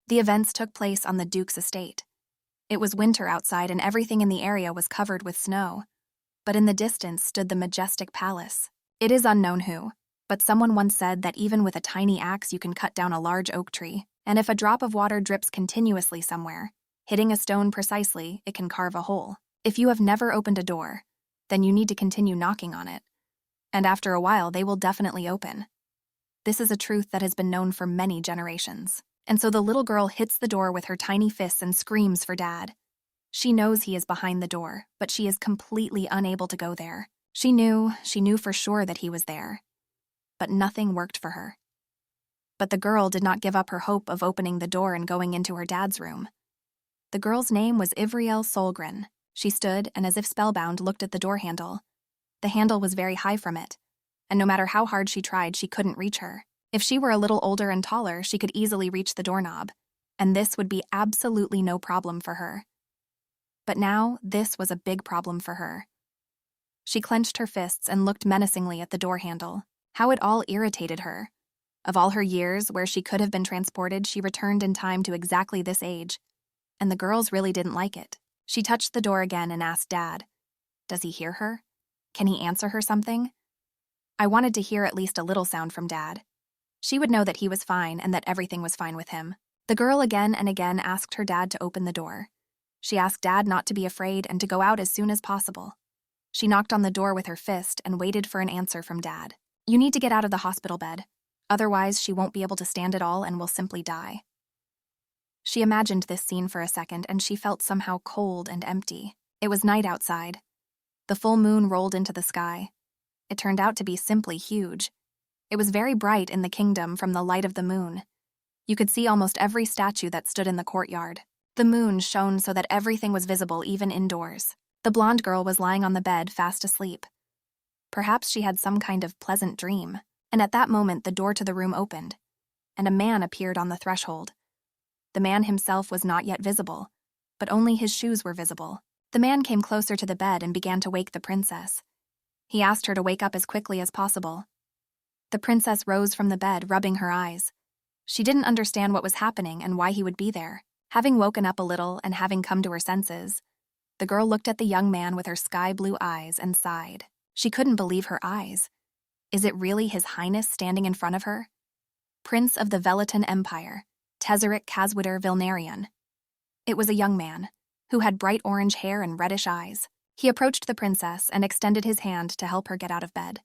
The events took place on the Duke's estate. It was winter outside and everything in the area was covered with snow. But in the distance stood the majestic palace. It is unknown who, but someone once said that even with a tiny axe you can cut down a large oak tree, and if a drop of water drips continuously somewhere, hitting a stone precisely, it can carve a hole. If you have never opened a door, then you need to continue knocking on it. And after a while, they will definitely open. This is a truth that has been known for many generations. And so the little girl hits the door with her tiny fists and screams for Dad. She knows he is behind the door, but she is completely unable to go there. She knew for sure that he was there. But nothing worked for her. But the girl did not give up her hope of opening the door and going into her dad's room. The girl's name was Ivriel Solgren. She stood and, as if spellbound, looked at the door handle. The handle was very high from it, and no matter how hard she tried, she couldn't reach her. If she were a little older and taller, she could easily reach the doorknob, and this would be absolutely no problem for her. But now, this was a big problem for her. She clenched her fists and looked menacingly at the door handle. How it all irritated her. Of all her years where she could have been transported, she returned in time to exactly this age, and the girls really didn't like it. She touched the door again and asked Dad, "Does he hear her? Can he answer her something?" I wanted to hear at least a little sound from Dad. She would know that he was fine and that everything was fine with him. The girl again and again asked her dad to open the door. She asked Dad not to be afraid and to go out as soon as possible. She knocked on the door with her fist and waited for an answer from Dad. "You need to get out of the hospital bed. Otherwise, she won't be able to stand it all and will simply die." She imagined this scene for a second and she felt somehow cold and empty. It was night outside. The full moon rolled into the sky. It turned out to be simply huge. It was very bright in the kingdom from the light of the moon. You could see almost every statue that stood in the courtyard. The moon shone so that everything was visible even indoors. The blonde girl was lying on the bed, fast asleep. Perhaps she had some kind of pleasant dream, and at that moment the door to the room opened, and a man appeared on the threshold. The man himself was not yet visible, but only his shoes were visible. The man came closer to the bed and began to wake the princess. He asked her to wake up as quickly as possible. The princess rose from the bed, rubbing her eyes. She didn't understand what was happening and why he would be there. Having woken up a little and having come to her senses, the girl looked at the young man with her sky-blue eyes and sighed. She couldn't believe her eyes. Is it really His Highness standing in front of her? Prince of the Velitan Empire, Tezzeric Caswider Vilnarion. It was a young man, who had bright orange hair and reddish eyes. He approached the princess and extended his hand to help her get out of bed.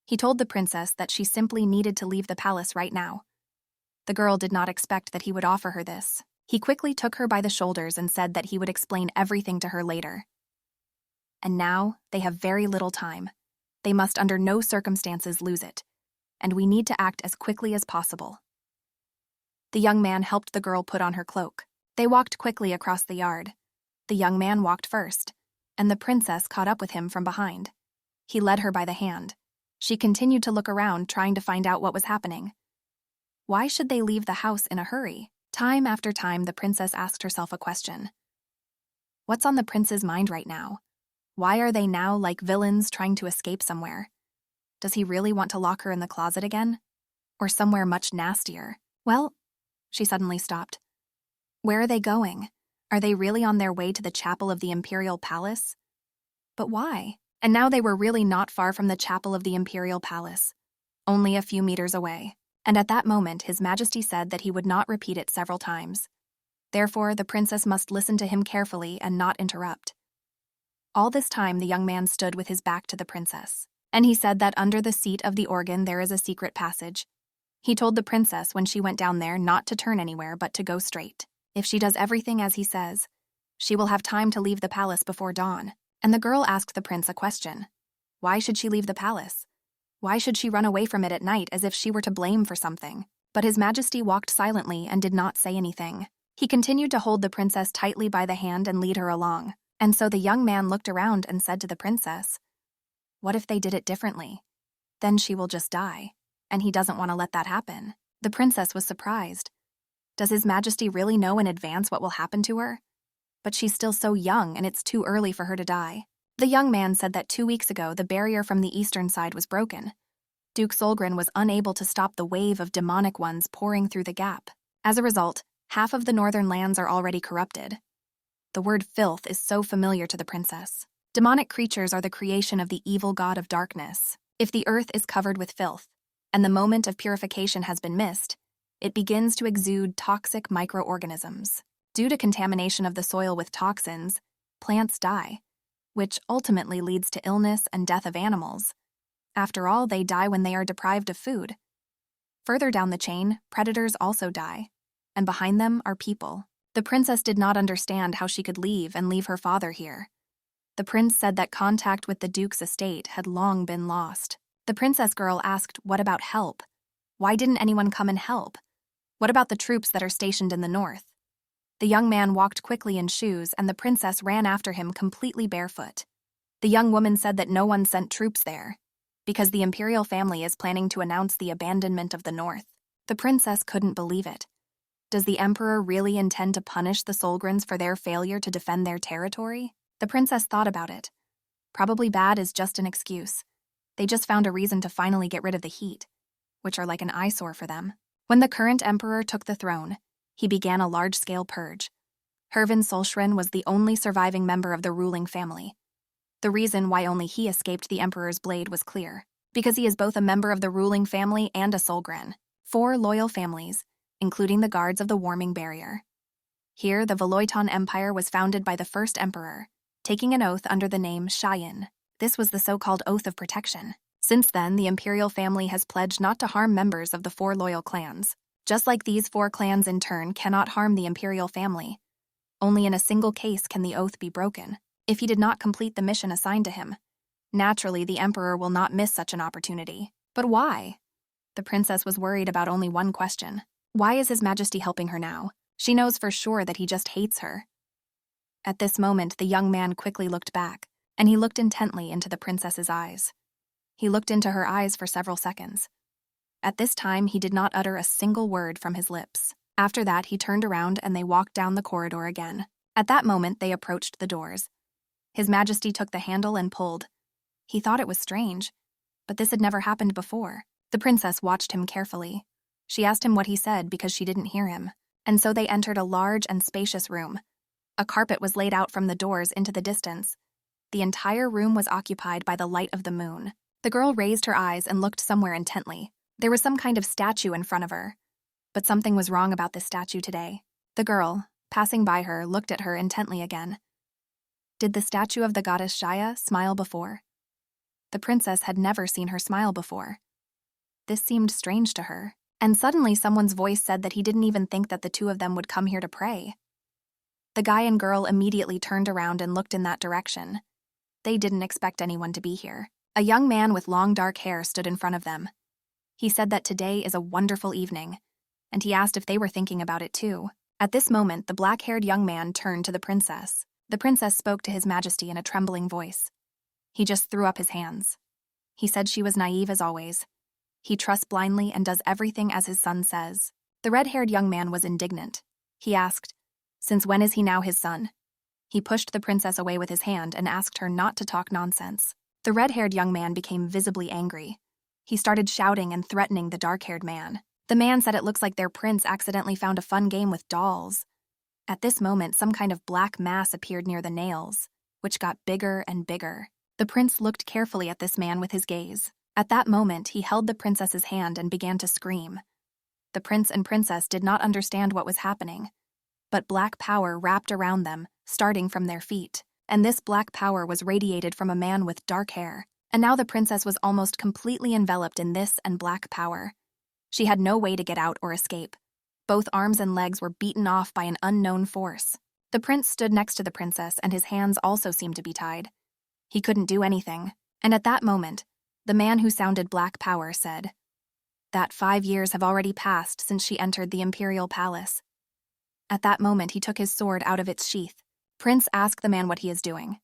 He told the princess that she simply needed to leave the palace right now. The girl did not expect that he would offer her this. He quickly took her by the shoulders and said that he would explain everything to her later. And now, they have very little time. They must under no circumstances lose it, and we need to act as quickly as possible. The young man helped the girl put on her cloak. They walked quickly across the yard. The young man walked first, and the princess caught up with him from behind. He led her by the hand. She continued to look around, trying to find out what was happening. Why should they leave the house in a hurry? Time after time, the princess asked herself a question. What's on the prince's mind right now? Why are they now like villains trying to escape somewhere? Does he really want to lock her in the closet again? Or somewhere much nastier? Well, she suddenly stopped. Where are they going? Are they really on their way to the chapel of the imperial palace? But why? And now they were really not far from the chapel of the imperial palace, only a few meters away. And at that moment, His Majesty said that he would not repeat it several times. Therefore, the princess must listen to him carefully and not interrupt. All this time, the young man stood with his back to the princess, and he said that under the seat of the organ there is a secret passage. He told the princess when she went down there not to turn anywhere but to go straight. If she does everything as he says, she will have time to leave the palace before dawn. And the girl asked the prince a question. Why should she leave the palace? Why should she run away from it at night as if she were to blame for something? But His Majesty walked silently and did not say anything. He continued to hold the princess tightly by the hand and lead her along. And so the young man looked around and said to the princess, "What if they did it differently? Then she will just die, and he doesn't want to let that happen." The princess was surprised. Does His Majesty really know in advance what will happen to her? But she's still so young and it's too early for her to die. The young man said that 2 weeks ago the barrier from the eastern side was broken. Duke Solgren was unable to stop the wave of demonic ones pouring through the gap. As a result, Half of the northern lands are already corrupted. The word filth is so familiar to the princess. Demonic creatures are the creation of the evil god of darkness. If the earth is covered with filth, and the moment of purification has been missed, it begins to exude toxic microorganisms. Due to contamination of the soil with toxins, plants die, which ultimately leads to illness and death of animals. After all, they die when they are deprived of food. Further down the chain, predators also die, and behind them are people. The princess did not understand how she could leave her father here. The prince said that contact with the duke's estate had long been lost. The princess girl asked, "What about help? Why didn't anyone come and help? What about the troops that are stationed in the north?" The young man walked quickly in shoes, and the princess ran after him completely barefoot. The young woman said that no one sent troops there, because the imperial family is planning to announce the abandonment of the north. The princess couldn't believe it. Does the emperor really intend to punish the Solgrens for their failure to defend their territory? The princess thought about it. Probably bad is just an excuse. They just found a reason to finally get rid of the heat, which are like an eyesore for them. When the current emperor took the throne, he began a large-scale purge. Hervin Solshren was the only surviving member of the ruling family. The reason why only he escaped the emperor's blade was clear, because he is both a member of the ruling family and a Solgren. 4 loyal families, including the guards of the warming barrier. Here, the Valoiton Empire was founded by the first emperor, taking an oath under the name Cheyenne. This was the so-called Oath of Protection. Since then, the imperial family has pledged not to harm members of the 4 loyal clans. Just like these 4 clans in turn cannot harm the imperial family. Only in a single case can the oath be broken, if he did not complete the mission assigned to him. Naturally, the emperor will not miss such an opportunity. But why? The princess was worried about only one question. Why is His Majesty helping her now? She knows for sure that he just hates her. At this moment, the young man quickly looked back, and he looked intently into the princess's eyes. He looked into her eyes for several seconds. At this time, he did not utter a single word from his lips. After that, he turned around and they walked down the corridor again. At that moment, they approached the doors. His Majesty took the handle and pulled. He thought it was strange, but this had never happened before. The princess watched him carefully. She asked him what he said because she didn't hear him. And so they entered a large and spacious room. A carpet was laid out from the doors into the distance. The entire room was occupied by the light of the moon. The girl raised her eyes and looked somewhere intently. There was some kind of statue in front of her. But something was wrong about this statue today. The girl, passing by her, looked at her intently again. Did the statue of the goddess Shaya smile before? The princess had never seen her smile before. This seemed strange to her. And suddenly someone's voice said that he didn't even think that the 2 of them would come here to pray. The guy and girl immediately turned around and looked in that direction. They didn't expect anyone to be here. A young man with long dark hair stood in front of them. He said that today is a wonderful evening, and he asked if they were thinking about it too. At this moment, the black-haired young man turned to the princess. The princess spoke to His Majesty in a trembling voice. He just threw up his hands. He said she was naive as always. He trusts blindly and does everything as his son says. The red-haired young man was indignant. He asked, "Since when is he now his son?" He pushed the princess away with his hand and asked her not to talk nonsense. The red-haired young man became visibly angry. He started shouting and threatening the dark-haired man. The man said it looks like their prince accidentally found a fun game with dolls. At this moment, some kind of black mass appeared near the nails, which got bigger and bigger. The prince looked carefully at this man with his gaze. At that moment, he held the princess's hand and began to scream. The prince and princess did not understand what was happening, but black power wrapped around them, starting from their feet. And this black power was radiated from a man with dark hair. And now the princess was almost completely enveloped in this and black power. She had no way to get out or escape. Both arms and legs were beaten off by an unknown force. The prince stood next to the princess, and his hands also seemed to be tied. He couldn't do anything. And at that moment, the man who sounded black power said that 5 years have already passed since she entered the imperial palace. At that moment, he took his sword out of its sheath. Prince asked the man what he is doing.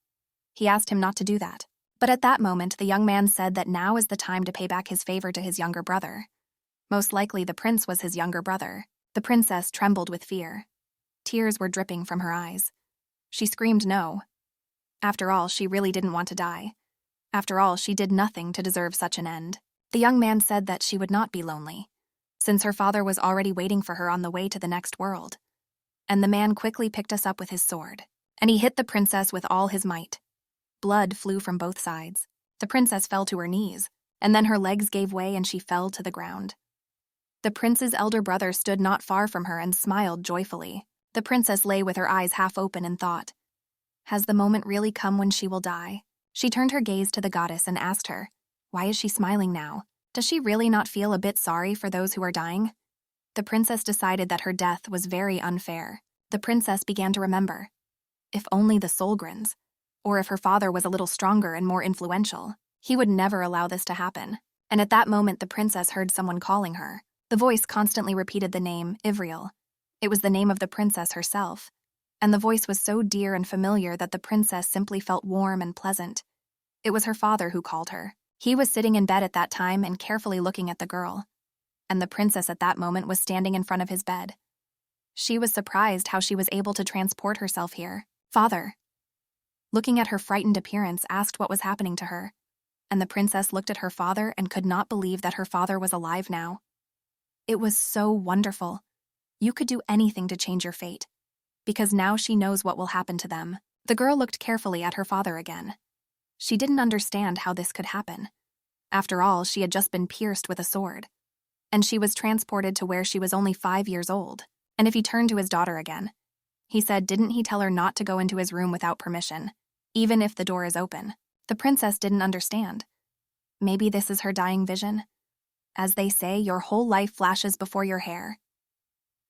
He asked him not to do that. But at that moment, the young man said that now is the time to pay back his favor to his younger brother. Most likely, the prince was his younger brother. The princess trembled with fear. Tears were dripping from her eyes. She screamed no. After all, she really didn't want to die. After all, she did nothing to deserve such an end. The young man said that she would not be lonely, since her father was already waiting for her on the way to the next world. and the man quickly picked us up with his sword. And he hit the princess with all his might. Blood flew from both sides. The princess fell to her knees, and then her legs gave way and she fell to the ground. The prince's elder brother stood not far from her and smiled joyfully. The princess lay with her eyes half open and thought, "Has the moment really come when she will die?" She turned her gaze to the goddess and asked her, "Why is she smiling now? Does she really not feel a bit sorry for those who are dying?" The princess decided that her death was very unfair. The princess began to remember. If only the Solgrens, or if her father was a little stronger and more influential, he would never allow this to happen. And at that moment the princess heard someone calling her. The voice constantly repeated the name Ivriel. It was the name of the princess herself, and the voice was so dear and familiar that the princess simply felt warm and pleasant. It was her father who called her. He was sitting in bed at that time and carefully looking at the girl, and the princess at that moment was standing in front of his bed. She was surprised how she was able to transport herself here. "Father," looking at her frightened appearance, asked what was happening to her, and the princess looked at her father and could not believe that her father was alive now. It was so wonderful. You could do anything to change your fate, because now she knows what will happen to them. The girl looked carefully at her father again. She didn't understand how this could happen. After all, she had just been pierced with a sword, and she was transported to where she was only 5 years old. And if he turned to his daughter again, he said, didn't he tell her not to go into his room without permission, even if the door is open? The princess didn't understand. Maybe this is her dying vision? As they say, your whole life flashes before your hair.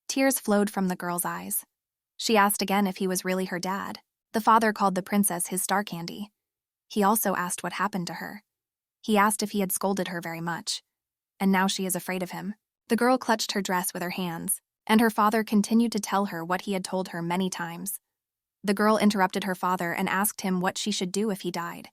Tears flowed from the girl's eyes. She asked again if he was really her dad. The father called the princess his star candy. He also asked what happened to her. He asked if he had scolded her very much. And now she is afraid of him. The girl clutched her dress with her hands, and her father continued to tell her what he had told her many times. The girl interrupted her father and asked him what she should do if he died,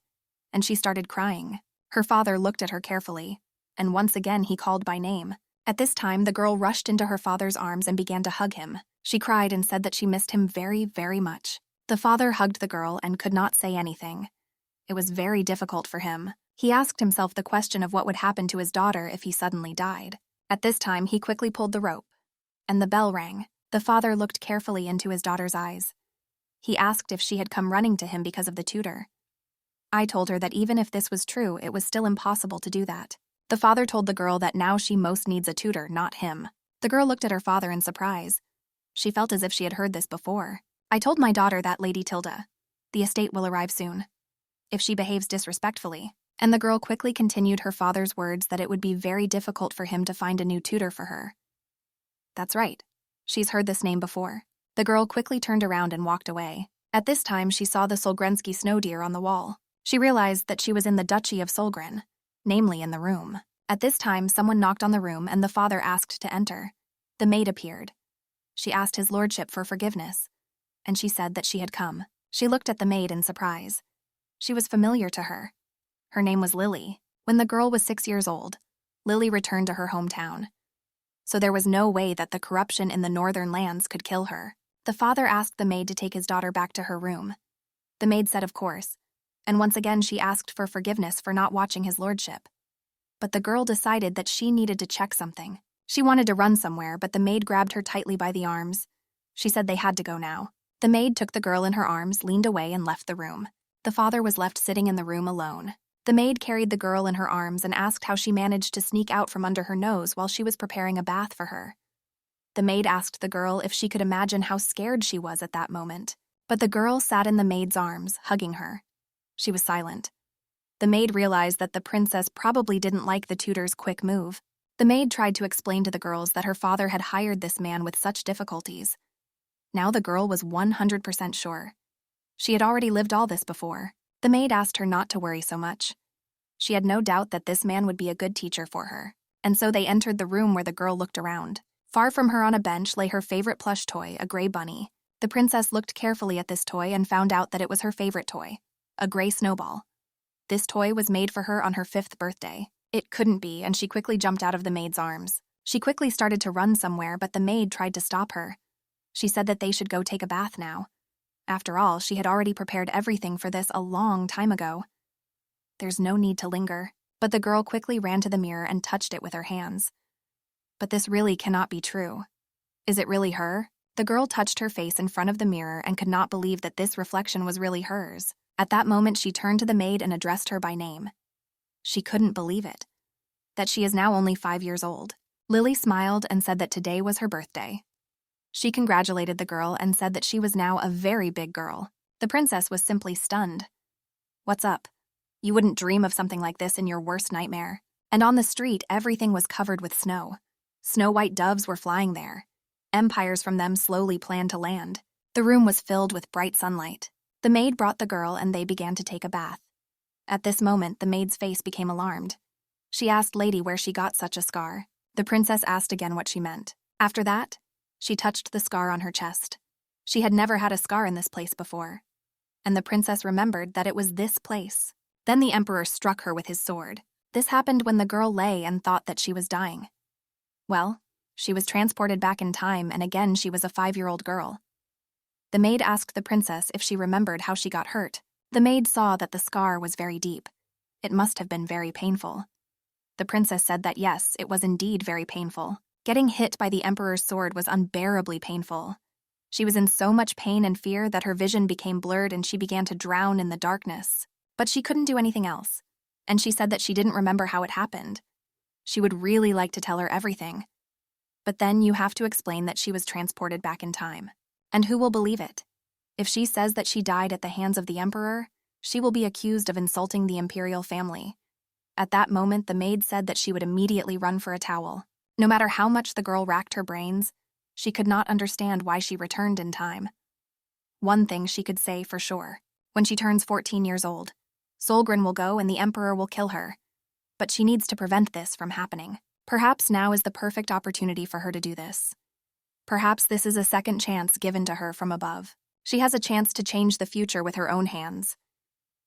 and she started crying. Her father looked at her carefully, and once again he called by name. At this time, the girl rushed into her father's arms and began to hug him. She cried and said that she missed him very, very much. The father hugged the girl and could not say anything. It was very difficult for him. He asked himself the question of what would happen to his daughter if he suddenly died. At this time, he quickly pulled the rope, and the bell rang. The father looked carefully into his daughter's eyes. He asked if she had come running to him because of the tutor. I told her that even if this was true, it was still impossible to do that. The father told the girl that now she most needs a tutor, not him. The girl looked at her father in surprise. She felt as if she had heard this before. I told my daughter that, Lady Tilda. The estate will arrive soon, if she behaves disrespectfully. And the girl quickly continued her father's words that it would be very difficult for him to find a new tutor for her. That's right. She's heard this name before. The girl quickly turned around and walked away. At this time, she saw the Solgrensky snow deer on the wall. She realized that she was in the Duchy of Solgren, namely in the room. At this time, someone knocked on the room and the father asked to enter. The maid appeared. She asked his lordship for forgiveness, and she said that she had come. She looked at the maid in surprise. She was familiar to her. Her name was Lily. When the girl was 6 years old, Lily returned to her hometown. So there was no way that the corruption in the northern lands could kill her. The father asked the maid to take his daughter back to her room. The maid said of course, and once again she asked for forgiveness for not watching his lordship. But the girl decided that she needed to check something. She wanted to run somewhere, but the maid grabbed her tightly by the arms. She said they had to go now. The maid took the girl in her arms, leaned away, and left the room. The father was left sitting in the room alone. The maid carried the girl in her arms and asked how she managed to sneak out from under her nose while she was preparing a bath for her. The maid asked the girl if she could imagine how scared she was at that moment. But the girl sat in the maid's arms, hugging her. She was silent. The maid realized that the princess probably didn't like the tutor's quick move. The maid tried to explain to the girls that her father had hired this man with such difficulties. Now the girl was 100% sure. She had already lived all this before. The maid asked her not to worry so much. She had no doubt that this man would be a good teacher for her. And so they entered the room where the girl looked around. Far from her on a bench lay her favorite plush toy, a gray bunny. The princess looked carefully at this toy and found out that it was her favorite toy, a gray snowball. This toy was made for her on her 5th birthday. It couldn't be, and she quickly jumped out of the maid's arms. She quickly started to run somewhere, but the maid tried to stop her. She said that they should go take a bath now. After all, she had already prepared everything for this a long time ago. There's no need to linger, but the girl quickly ran to the mirror and touched it with her hands. But this really cannot be true. Is it really her? The girl touched her face in front of the mirror and could not believe that this reflection was really hers. At that moment, she turned to the maid and addressed her by name. She couldn't believe it. That she is now only 5 years old. Lily smiled and said that today was her birthday. She congratulated the girl and said that she was now a very big girl. The princess was simply stunned. What's up? You wouldn't dream of something like this in your worst nightmare. And on the street, everything was covered with snow. Snow-white doves were flying there. Empires from them slowly planned to land. The room was filled with bright sunlight. The maid brought the girl and they began to take a bath. At this moment, the maid's face became alarmed. She asked Lady where she got such a scar. The princess asked again what she meant. After that, she touched the scar on her chest. She had never had a scar in this place before. And the princess remembered that it was this place. Then the emperor struck her with his sword. This happened when the girl lay and thought that she was dying. Well, she was transported back in time, and again she was a 5-year-old girl. The maid asked the princess if she remembered how she got hurt. The maid saw that the scar was very deep. It must have been very painful. The princess said that yes, it was indeed very painful. Getting hit by the emperor's sword was unbearably painful. She was in so much pain and fear that her vision became blurred and she began to drown in the darkness. But she couldn't do anything else. And she said that she didn't remember how it happened. She would really like to tell her everything. But then you have to explain that she was transported back in time. And who will believe it? If she says that she died at the hands of the emperor, she will be accused of insulting the imperial family. At that moment, the maid said that she would immediately run for a towel. No matter how much the girl racked her brains, she could not understand why she returned in time. One thing she could say for sure. When she turns 14 years old, Solgren will go and the emperor will kill her. But she needs to prevent this from happening. Perhaps now is the perfect opportunity for her to do this. Perhaps this is a second chance given to her from above. She has a chance to change the future with her own hands.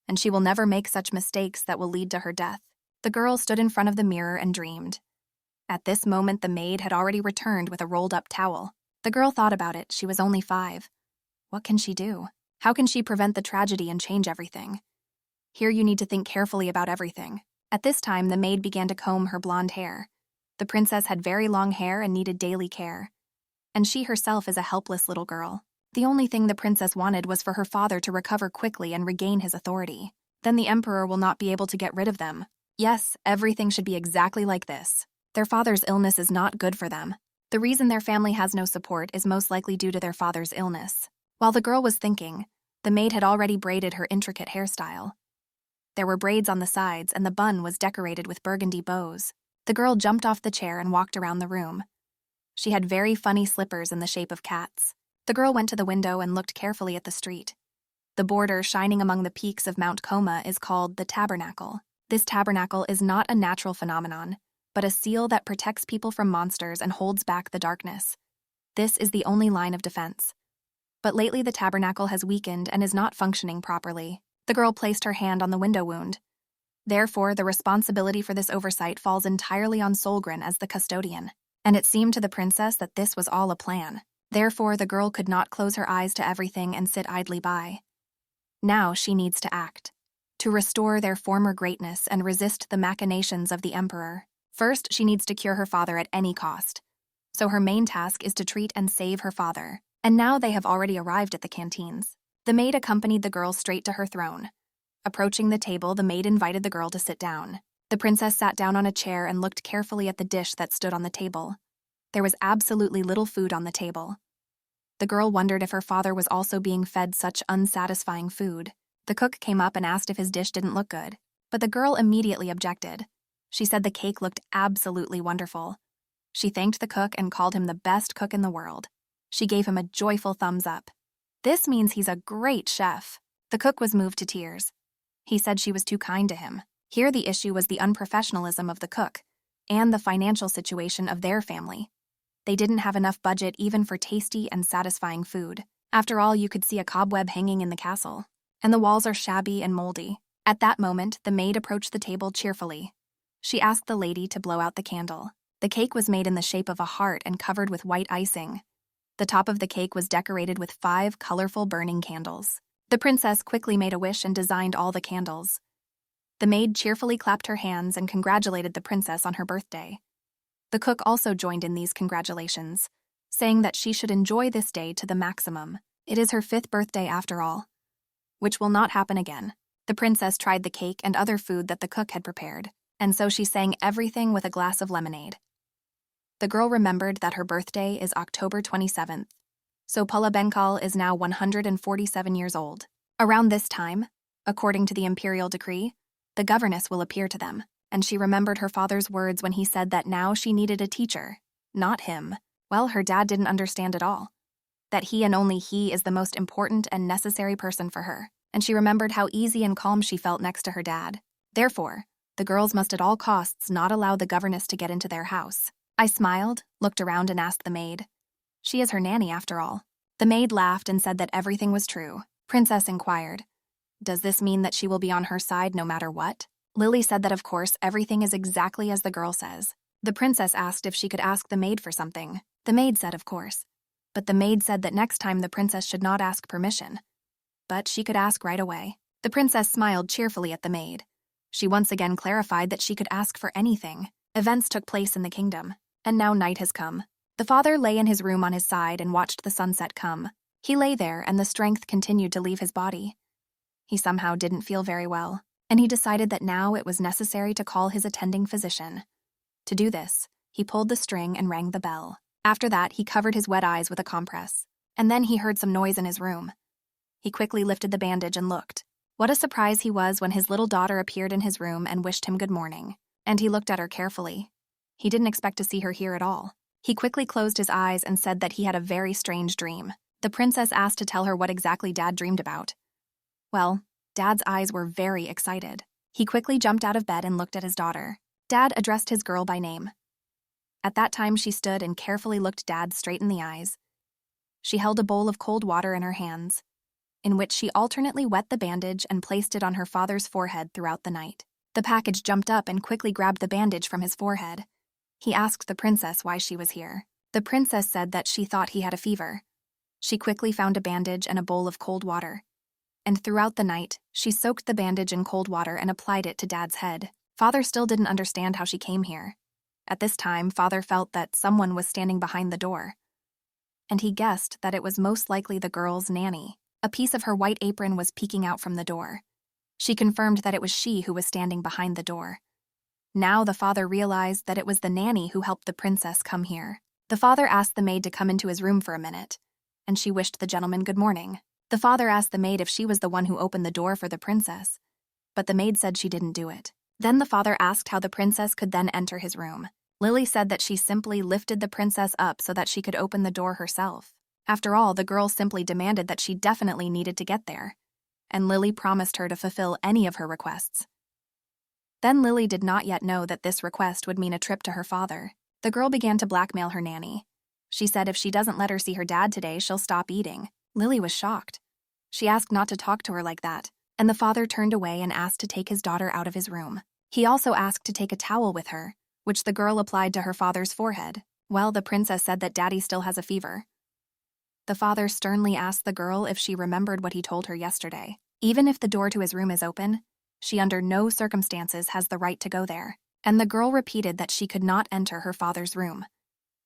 And she will never make such mistakes that will lead to her death. The girl stood in front of the mirror and dreamed. At this moment, the maid had already returned with a rolled-up towel. The girl thought about it. She was only 5. What can she do? How can she prevent the tragedy and change everything? Here you need to think carefully about everything. At this time, the maid began to comb her blonde hair. The princess had very long hair and needed daily care. And she herself is a helpless little girl. The only thing the princess wanted was for her father to recover quickly and regain his authority. Then the emperor will not be able to get rid of them. Yes, everything should be exactly like this. Their father's illness is not good for them. The reason their family has no support is most likely due to their father's illness. While the girl was thinking, the maid had already braided her intricate hairstyle. There were braids on the sides and the bun was decorated with burgundy bows. The girl jumped off the chair and walked around the room. She had very funny slippers in the shape of cats. The girl went to the window and looked carefully at the street. The border shining among the peaks of Mount Coma is called the tabernacle. This tabernacle is not a natural phenomenon, but a seal that protects people from monsters and holds back the darkness. This is the only line of defense. But lately the tabernacle has weakened and is not functioning properly. The girl placed her hand on the window wound. Therefore, the responsibility for this oversight falls entirely on Solgren as the custodian. And it seemed to the princess that this was all a plan. Therefore, the girl could not close her eyes to everything and sit idly by. Now she needs to act. To restore their former greatness and resist the machinations of the emperor. First, she needs to cure her father at any cost. So her main task is to treat and save her father. And now they have already arrived at the canteens. The maid accompanied the girl straight to her throne. Approaching the table, the maid invited the girl to sit down. The princess sat down on a chair and looked carefully at the dish that stood on the table. There was absolutely little food on the table. The girl wondered if her father was also being fed such unsatisfying food. The cook came up and asked if his dish didn't look good, but the girl immediately objected. She said the cake looked absolutely wonderful. She thanked the cook and called him the best cook in the world. She gave him a joyful thumbs up. This means he's a great chef. The cook was moved to tears. He said she was too kind to him. Here the issue was the unprofessionalism of the cook and the financial situation of their family. They didn't have enough budget even for tasty and satisfying food. After all, you could see a cobweb hanging in the castle, and the walls are shabby and moldy. At that moment, the maid approached the table cheerfully. She asked the lady to blow out the candle. The cake was made in the shape of a heart and covered with white icing. The top of the cake was decorated with 5 colorful burning candles. The princess quickly made a wish and designed all the candles. The maid cheerfully clapped her hands and congratulated the princess on her birthday. The cook also joined in these congratulations. saying that she should enjoy this day to the maximum. It is her 5th birthday after all, which will not happen again. The princess tried the cake and other food that the cook had prepared, and so she sang everything with a glass of lemonade. The girl remembered that her birthday is October 27th, so Pula Benkal is now 147 years old. Around this time, according to the imperial decree, the governess will appear to them, and she remembered her father's words when he said that now she needed a teacher, not him. Well, her dad didn't understand at all. That he and only he is the most important and necessary person for her, and she remembered how easy and calm she felt next to her dad. Therefore, the girls must at all costs not allow the governess to get into their house. I smiled, looked around and asked the maid. She is her nanny after all. The maid laughed and said that everything was true. Princess inquired, "Does this mean that she will be on her side no matter what?" Lily said that of course everything is exactly as the girl says. The princess asked if she could ask the maid for something. The maid said of course. But the maid said that next time the princess should not ask permission. But she could ask right away. The princess smiled cheerfully at the maid. She once again clarified that she could ask for anything. Events took place in the kingdom, and now night has come. The father lay in his room on his side and watched the sunset come. He lay there and the strength continued to leave his body. He somehow didn't feel very well, and he decided that now it was necessary to call his attending physician. To do this, he pulled the string and rang the bell. After that, he covered his wet eyes with a compress, and then he heard some noise in his room. He quickly lifted the bandage and looked. What a surprise he was when his little daughter appeared in his room and wished him good morning. And he looked at her carefully. He didn't expect to see her here at all. He quickly closed his eyes and said that he had a very strange dream. The princess asked to tell her what exactly Dad dreamed about. Well, Dad's eyes were very excited. He quickly jumped out of bed and looked at his daughter. Dad addressed his girl by name. At that time, she stood and carefully looked Dad straight in the eyes. She held a bowl of cold water in her hands, in which she alternately wet the bandage and placed it on her father's forehead throughout the night. The package jumped up and quickly grabbed the bandage from his forehead. He asked the princess why she was here. The princess said that she thought he had a fever. She quickly found a bandage and a bowl of cold water. And throughout the night, she soaked the bandage in cold water and applied it to Dad's head. Father still didn't understand how she came here. At this time, Father felt that someone was standing behind the door. And he guessed that it was most likely the girl's nanny. A piece of her white apron was peeking out from the door. She confirmed that it was she who was standing behind the door. Now the father realized that it was the nanny who helped the princess come here. The father asked the maid to come into his room for a minute, and she wished the gentleman good morning. The father asked the maid if she was the one who opened the door for the princess, but the maid said she didn't do it. Then the father asked how the princess could then enter his room. Lily said that she simply lifted the princess up so that she could open the door herself. After all, the girl simply demanded that she definitely needed to get there, and Lily promised her to fulfill any of her requests. Then Lily did not yet know that this request would mean a trip to her father. The girl began to blackmail her nanny. She said if she doesn't let her see her dad today, she'll stop eating. Lily was shocked. She asked not to talk to her like that, and the father turned away and asked to take his daughter out of his room. He also asked to take a towel with her, which the girl applied to her father's forehead. Well, the princess said that Daddy still has a fever. The father sternly asked the girl if she remembered what he told her yesterday. Even if the door to his room is open, she under no circumstances has the right to go there. And the girl repeated that she could not enter her father's room.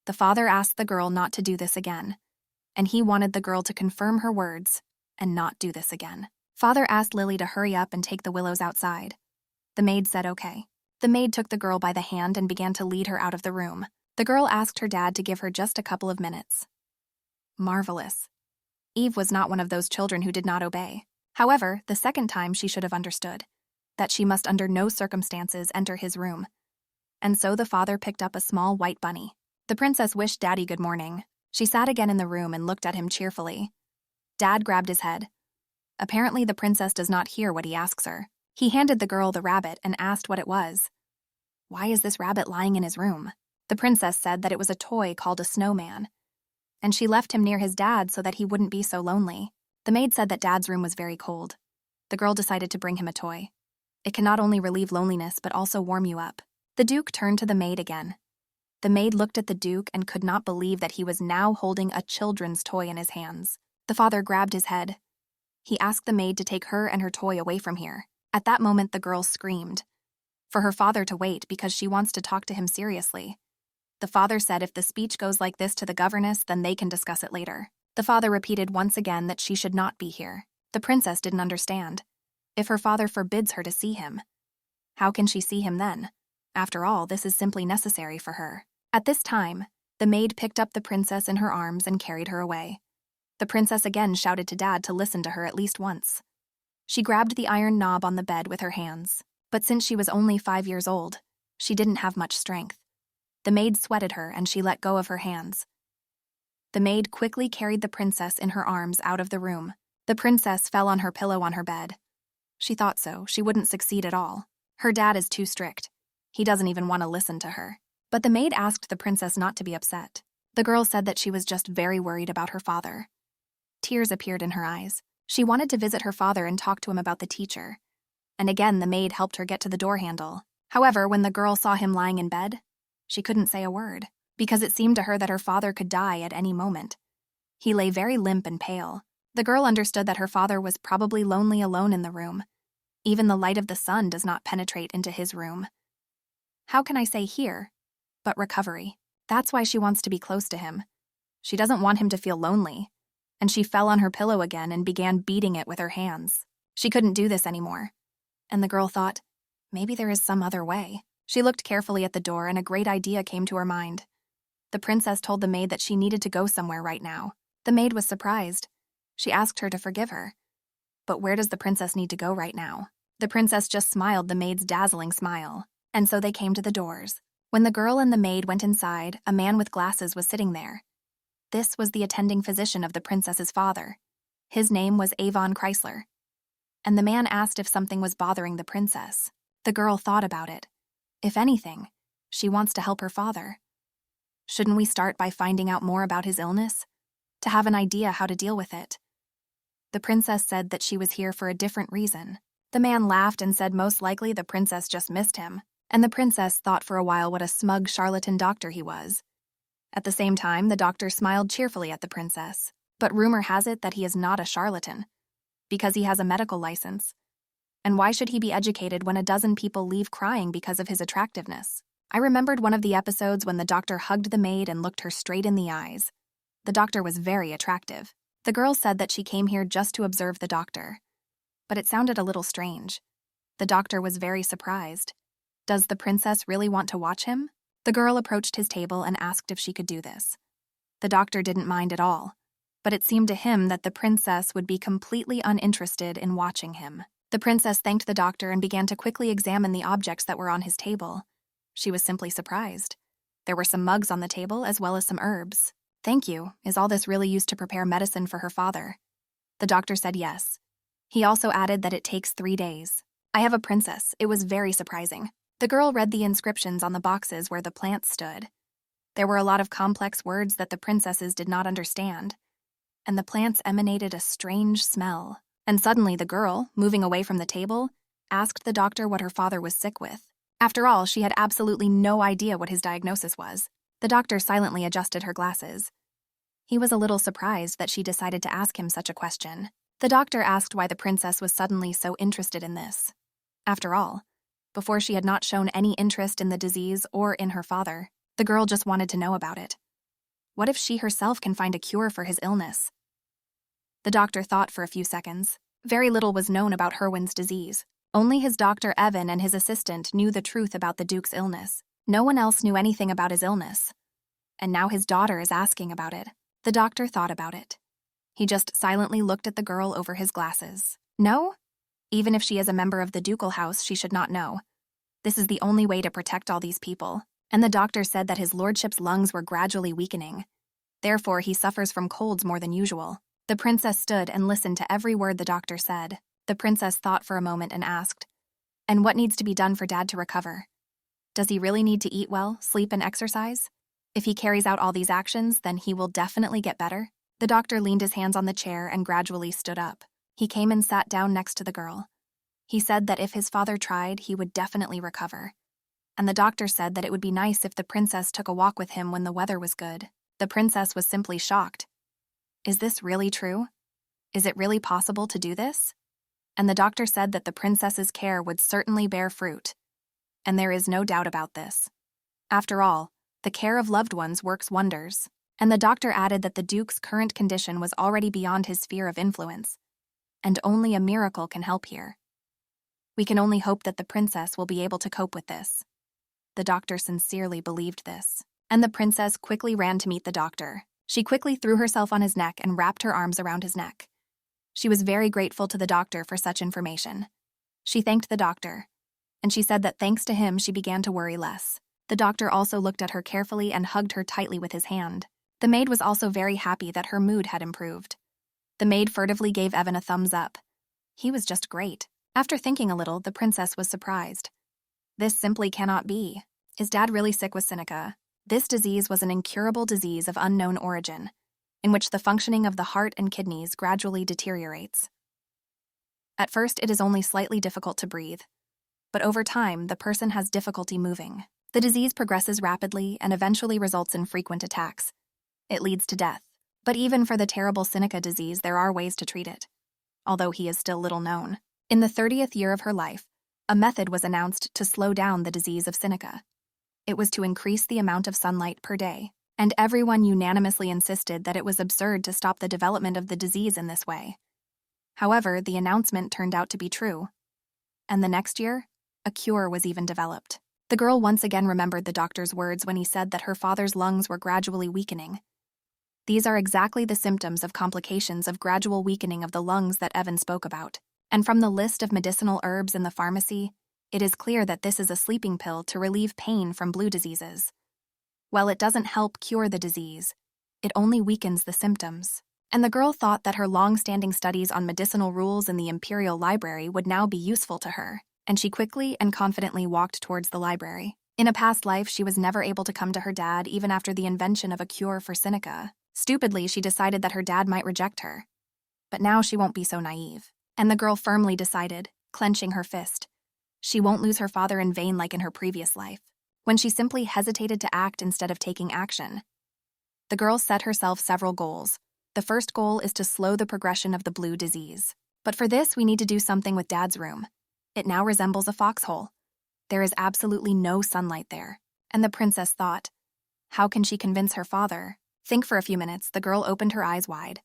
The father asked the girl not to do this again, and he wanted the girl to confirm her words and not do this again. Father asked Lily to hurry up and take the willows outside. The maid said okay. The maid took the girl by the hand and began to lead her out of the room. The girl asked her dad to give her just a couple of minutes. Marvelous. Eve was not one of those children who did not obey. However, the second time she should have understood that she must under no circumstances enter his room. And so the father picked up a small white bunny. The princess wished Daddy good morning. She sat again in the room and looked at him cheerfully. Dad grabbed his head. Apparently the princess does not hear what he asks her. He handed the girl the rabbit and asked what it was. Why is this rabbit lying in his room? The princess said that it was a toy called a snowman, and she left him near his dad so that he wouldn't be so lonely. The maid said that Dad's room was very cold. The girl decided to bring him a toy. It can not only relieve loneliness but also warm you up. The Duke turned to the maid again. The maid looked at the Duke and could not believe that he was now holding a children's toy in his hands. The father grabbed his head. He asked the maid to take her and her toy away from here. At that moment, the girl screamed for her father to wait because she wants to talk to him seriously. The father said if the speech goes like this to the governess, then they can discuss it later. The father repeated once again that she should not be here. The princess didn't understand. If her father forbids her to see him, how can she see him then? After all, this is simply necessary for her. At this time, the maid picked up the princess in her arms and carried her away. The princess again shouted to Dad to listen to her at least once. She grabbed the iron knob on the bed with her hands, but since she was only 5 years old, she didn't have much strength. The maid sweated her and she let go of her hands. The maid quickly carried the princess in her arms out of the room. The princess fell on her pillow on her bed. She thought so. She wouldn't succeed at all. Her dad is too strict. He doesn't even want to listen to her. But the maid asked the princess not to be upset. The girl said that she was just very worried about her father. Tears appeared in her eyes. She wanted to visit her father and talk to him about the teacher. And again, the maid helped her get to the door handle. However, when the girl saw him lying in bed, she couldn't say a word, because it seemed to her that her father could die at any moment. He lay very limp and pale. The girl understood that her father was probably lonely alone in the room. Even the light of the sun does not penetrate into his room. How can I say here? But recovery. That's why she wants to be close to him. She doesn't want him to feel lonely. And she fell on her pillow again and began beating it with her hands. She couldn't do this anymore. And the girl thought, maybe there is some other way. She looked carefully at the door and a great idea came to her mind. The princess told the maid that she needed to go somewhere right now. The maid was surprised. She asked her to forgive her. But where does the princess need to go right now? The princess just smiled the maid's dazzling smile. And so they came to the doors. When the girl and the maid went inside, a man with glasses was sitting there. This was the attending physician of the princess's father. His name was Avon Chrysler. And the man asked if something was bothering the princess. The girl thought about it. If anything, she wants to help her father. Shouldn't we start by finding out more about his illness? To have an idea how to deal with it. The princess said that she was here for a different reason. The man laughed and said most likely the princess just missed him. And the princess thought for a while what a smug charlatan doctor he was. At the same time, the doctor smiled cheerfully at the princess. But rumor has it that he is not a charlatan, because he has a medical license. And why should he be educated when a dozen people leave crying because of his attractiveness? I remembered one of the episodes when the doctor hugged the maid and looked her straight in the eyes. The doctor was very attractive. The girl said that she came here just to observe the doctor. But it sounded a little strange. The doctor was very surprised. Does the princess really want to watch him? The girl approached his table and asked if she could do this. The doctor didn't mind at all, but it seemed to him that the princess would be completely uninterested in watching him. The princess thanked the doctor and began to quickly examine the objects that were on his table. She was simply surprised. There were some mugs on the table as well as some herbs. Thank you. Is all this really used to prepare medicine for her father? The doctor said yes. He also added that it takes 3 days. I have a princess. It was very surprising. The girl read the inscriptions on the boxes where the plants stood. There were a lot of complex words that the princesses did not understand, and the plants emanated a strange smell. And suddenly the girl, moving away from the table, asked the doctor what her father was sick with. After all, she had absolutely no idea what his diagnosis was. The doctor silently adjusted her glasses. He was a little surprised that she decided to ask him such a question. The doctor asked why the princess was suddenly so interested in this. After all, before she had not shown any interest in the disease or in her father, the girl just wanted to know about it. What if she herself can find a cure for his illness? The doctor thought for a few seconds. Very little was known about Herwin's disease. Only his doctor Evan and his assistant knew the truth about the Duke's illness. No one else knew anything about his illness. And now his daughter is asking about it. The doctor thought about it. He just silently looked at the girl over his glasses. No? Even if she is a member of the ducal house, she should not know. This is the only way to protect all these people. And the doctor said that his lordship's lungs were gradually weakening. Therefore, he suffers from colds more than usual. The princess stood and listened to every word the doctor said. The princess thought for a moment and asked, "And what needs to be done for Dad to recover? Does he really need to eat well, sleep, and exercise? If he carries out all these actions, then he will definitely get better." The doctor leaned his hands on the chair and gradually stood up. He came and sat down next to the girl. He said that if his father tried, he would definitely recover. And the doctor said that it would be nice if the princess took a walk with him when the weather was good. The princess was simply shocked. Is this really true? Is it really possible to do this? And the doctor said that the princess's care would certainly bear fruit. And there is no doubt about this. After all, The care of loved ones works wonders. And the doctor added that the Duke's current condition was already beyond his sphere of influence, and only a miracle can help here. We can only hope that the princess will be able to cope with this. The doctor sincerely believed this, and the princess quickly ran to meet the doctor. She quickly threw herself on his neck and wrapped her arms around his neck. She was very grateful to the doctor for such information. She thanked the doctor, and she said that thanks to him she began to worry less. The doctor also looked at her carefully and hugged her tightly with his hand. The maid was also very happy that her mood had improved. The maid furtively gave Evan a thumbs up. He was just great. After thinking a little, the princess was surprised. This simply cannot be. Is Dad really sick with Seneca? This disease was an incurable disease of unknown origin, in which the functioning of the heart and kidneys gradually deteriorates. At first, it is only slightly difficult to breathe, but over time, the person has difficulty moving. The disease progresses rapidly and eventually results in frequent attacks. It leads to death. But even for the terrible Seneca disease, there are ways to treat it, although he is still little known. In the 30th year of her life, a method was announced to slow down the disease of Seneca. It was to increase the amount of sunlight per day, and everyone unanimously insisted that it was absurd to stop the development of the disease in this way. However, the announcement turned out to be true, and the next year, a cure was even developed. The girl once again remembered the doctor's words when he said that her father's lungs were gradually weakening. These are exactly the symptoms of complications of gradual weakening of the lungs that Evan spoke about. And from the list of medicinal herbs in the pharmacy, it is clear that this is a sleeping pill to relieve pain from blue diseases. While it doesn't help cure the disease, it only weakens the symptoms. And the girl thought that her long-standing studies on medicinal rules in the Imperial Library would now be useful to her, and she quickly and confidently walked towards the library. In a past life, she was never able to come to her dad even after the invention of a cure for Seneca. Stupidly, she decided that her dad might reject her. But now she won't be so naive. And the girl firmly decided, clenching her fist. She won't lose her father in vain like in her previous life, when she simply hesitated to act instead of taking action. The girl set herself several goals. The first goal is to slow the progression of the blue disease. But for this, we need to do something with Dad's room. It now resembles a foxhole. There is absolutely no sunlight there. And the princess thought, how can she convince her father? Think for a few minutes, the girl opened her eyes wide.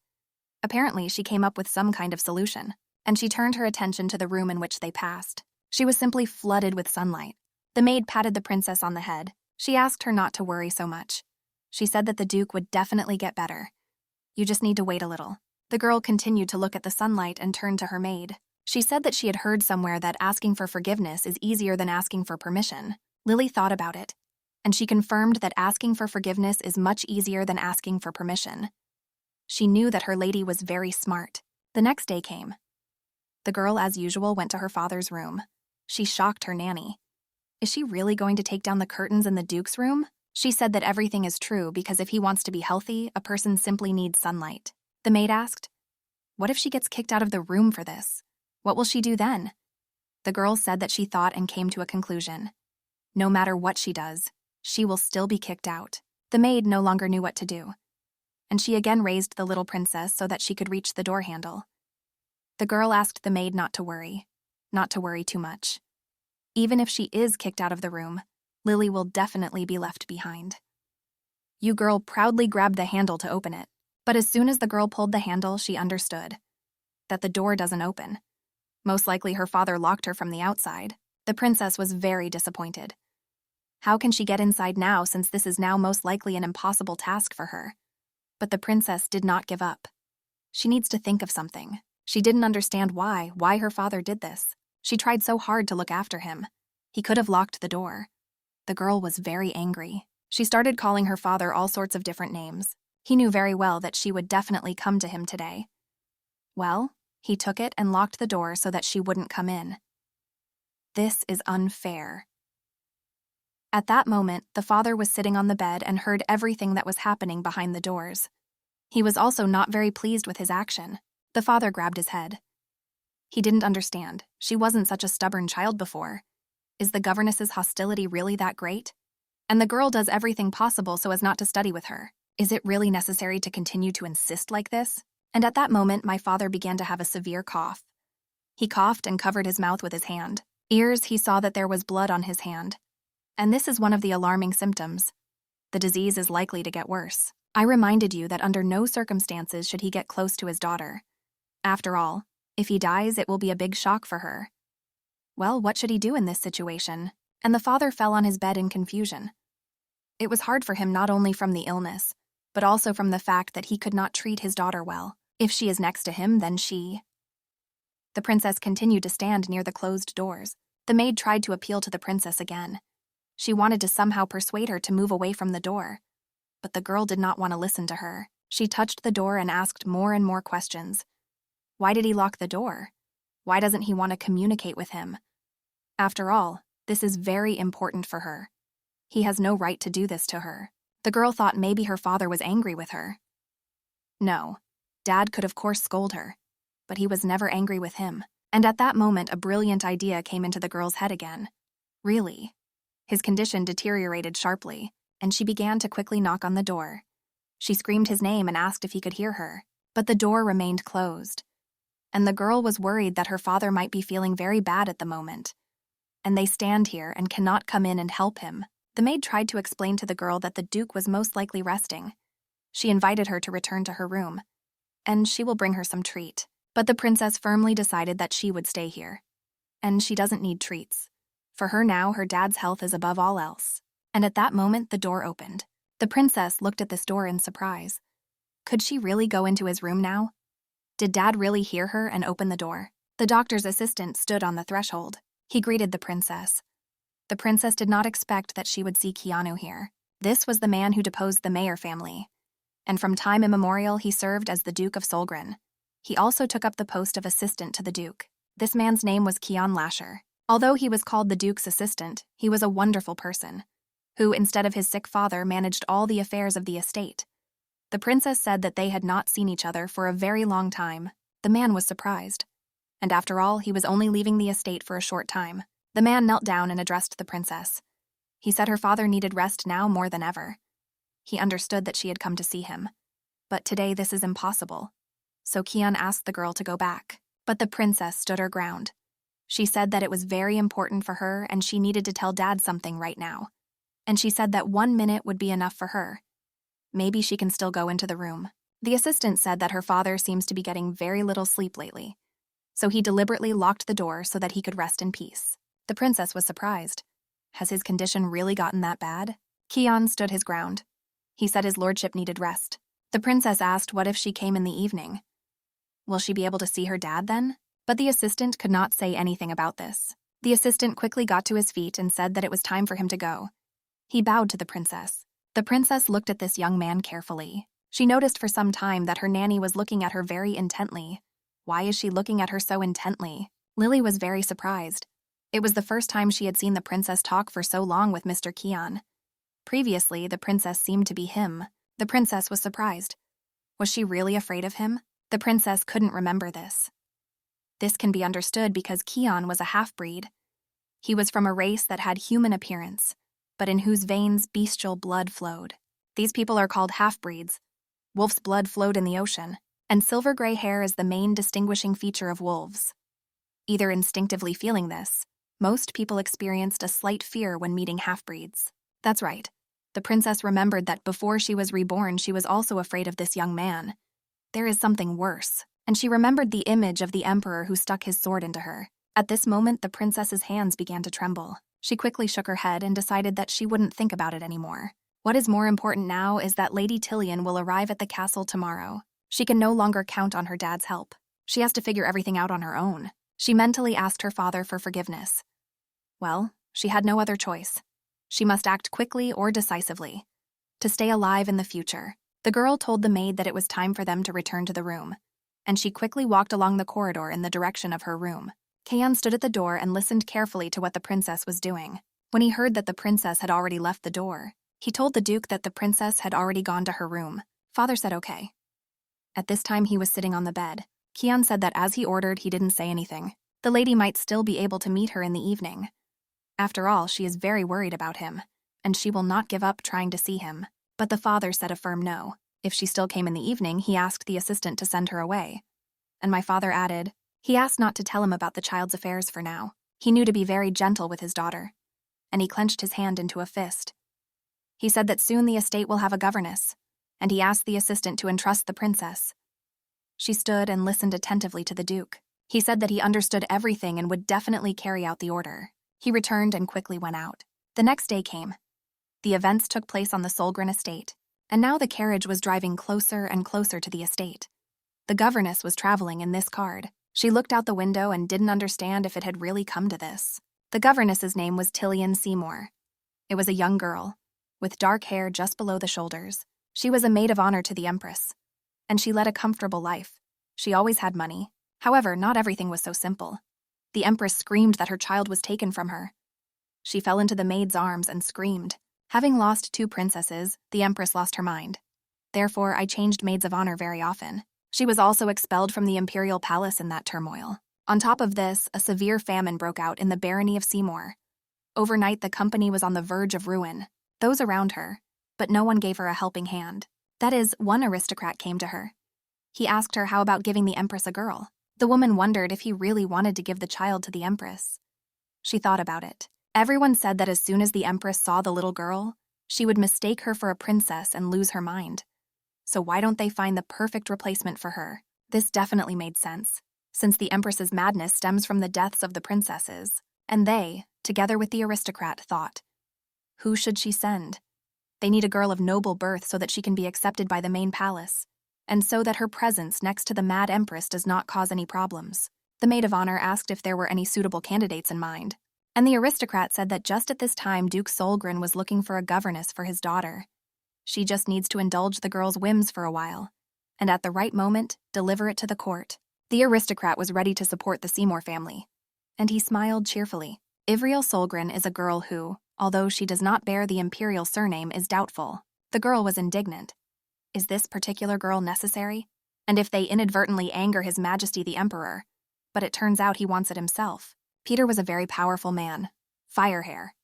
Apparently, she came up with some kind of solution, and she turned her attention to the room in which they passed. She was simply flooded with sunlight. The maid patted the princess on the head. She asked her not to worry so much. She said that the Duke would definitely get better. You just need to wait a little. The girl continued to look at the sunlight and turned to her maid. She said that she had heard somewhere that asking for forgiveness is easier than asking for permission. Lily thought about it, and she confirmed that asking for forgiveness is much easier than asking for permission. She knew that her lady was very smart. The next day came. The girl, as usual, went to her father's room. She shocked her nanny. Is she really going to take down the curtains in the Duke's room? She said that everything is true because if he wants to be healthy, a person simply needs sunlight. The maid asked, what if she gets kicked out of the room for this? What will she do then? The girl said that she thought and came to a conclusion. No matter what she does, she will still be kicked out. The maid no longer knew what to do, and she again raised the little princess so that she could reach the door handle. The girl asked the maid not to worry too much. Even if she is kicked out of the room, Lily will definitely be left behind. You girl proudly grabbed the handle to open it, but as soon as the girl pulled the handle, she understood that the door doesn't open. Most likely her father locked her from the outside. The princess was very disappointed. How can she get inside now since this is now most likely an impossible task for her? But the princess did not give up. She needs to think of something. She didn't understand why her father did this. She tried so hard to look after him. He could have locked the door. The girl was very angry. She started calling her father all sorts of different names. He knew very well that she would definitely come to him today. Well, he took it and locked the door so that she wouldn't come in. This is unfair. At that moment, the father was sitting on the bed and heard everything that was happening behind the doors. He was also not very pleased with his action. The father grabbed his head. He didn't understand. She wasn't such a stubborn child before. Is the governess's hostility really that great? And the girl does everything possible so as not to study with her. Is it really necessary to continue to insist like this? And at that moment, my father began to have a severe cough. He coughed and covered his mouth with his hand. Ears, he saw that there was blood on his hand. And this is one of the alarming symptoms. The disease is likely to get worse. I reminded you that under no circumstances should he get close to his daughter. After all, if he dies, it will be a big shock for her. Well, what should he do in this situation? And the father fell on his bed in confusion. It was hard for him not only from the illness, but also from the fact that he could not treat his daughter well. If she is next to him, then she... The princess continued to stand near the closed doors. The maid tried to appeal to the princess again. She wanted to somehow persuade her to move away from the door. But the girl did not want to listen to her. She touched the door and asked more and more questions. Why did he lock the door? Why doesn't he want to communicate with him? After all, this is very important for her. He has no right to do this to her. The girl thought maybe her father was angry with her. No, Dad could of course scold her, but he was never angry with him. And at that moment, a brilliant idea came into the girl's head again. Really? His condition deteriorated sharply, and she began to quickly knock on the door. She screamed his name and asked if he could hear her, but the door remained closed. And the girl was worried that her father might be feeling very bad at the moment. And they stand here and cannot come in and help him. The maid tried to explain to the girl that the Duke was most likely resting. She invited her to return to her room, and she will bring her some treat. But the princess firmly decided that she would stay here. And she doesn't need treats. For her now, her dad's health is above all else. And at that moment, the door opened. The princess looked at this door in surprise. Could she really go into his room now? Did Dad really hear her and open the door? The doctor's assistant stood on the threshold. He greeted the princess. The princess did not expect that she would see Keanu here. This was the man who deposed the Mayer family. And from time immemorial, he served as the Duke of Solgren. He also took up the post of assistant to the Duke. This man's name was Keon Lasher. Although he was called the Duke's assistant, he was a wonderful person, who, instead of his sick father, managed all the affairs of the estate. The princess said that they had not seen each other for a very long time. The man was surprised. And after all, he was only leaving the estate for a short time. The man knelt down and addressed the princess. He said her father needed rest now more than ever. He understood that she had come to see him. But today this is impossible. So Keon asked the girl to go back. But the princess stood her ground. She said that it was very important for her and she needed to tell Dad something right now. And she said that 1 minute would be enough for her. Maybe she can still go into the room. The assistant said that her father seems to be getting very little sleep lately. So he deliberately locked the door so that he could rest in peace. The princess was surprised. Has his condition really gotten that bad? Keon stood his ground. He said his lordship needed rest. The princess asked what if she came in the evening. Will she be able to see her dad then? But the assistant could not say anything about this. The assistant quickly got to his feet and said that it was time for him to go. He bowed to the princess. The princess looked at this young man carefully. She noticed for some time that her nanny was looking at her very intently. Why is she looking at her so intently? Lily was very surprised. It was the first time she had seen the princess talk for so long with Mr. Keon. Previously, the princess seemed to be him. The princess was surprised. Was she really afraid of him? The princess couldn't remember this. This can be understood because Keon was a half-breed. He was from a race that had human appearance, but in whose veins bestial blood flowed. These people are called half-breeds. Wolf's blood flowed in the ocean, and silver gray hair is the main distinguishing feature of wolves. Either instinctively feeling this, most people experienced a slight fear when meeting half-breeds. That's right. The princess remembered that before she was reborn, she was also afraid of this young man. There is something worse, and she remembered the image of the emperor who stuck his sword into her. At this moment, the princess's hands began to tremble. She quickly shook her head and decided that she wouldn't think about it anymore. What is more important now is that Lady Tillian will arrive at the castle tomorrow. She can no longer count on her dad's help. She has to figure everything out on her own. She mentally asked her father for forgiveness. Well, she had no other choice. She must act quickly or decisively to stay alive in the future. The girl told the maid that it was time for them to return to the room, and she quickly walked along the corridor in the direction of her room. Keon stood at the door and listened carefully to what the princess was doing. When he heard that the princess had already left the door, he told the Duke that the princess had already gone to her room. Father said okay. At this time, he was sitting on the bed. Keon said that as he ordered, he didn't say anything. The lady might still be able to meet her in the evening. After all, she is very worried about him, and she will not give up trying to see him. But the father said a firm no. If she still came in the evening, he asked the assistant to send her away. And my father added, he asked not to tell him about the child's affairs for now. He knew to be very gentle with his daughter. And he clenched his hand into a fist. He said that soon the estate will have a governess, and he asked the assistant to entrust the princess. She stood and listened attentively to the duke. He said that he understood everything and would definitely carry out the order. He returned and quickly went out. The next day came. The events took place on the Solgren estate, and now the carriage was driving closer and closer to the estate. The governess was traveling in this card. She looked out the window and didn't understand if it had really come to this. The governess's name was Tillian Seymour. It was a young girl, with dark hair just below the shoulders. She was a maid of honor to the empress, and she led a comfortable life. She always had money. However, not everything was so simple. The empress screamed that her child was taken from her. She fell into the maid's arms and screamed. Having lost 2 princesses, the empress lost her mind. Therefore, I changed maids of honor very often. She was also expelled from the imperial palace in that turmoil. On top of this, a severe famine broke out in the barony of Seymour. Overnight, the company was on the verge of ruin. Those around her, but no one gave her a helping hand. That is, one aristocrat came to her. He asked her how about giving the empress a girl. The woman wondered if he really wanted to give the child to the empress. She thought about it. Everyone said that as soon as the empress saw the little girl, she would mistake her for a princess and lose her mind. So why don't they find the perfect replacement for her? This definitely made sense, since the empress's madness stems from the deaths of the princesses, and they, together with the aristocrat, thought, who should she send? They need a girl of noble birth so that she can be accepted by the main palace, and so that her presence next to the mad empress does not cause any problems. The maid of honor asked if there were any suitable candidates in mind, and the aristocrat said that just at this time Duke Solgren was looking for a governess for his daughter. She just needs to indulge the girl's whims for a while, and at the right moment, deliver it to the court. The aristocrat was ready to support the Seymour family, and he smiled cheerfully. Ivriel Solgren is a girl who, although she does not bear the imperial surname, is doubtful. The girl was indignant. Is this particular girl necessary? And if they inadvertently anger His Majesty the Emperor? But it turns out he wants it himself. Peter was a very powerful man, fire hair.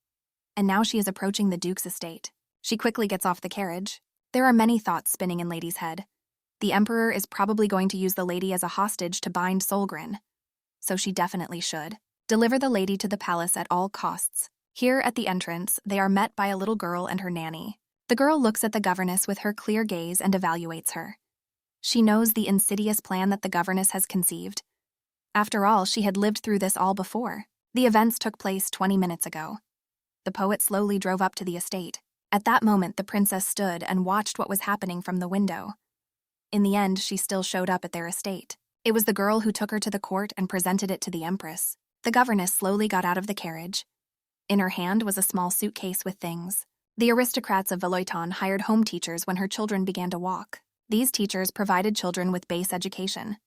And now she is approaching the Duke's estate. She quickly gets off the carriage. There are many thoughts spinning in Lady's head. The Emperor is probably going to use the lady as a hostage to bind Solgren. So she definitely should deliver the lady to the palace at all costs. Here at the entrance, they are met by a little girl and her nanny. The girl looks at the governess with her clear gaze and evaluates her. She knows the insidious plan that the governess has conceived. After all, she had lived through this all before. The events took place 20 minutes ago. The poet slowly drove up to the estate. At that moment, the princess stood and watched what was happening from the window. In the end, she still showed up at their estate. It was the girl who took her to the court and presented it to the empress. The governess slowly got out of the carriage. In her hand was a small suitcase with things. The aristocrats of Valoiton hired home teachers when her children began to walk. These teachers provided children with base education.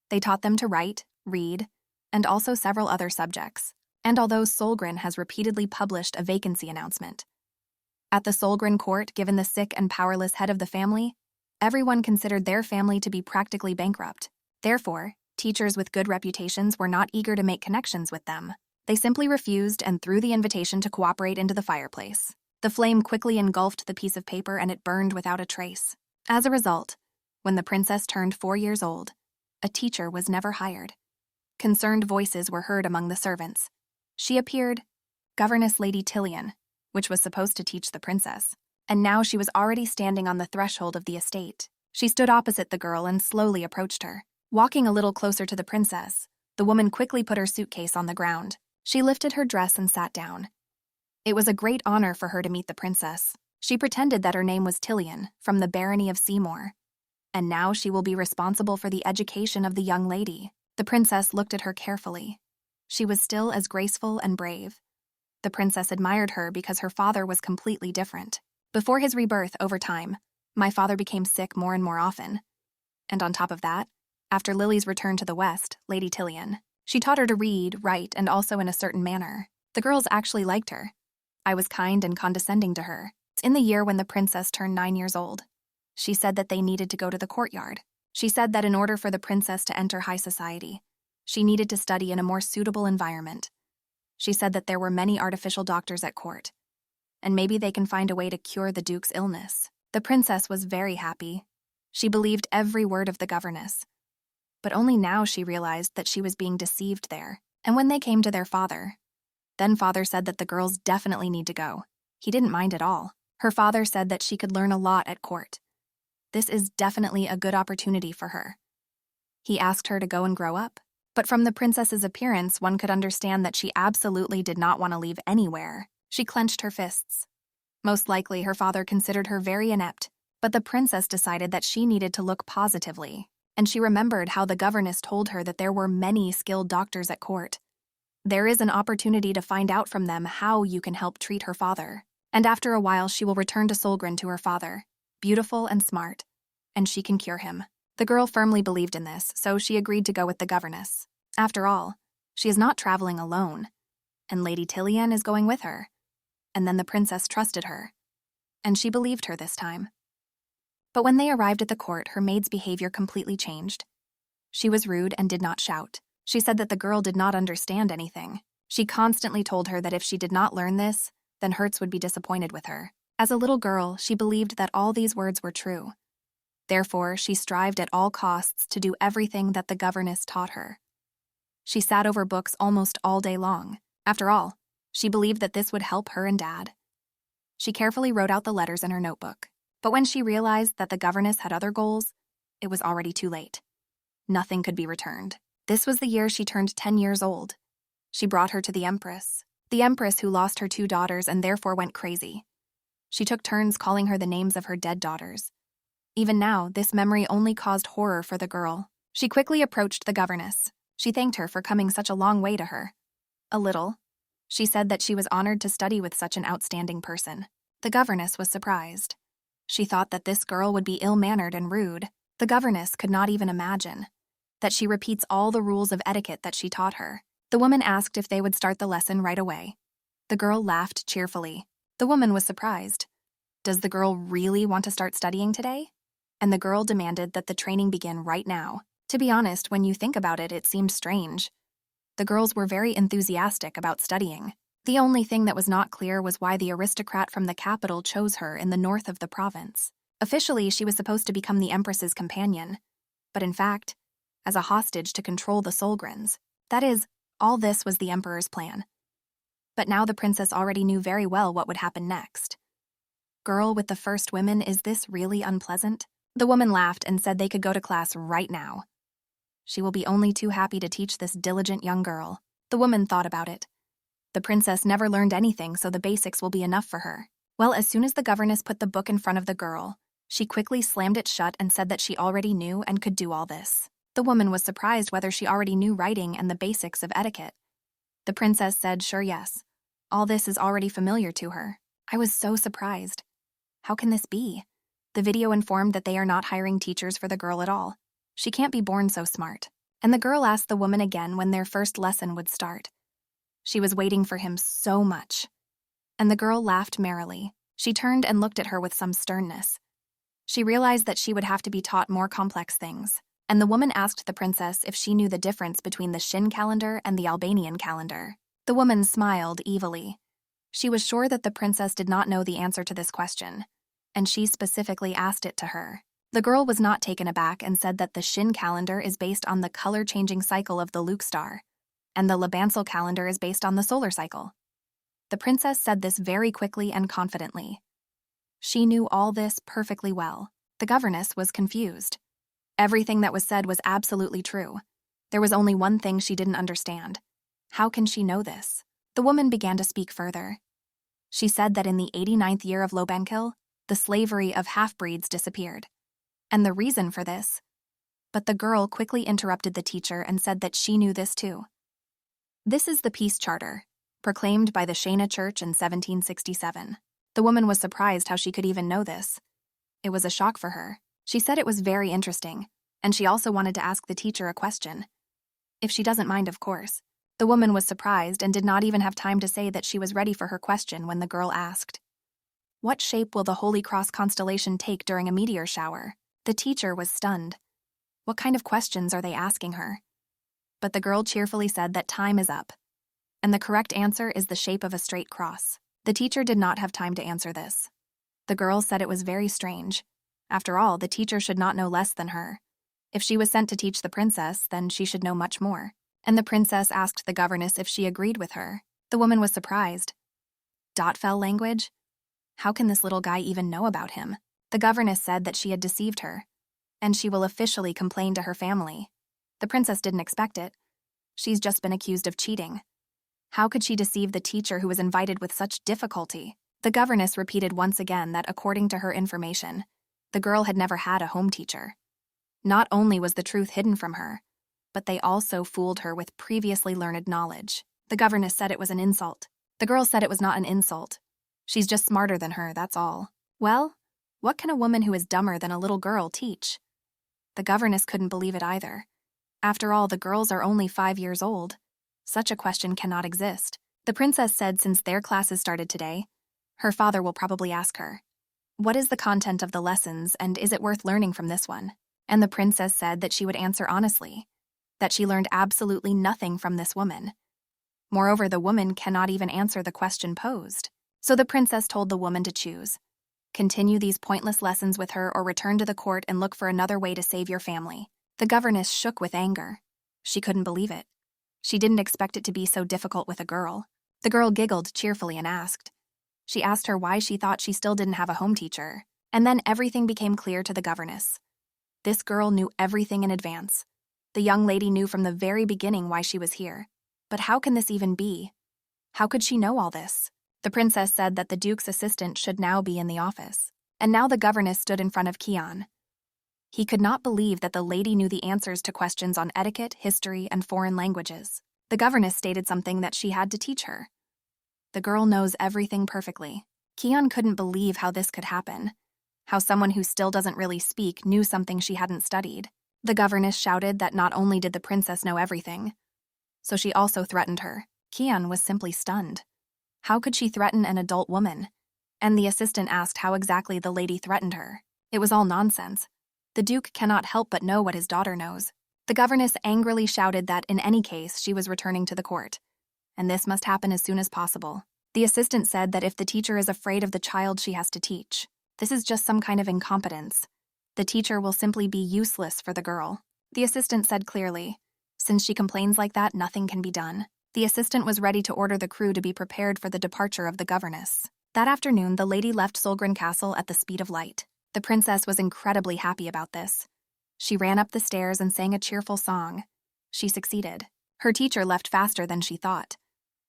They taught them to write, read, and also several other subjects. And although Solgren has repeatedly published a vacancy announcement. At the Solgren court, given the sick and powerless head of the family, everyone considered their family to be practically bankrupt. Therefore, teachers with good reputations were not eager to make connections with them. They simply refused and threw the invitation to cooperate into the fireplace. The flame quickly engulfed the piece of paper and it burned without a trace. As a result, when the princess turned 4 years old, a teacher was never hired. Concerned voices were heard among the servants. She appeared, Governess Lady Tillian, which was supposed to teach the princess, and now she was already standing on the threshold of the estate. She stood opposite the girl and slowly approached her. Walking a little closer to the princess, the woman quickly put her suitcase on the ground. She lifted her dress and sat down. It was a great honor for her to meet the princess. She pretended that her name was Tillian, from the barony of Seymour. And now she will be responsible for the education of the young lady. The princess looked at her carefully. She was still as graceful and brave. The princess admired her because her father was completely different. Before his rebirth, over time, my father became sick more and more often. And on top of that, after Lily's return to the West, Lady Tillian, she taught her to read, write, and also in a certain manner. The girls actually liked her. I was kind and condescending to her. In the year when the princess turned 9 years old, she said that they needed to go to the courtyard. She said that in order for the princess to enter high society, she needed to study in a more suitable environment. She said that there were many artificial doctors at court, and maybe they can find a way to cure the duke's illness. The princess was very happy. She believed every word of the governess. But only now she realized that she was being deceived there. And when they came to their father, then father said that the girls definitely need to go. He didn't mind at all. Her father said that she could learn a lot at court. This is definitely a good opportunity for her. He asked her to go and grow up. But from the princess's appearance, one could understand that she absolutely did not want to leave anywhere. She clenched her fists. Most likely, her father considered her very inept, but the princess decided that she needed to look positively, and she remembered how the governess told her that there were many skilled doctors at court. There is an opportunity to find out from them how you can help treat her father, and after a while she will return to Solgren to her father, beautiful and smart, and she can cure him. The girl firmly believed in this, so she agreed to go with the governess. After all, she is not traveling alone, and Lady Tillian is going with her. And then the princess trusted her, and she believed her this time. But when they arrived at the court, her maid's behavior completely changed. She was rude and did not shout. She said that the girl did not understand anything. She constantly told her that if she did not learn this, then Hertz would be disappointed with her. As a little girl, she believed that all these words were true. Therefore, she strived at all costs to do everything that the governess taught her. She sat over books almost all day long. After all, she believed that this would help her and Dad. She carefully wrote out the letters in her notebook. But when she realized that the governess had other goals, it was already too late. Nothing could be returned. This was the year she turned 10 years old. She brought her to the Empress who lost her 2 daughters and therefore went crazy. She took turns calling her the names of her dead daughters. Even now, this memory only caused horror for the girl. She quickly approached the governess. She thanked her for coming such a long way to her. A little. She said that she was honored to study with such an outstanding person. The governess was surprised. She thought that this girl would be ill-mannered and rude. The governess could not even imagine that she repeats all the rules of etiquette that she taught her. The woman asked if they would start the lesson right away. The girl laughed cheerfully. The woman was surprised. Does the girl really want to start studying today? And the girl demanded that the training begin right now. To be honest, when you think about it, it seemed strange. The girls were very enthusiastic about studying. The only thing that was not clear was why the aristocrat from the capital chose her in the north of the province. Officially, she was supposed to become the Empress's companion, but in fact, as a hostage to control the Solgrens. That is, all this was the Emperor's plan. But now the princess already knew very well what would happen next. Girl with the first women, is this really unpleasant? The woman laughed and said they could go to class right now. She will be only too happy to teach this diligent young girl. The woman thought about it. The princess never learned anything, so the basics will be enough for her. Well, as soon as the governess put the book in front of the girl, she quickly slammed it shut and said that she already knew and could do all this. The woman was surprised whether she already knew writing and the basics of etiquette. The princess said, sure, yes. All this is already familiar to her. I was so surprised. How can this be? The video informed that they are not hiring teachers for the girl at all. She can't be born so smart. And the girl asked the woman again when their first lesson would start. She was waiting for him so much. And the girl laughed merrily. She turned and looked at her with some sternness. She realized that she would have to be taught more complex things. And the woman asked the princess if she knew the difference between the Shin calendar and the Albanian calendar. The woman smiled evilly. She was sure that the princess did not know the answer to this question, and she specifically asked it to her. The girl was not taken aback and said that the Shin calendar is based on the color-changing cycle of the Luke star, and the Labansal calendar is based on the solar cycle. The princess said this very quickly and confidently. She knew all this perfectly well. The governess was confused. Everything that was said was absolutely true. There was only one thing she didn't understand. How can she know this? The woman began to speak further. She said that in the 89th year of Lobankil, the slavery of half-breeds disappeared. And the reason for this? But the girl quickly interrupted the teacher and said that she knew this too. This is the peace charter, proclaimed by the Shana Church in 1767. The woman was surprised how she could even know this. It was a shock for her. She said it was very interesting, and she also wanted to ask the teacher a question. If she doesn't mind, of course. The woman was surprised and did not even have time to say that she was ready for her question when the girl asked, "What shape will the Holy Cross constellation take during a meteor shower?" The teacher was stunned. What kind of questions are they asking her? But the girl cheerfully said that time is up, and the correct answer is the shape of a straight cross. The teacher did not have time to answer this. The girl said it was very strange. After all, the teacher should not know less than her. If she was sent to teach the princess, then she should know much more. And the princess asked the governess if she agreed with her. The woman was surprised. Dotfell language? How can this little guy even know about him? The governess said that she had deceived her, and she will officially complain to her family. The princess didn't expect it. She's just been accused of cheating. How could she deceive the teacher who was invited with such difficulty? The governess repeated once again that according to her information, the girl had never had a home teacher. Not only was the truth hidden from her, but they also fooled her with previously learned knowledge. The governess said it was an insult. The girl said it was not an insult. She's just smarter than her, that's all. Well, what can a woman who is dumber than a little girl teach? The governess couldn't believe it either. After all, the girls are only 5 years old. Such a question cannot exist. The princess said since their classes started today, her father will probably ask her, "What is the content of the lessons, and is it worth learning from this one?" And the princess said that she would answer honestly, that she learned absolutely nothing from this woman. Moreover, the woman cannot even answer the question posed. So the princess told the woman to choose. Continue these pointless lessons with her or return to the court and look for another way to save your family. The governess shook with anger. She couldn't believe it. She didn't expect it to be so difficult with a girl. The girl giggled cheerfully and asked. She asked her why she thought she still didn't have a home teacher. And then everything became clear to the governess. This girl knew everything in advance. The young lady knew from the very beginning why she was here. But how can this even be? How could she know all this? The princess said that the duke's assistant should now be in the office. And now the governess stood in front of Keon. He could not believe that the lady knew the answers to questions on etiquette, history, and foreign languages. The governess stated something that she had to teach her. The girl knows everything perfectly. Keon couldn't believe how this could happen. How someone who still doesn't really speak knew something she hadn't studied. The governess shouted that not only did the princess know everything, so she also threatened her. Keon was simply stunned. How could she threaten an adult woman? And the assistant asked how exactly the lady threatened her. It was all nonsense. The duke cannot help but know what his daughter knows. The governess angrily shouted that in any case she was returning to the court, and this must happen as soon as possible. The assistant said that if the teacher is afraid of the child she has to teach, this is just some kind of incompetence. The teacher will simply be useless for the girl. The assistant said clearly, since she complains like that, nothing can be done. The assistant was ready to order the crew to be prepared for the departure of the governess. That afternoon, the lady left Solgren Castle at the speed of light. The princess was incredibly happy about this. She ran up the stairs and sang a cheerful song. She succeeded. Her teacher left faster than she thought,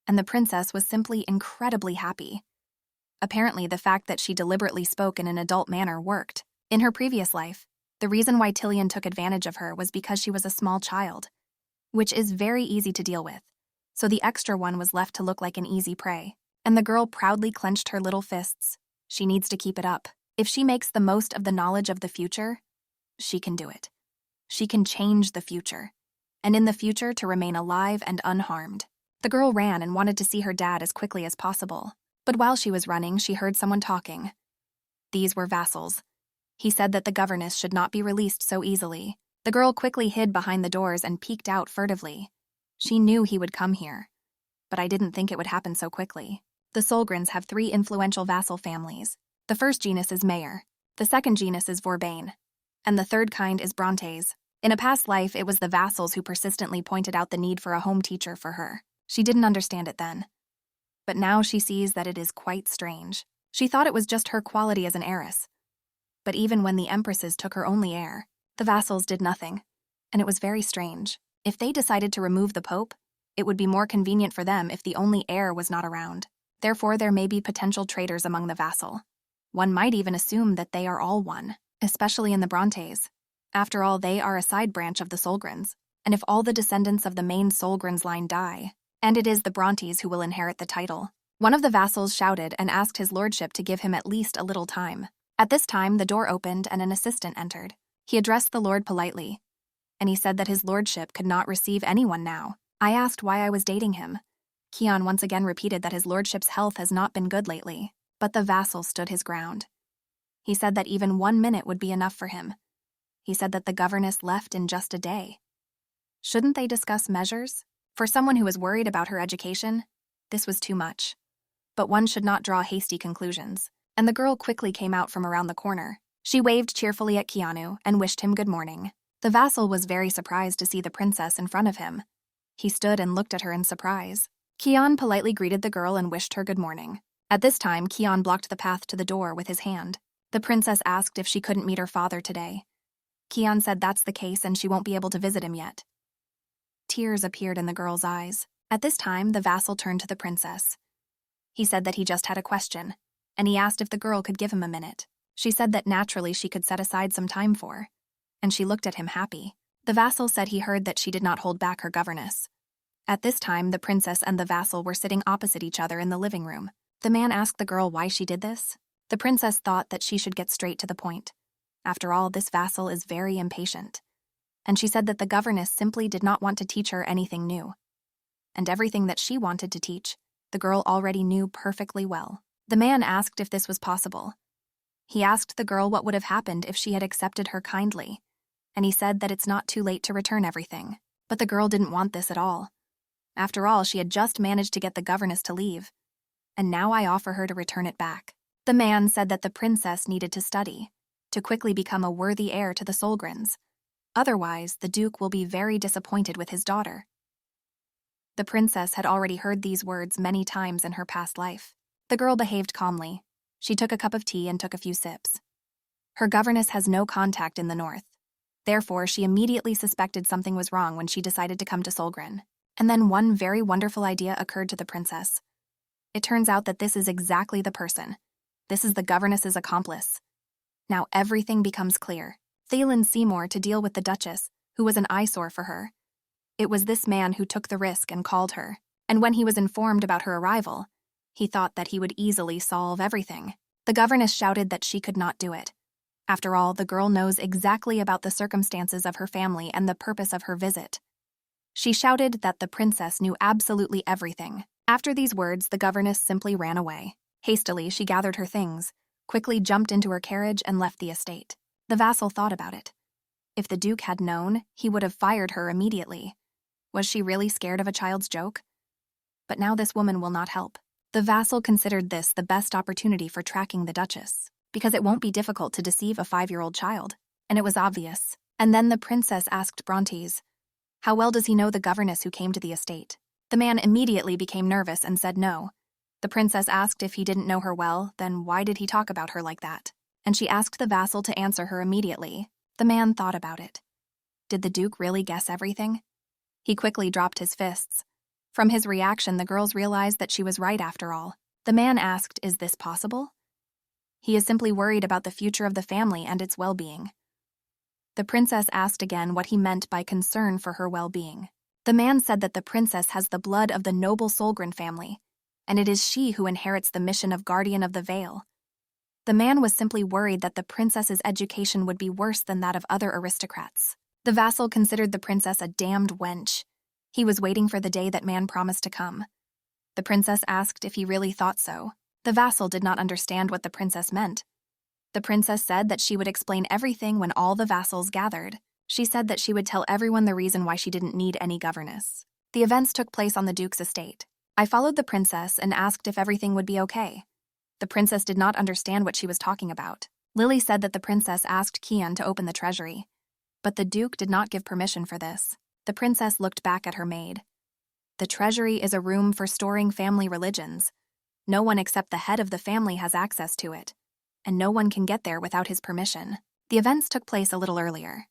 and the princess was simply incredibly happy. Apparently, the fact that she deliberately spoke in an adult manner worked. In her previous life, the reason why Tillian took advantage of her was because she was a small child, which is very easy to deal with, so the extra one was left to look like an easy prey. And the girl proudly clenched her little fists. She needs to keep it up. If she makes the most of the knowledge of the future, she can do it. She can change the future, and in the future to remain alive and unharmed. The girl ran and wanted to see her dad as quickly as possible. But while she was running, she heard someone talking. These were vassals. He said that the governess should not be released so easily. The girl quickly hid behind the doors and peeked out furtively. She knew he would come here, but I didn't think it would happen so quickly. The Solgrens have 3 influential vassal families. The first genus is Mayer, the second genus is Vorbane, and the third kind is Brontes. In a past life, it was the vassals who persistently pointed out the need for a home teacher for her. She didn't understand it then. But now she sees that it is quite strange. She thought it was just her quality as an heiress. But even when the empresses took her only heir, the vassals did nothing, and it was very strange. If they decided to remove the pope, it would be more convenient for them if the only heir was not around. Therefore, there may be potential traitors among the vassal. One might even assume that they are all one, especially in the Brontes. After all, they are a side branch of the Solgrens, and if all the descendants of the main Solgrens line die, and it is the Brontes who will inherit the title. One of the vassals shouted and asked his lordship to give him at least a little time. At this time, the door opened and an assistant entered. He addressed the lord politely, and he said that his lordship could not receive anyone now. I asked why I was dating him. Keon once again repeated that his lordship's health has not been good lately, but the vassal stood his ground. He said that even 1 minute would be enough for him. He said that the governess left in just a day. Shouldn't they discuss measures? For someone who was worried about her education, this was too much. But one should not draw hasty conclusions, and the girl quickly came out from around the corner. She waved cheerfully at Keanu and wished him good morning. The vassal was very surprised to see the princess in front of him. He stood and looked at her in surprise. Keon politely greeted the girl and wished her good morning. At this time, Keon blocked the path to the door with his hand. The princess asked if she couldn't meet her father today. Keon said that's the case and she won't be able to visit him yet. Tears appeared in the girl's eyes. At this time, the vassal turned to the princess. He said that he just had a question, and he asked if the girl could give him a minute. She said that naturally she could set aside some time for, and she looked at him happy. The vassal said he heard that she did not hold back her governess. At this time, the princess and the vassal were sitting opposite each other in the living room. The man asked the girl why she did this. The princess thought that she should get straight to the point. After all, this vassal is very impatient. And she said that the governess simply did not want to teach her anything new. And everything that she wanted to teach, the girl already knew perfectly well. The man asked if this was possible. He asked the girl what would have happened if she had accepted her kindly, and he said that it's not too late to return everything. But the girl didn't want this at all. After all, she had just managed to get the governess to leave, and now I offer her to return it back. The man said that the princess needed to study, to quickly become a worthy heir to the Solgrens. Otherwise, the duke will be very disappointed with his daughter. The princess had already heard these words many times in her past life. The girl behaved calmly. She took a cup of tea and took a few sips. Her governess has no contact in the north. Therefore, she immediately suspected something was wrong when she decided to come to Solgren. And then one very wonderful idea occurred to the princess. It turns out that this is exactly the person. This is the governess's accomplice. Now everything becomes clear. Tillian Seymour to deal with the Duchess, who was an eyesore for her. It was this man who took the risk and called her, and when he was informed about her arrival, he thought that he would easily solve everything. The governess shouted that she could not do it. After all, the girl knows exactly about the circumstances of her family and the purpose of her visit. She shouted that the princess knew absolutely everything. After these words, the governess simply ran away. Hastily, she gathered her things, quickly jumped into her carriage and left the estate. The vassal thought about it. If the duke had known, he would have fired her immediately. Was she really scared of a child's joke? But now this woman will not help. The vassal considered this the best opportunity for tracking the Duchess, because it won't be difficult to deceive a 5-year-old child, and it was obvious. And then the princess asked Brontes, "How well does he know the governess who came to the estate?" The man immediately became nervous and said no. The princess asked if he didn't know her well, then why did he talk about her like that? And she asked the vassal to answer her immediately. The man thought about it. Did the duke really guess everything? He quickly dropped his fists. From his reaction, the girls realized that she was right after all. The man asked, "Is this possible?" He is simply worried about the future of the family and its well-being. The princess asked again what he meant by concern for her well-being. The man said that the princess has the blood of the noble Solgren family, and it is she who inherits the mission of guardian of the veil. The man was simply worried that the princess's education would be worse than that of other aristocrats. The vassal considered the princess a damned wench. He was waiting for the day that man promised to come. The princess asked if he really thought so. The vassal did not understand what the princess meant. The princess said that she would explain everything when all the vassals gathered. She said that she would tell everyone the reason why she didn't need any governess. The events took place on the duke's estate. I followed the princess and asked if everything would be okay. The princess did not understand what she was talking about. Lily said that the princess asked Keon to open the treasury, but the duke did not give permission for this. The princess looked back at her maid. The treasury is a room for storing family religions. No one except the head of the family has access to it, and no one can get there without his permission. The events took place a little earlier.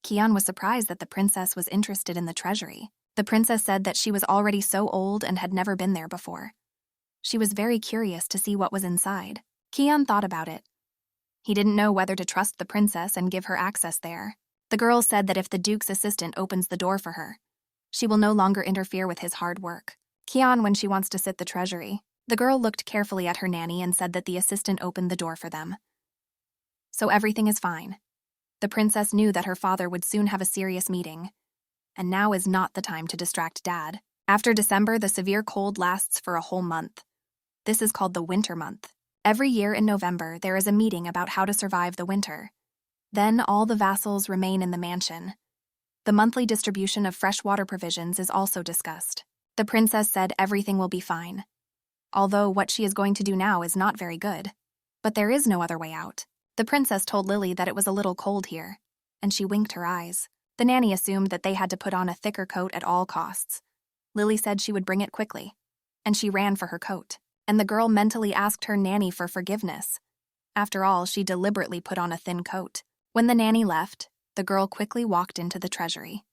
Keon was surprised that the princess was interested in the treasury. The princess said that she was already so old and had never been there before. She was very curious to see what was inside. Keon thought about it. He didn't know whether to trust the princess and give her access there. The girl said that if the duke's assistant opens the door for her, she will no longer interfere with his hard work. Keon, when she wants to sit the treasury, the girl looked carefully at her nanny and said that the assistant opened the door for them. So everything is fine. The princess knew that her father would soon have a serious meeting, and now is not the time to distract Dad. After December, the severe cold lasts for a whole month. This is called the winter month. Every year in November, there is a meeting about how to survive the winter. Then all the vassals remain in the mansion. The monthly distribution of freshwater provisions is also discussed. The princess said everything will be fine, although what she is going to do now is not very good. But there is no other way out. The princess told Lily that it was a little cold here, and she winked her eyes. The nanny assumed that they had to put on a thicker coat at all costs. Lily said she would bring it quickly, and she ran for her coat. and the girl mentally asked her nanny for forgiveness. After all, she deliberately put on a thin coat. When the nanny left, the girl quickly walked into the treasury.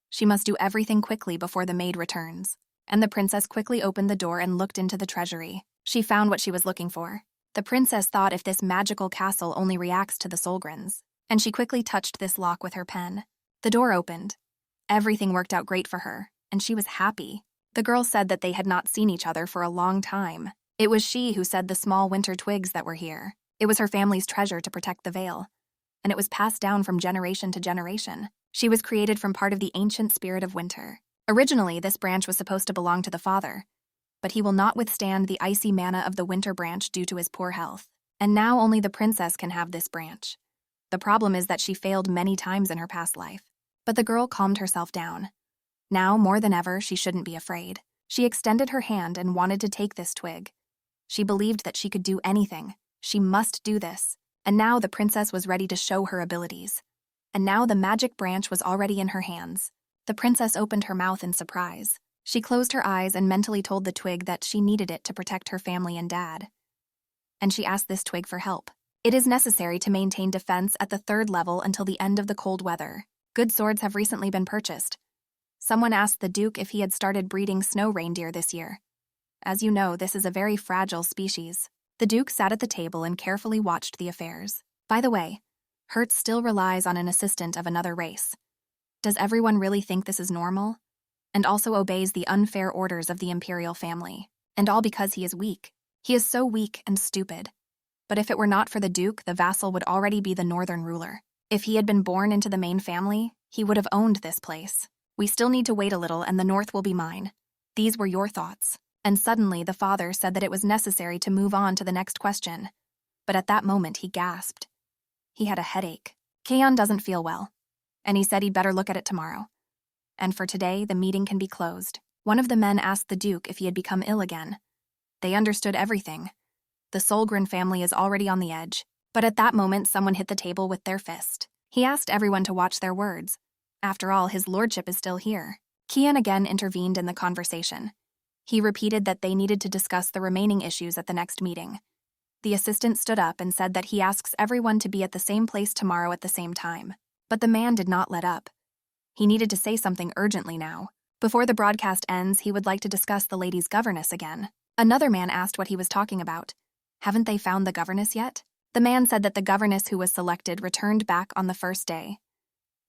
She must do everything quickly before the maid returns, and the princess quickly opened the door and looked into the treasury. She found what she was looking for. The princess thought if this magical castle only reacts to the Solgrens, and she quickly touched this lock with her pen. The door opened. Everything worked out great for her, and she was happy. The girl said that they had not seen each other for a long time. It was she who said the small winter twigs that were here. It was her family's treasure to protect the veil, and it was passed down from generation to generation. She was created from part of the ancient spirit of winter. Originally, this branch was supposed to belong to the father, but he will not withstand the icy mana of the winter branch due to his poor health. And now only the princess can have this branch. The problem is that she failed many times in her past life. But the girl calmed herself down. Now, more than ever, she shouldn't be afraid. She extended her hand and wanted to take this twig. She believed that she could do anything. She must do this. And now the princess was ready to show her abilities. And now the magic branch was already in her hands. The princess opened her mouth in surprise. She closed her eyes and mentally told the twig that she needed it to protect her family and dad. And she asked this twig for help. It is necessary to maintain defense at the 3rd level until the end of the cold weather. Good swords have recently been purchased. Someone asked the Duke if he had started breeding snow reindeer this year. As you know, this is a very fragile species. The Duke sat at the table and carefully watched the affairs. By the way, Hertz still relies on an assistant of another race. Does everyone really think this is normal? And also obeys the unfair orders of the imperial family. And all because he is weak. He is so weak and stupid. But if it were not for the Duke, the vassal would already be the northern ruler. If he had been born into the main family, he would have owned this place. We still need to wait a little and the north will be mine. These were your thoughts. And suddenly the father said that it was necessary to move on to the next question. But at that moment he gasped. He had a headache. Keon doesn't feel well, and he said he'd better look at it tomorrow. And for today, the meeting can be closed. One of the men asked the Duke if he had become ill again. They understood everything. The Solgren family is already on the edge. But at that moment, someone hit the table with their fist. He asked everyone to watch their words. After all, his lordship is still here. Keon again intervened in the conversation. He repeated that they needed to discuss the remaining issues at the next meeting. The assistant stood up and said that he asks everyone to be at the same place tomorrow at the same time. But the man did not let up. He needed to say something urgently now. Before the broadcast ends, he would like to discuss the lady's governess again. Another man asked what he was talking about. Haven't they found the governess yet? The man said that the governess who was selected returned back on the first day.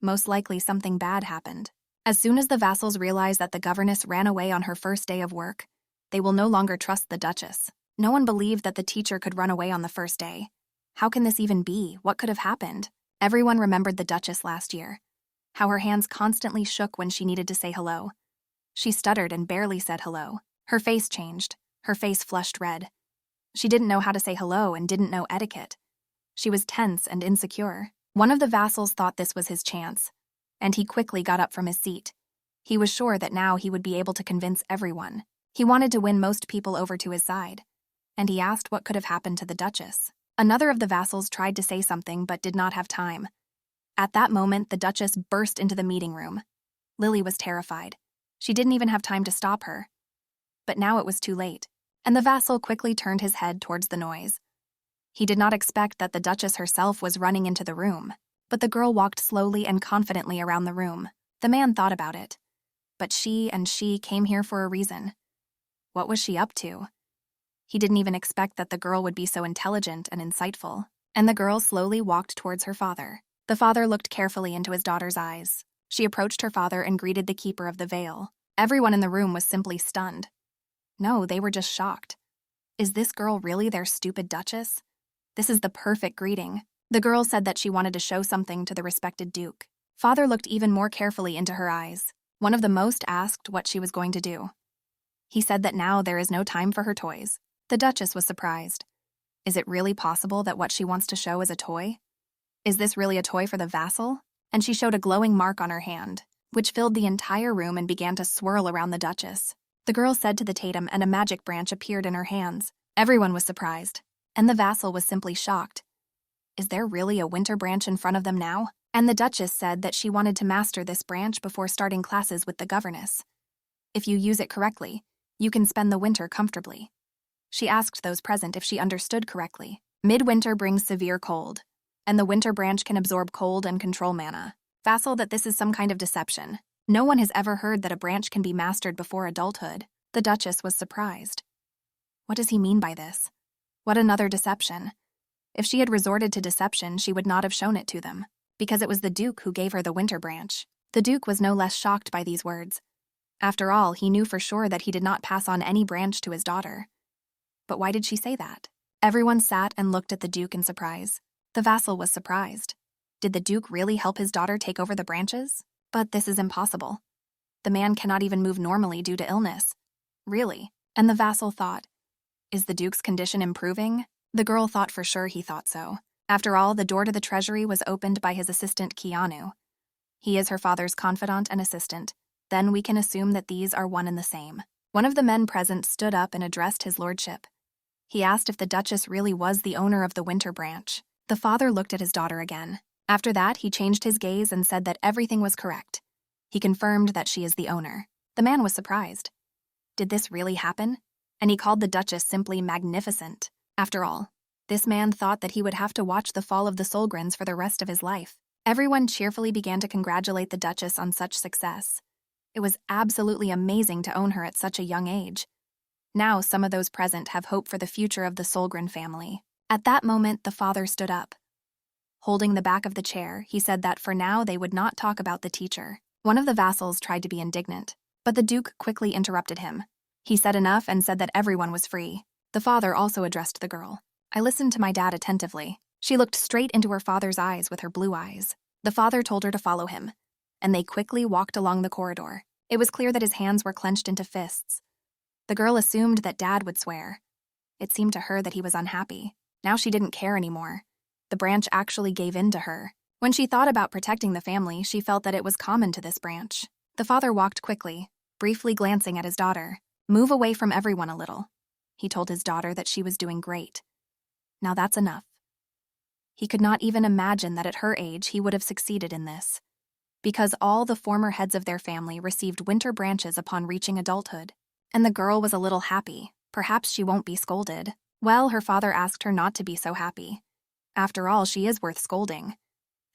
Most likely something bad happened. As soon as the vassals realize that the governess ran away on her first day of work, they will no longer trust the Duchess. No one believed that the teacher could run away on the first day. How can this even be? What could have happened? Everyone remembered the Duchess last year. How her hands constantly shook when she needed to say hello. She stuttered and barely said hello. Her face changed. Her face flushed red. She didn't know how to say hello and didn't know etiquette. She was tense and insecure. One of the vassals thought this was his chance, and he quickly got up from his seat. He was sure that now he would be able to convince everyone. He wanted to win most people over to his side, and he asked what could have happened to the Duchess. Another of the vassals tried to say something but did not have time. At that moment, the Duchess burst into the meeting room. Lily was terrified. She didn't even have time to stop her. But now it was too late, and the vassal quickly turned his head towards the noise. He did not expect that the Duchess herself was running into the room, but the girl walked slowly and confidently around the room. The man thought about it. But she came here for a reason. What was she up to? He didn't even expect that the girl would be so intelligent and insightful. And the girl slowly walked towards her father. The father looked carefully into his daughter's eyes. She approached her father and greeted the keeper of the veil. Everyone in the room was simply stunned. No, they were just shocked. Is this girl really their stupid Duchess? This is the perfect greeting. The girl said that she wanted to show something to the respected Duke. Father looked even more carefully into her eyes. One of the most asked what she was going to do. He said that now there is no time for her toys. The Duchess was surprised. Is it really possible that what she wants to show is a toy? Is this really a toy for the vassal? And she showed a glowing mark on her hand, which filled the entire room and began to swirl around the Duchess. The girl said to the Tatum, and a magic branch appeared in her hands. Everyone was surprised, and the vassal was simply shocked. Is there really a winter branch in front of them now? And the Duchess said that she wanted to master this branch before starting classes with the governess. If you use it correctly, you can spend the winter comfortably. She asked those present if she understood correctly. Midwinter brings severe cold, and the winter branch can absorb cold and control mana. Vassal, that this is some kind of deception. No one has ever heard that a branch can be mastered before adulthood. The Duchess was surprised. What does he mean by this? What another deception? If she had resorted to deception, she would not have shown it to them, because it was the Duke who gave her the winter branch. The Duke was no less shocked by these words. After all, he knew for sure that he did not pass on any branch to his daughter. But why did she say that? Everyone sat and looked at the Duke in surprise. The vassal was surprised. Did the Duke really help his daughter take over the branches? But this is impossible. The man cannot even move normally due to illness. Really? And the vassal thought, is the Duke's condition improving? The girl thought for sure he thought so. After all, the door to the treasury was opened by his assistant Keon. He is her father's confidant and assistant. Then we can assume that these are one and the same. One of the men present stood up and addressed his lordship. He asked if the Duchess really was the owner of the winter branch. The father looked at his daughter again. After that, he changed his gaze and said that everything was correct. He confirmed that she is the owner. The man was surprised. Did this really happen? And he called the Duchess simply magnificent. After all, this man thought that he would have to watch the fall of the Solgrens for the rest of his life. Everyone cheerfully began to congratulate the Duchess on such success. It was absolutely amazing to own her at such a young age. Now some of those present have hope for the future of the Solgren family. At that moment, the father stood up. Holding the back of the chair, he said that for now they would not talk about the teacher. One of the vassals tried to be indignant, but the Duke quickly interrupted him. He said enough and said that everyone was free. The father also addressed the girl. I listened to my dad attentively. She looked straight into her father's eyes with her blue eyes. The father told her to follow him, and they quickly walked along the corridor. It was clear that his hands were clenched into fists. The girl assumed that Dad would swear. It seemed to her that he was unhappy. Now she didn't care anymore. The branch actually gave in to her. When she thought about protecting the family, she felt that it was common to this branch. The father walked quickly, briefly glancing at his daughter. Move away from everyone a little. He told his daughter that she was doing great. Now that's enough. He could not even imagine that at her age he would have succeeded in this. Because all the former heads of their family received winter branches upon reaching adulthood. And the girl was a little happy. Perhaps she won't be scolded. Well, her father asked her not to be so happy. After all, she is worth scolding.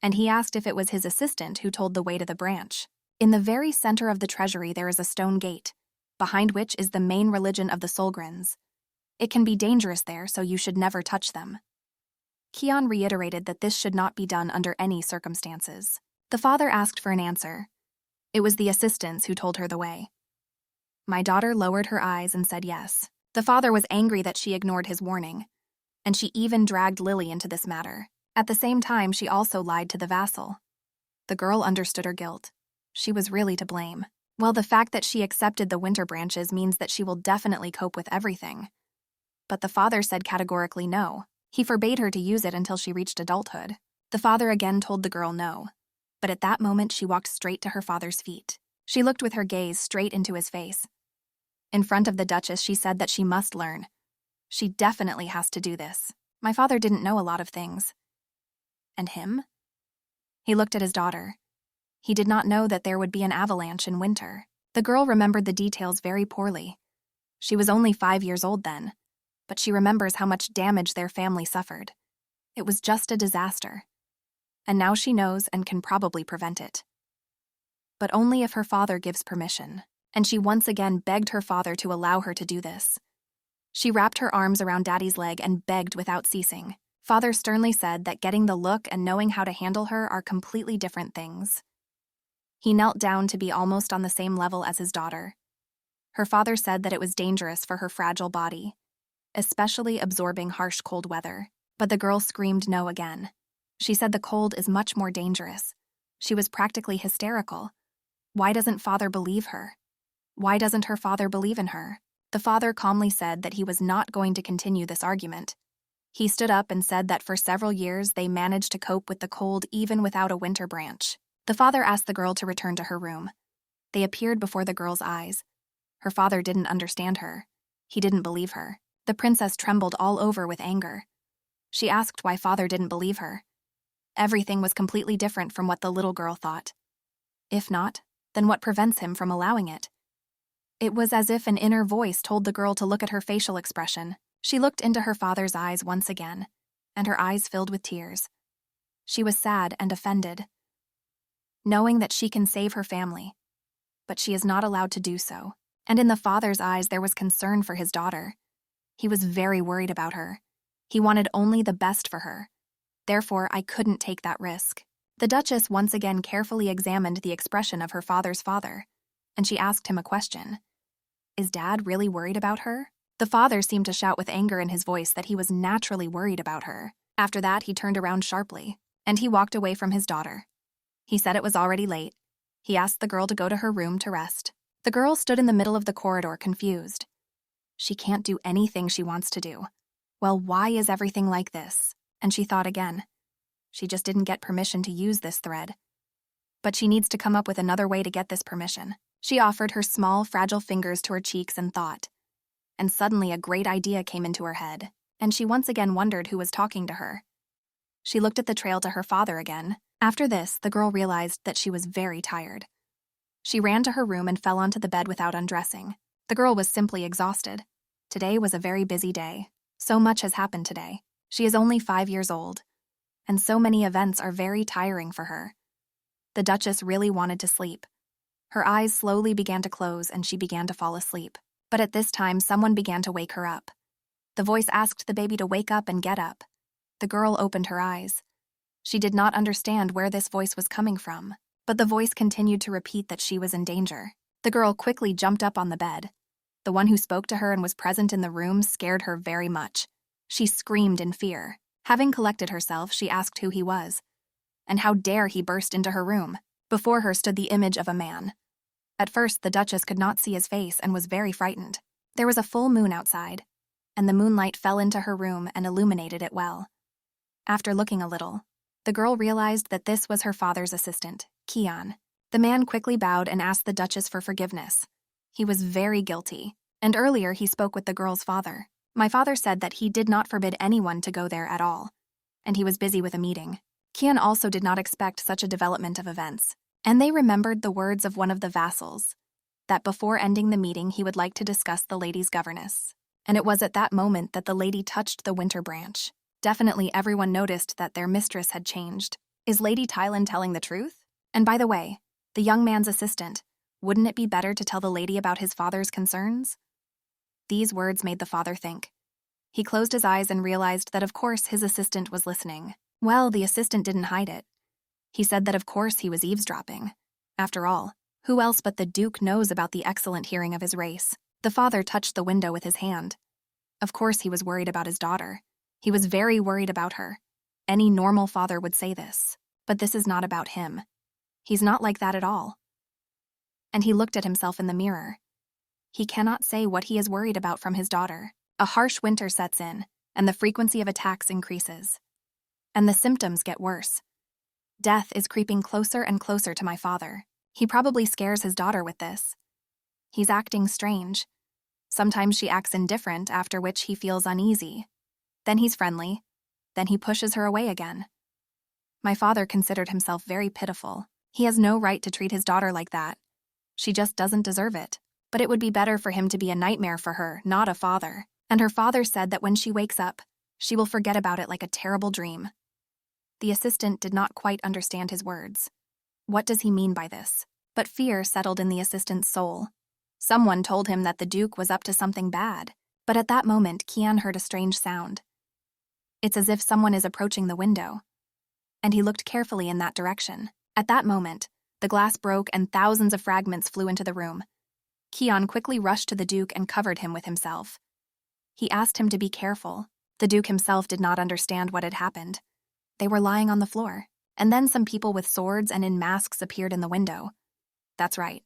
And he asked if it was his assistant who told the way to the branch. In the very center of the treasury there is a stone gate, behind which is the main religion of the Solgrens. It can be dangerous there, so you should never touch them. Keon reiterated that this should not be done under any circumstances. The father asked for an answer. It was the assistants who told her the way. My daughter lowered her eyes and said yes. The father was angry that she ignored his warning, and she even dragged Lily into this matter. At the same time, she also lied to the vassal. The girl understood her guilt. She was really to blame. Well, the fact that she accepted the winter branches means that she will definitely cope with everything. But the father said categorically no. He forbade her to use it until she reached adulthood. The father again told the girl no. But at that moment, she walked straight to her father's feet. She looked with her gaze straight into his face. In front of the Duchess, she said that she must learn. She definitely has to do this. My father didn't know a lot of things. And him? He looked at his daughter. He did not know that there would be an avalanche in winter. The girl remembered the details very poorly. She was only 5 years old then, but she remembers how much damage their family suffered. It was just a disaster. And now she knows and can probably prevent it. But only if her father gives permission. And she once again begged her father to allow her to do this. She wrapped her arms around Daddy's leg and begged without ceasing. Father sternly said that getting the look and knowing how to handle her are completely different things. He knelt down to be almost on the same level as his daughter. Her father said that it was dangerous for her fragile body, especially absorbing harsh cold weather. But the girl screamed no again. She said the cold is much more dangerous. She was practically hysterical. Why doesn't father believe her? Why doesn't her father believe in her? The father calmly said that he was not going to continue this argument. He stood up and said that for several years they managed to cope with the cold even without a winter branch. The father asked the girl to return to her room. They appeared before the girl's eyes. Her father didn't understand her. He didn't believe her. The princess trembled all over with anger. She asked why father didn't believe her. Everything was completely different from what the little girl thought. If not, then what prevents him from allowing it? It was as if an inner voice told the girl to look at her facial expression. She looked into her father's eyes once again, and her eyes filled with tears. She was sad and offended, knowing that she can save her family, but she is not allowed to do so. And in the father's eyes there was concern for his daughter. He was very worried about her. He wanted only the best for her. Therefore, I couldn't take that risk. The Duchess once again carefully examined the expression of her father's father, and she asked him a question. Is Dad really worried about her? The father seemed to shout with anger in his voice that he was naturally worried about her. After that, he turned around sharply, and he walked away from his daughter. He said it was already late. He asked the girl to go to her room to rest. The girl stood in the middle of the corridor, confused. She can't do anything she wants to do. Well, why is everything like this? And she thought again. She just didn't get permission to use this thread. But she needs to come up with another way to get this permission. She offered her small, fragile fingers to her cheeks and thought. And suddenly a great idea came into her head, and she once again wondered who was talking to her. She looked at the trail to her father again. After this, the girl realized that she was very tired. She ran to her room and fell onto the bed without undressing. The girl was simply exhausted. Today was a very busy day. So much has happened today. She is only 5 years old, and so many events are very tiring for her. The Duchess really wanted to sleep. Her eyes slowly began to close and she began to fall asleep. But at this time, someone began to wake her up. The voice asked the baby to wake up and get up. The girl opened her eyes. She did not understand where this voice was coming from, but the voice continued to repeat that she was in danger. The girl quickly jumped up on the bed. The one who spoke to her and was present in the room scared her very much. She screamed in fear. Having collected herself, she asked who he was. And how dare he burst into her room? Before her stood the image of a man. At first, the Duchess could not see his face and was very frightened. There was a full moon outside, and the moonlight fell into her room and illuminated it well. After looking a little, the girl realized that this was her father's assistant, Keon. The man quickly bowed and asked the Duchess for forgiveness. He was very guilty, and earlier he spoke with the girl's father. My father said that he did not forbid anyone to go there at all, and he was busy with a meeting. Keon also did not expect such a development of events, and they remembered the words of one of the vassals, that before ending the meeting he would like to discuss the lady's governess. And it was at that moment that the lady touched the winter branch. Definitely everyone noticed that their mistress had changed. Is Lady Tillian telling the truth? And by the way, the young man's assistant, wouldn't it be better to tell the lady about his father's concerns? These words made the father think. He closed his eyes and realized that of course his assistant was listening. Well, the assistant didn't hide it. He said that of course he was eavesdropping. After all, who else but the Duke knows about the excellent hearing of his race? The father touched the window with his hand. Of course he was worried about his daughter. He was very worried about her. Any normal father would say this. But this is not about him. He's not like that at all. And he looked at himself in the mirror. He cannot say what he is worried about from his daughter. A harsh winter sets in, and the frequency of attacks increases. And the symptoms get worse. Death is creeping closer and closer to my father. He probably scares his daughter with this. He's acting strange. Sometimes she acts indifferent, after which he feels uneasy. Then he's friendly. Then he pushes her away again. My father considered himself very pitiful. He has no right to treat his daughter like that. She just doesn't deserve it. But it would be better for him to be a nightmare for her, not a father. And her father said that when she wakes up, she will forget about it like a terrible dream. The assistant did not quite understand his words. What does he mean by this? But fear settled in the assistant's soul. Someone told him that the Duke was up to something bad. But at that moment, Keon heard a strange sound. It's as if someone is approaching the window. And he looked carefully in that direction. At that moment, the glass broke and thousands of fragments flew into the room. Keon quickly rushed to the Duke and covered him with himself. He asked him to be careful. The Duke himself did not understand what had happened. They were lying on the floor, and then some people with swords and in masks appeared in the window. That's right.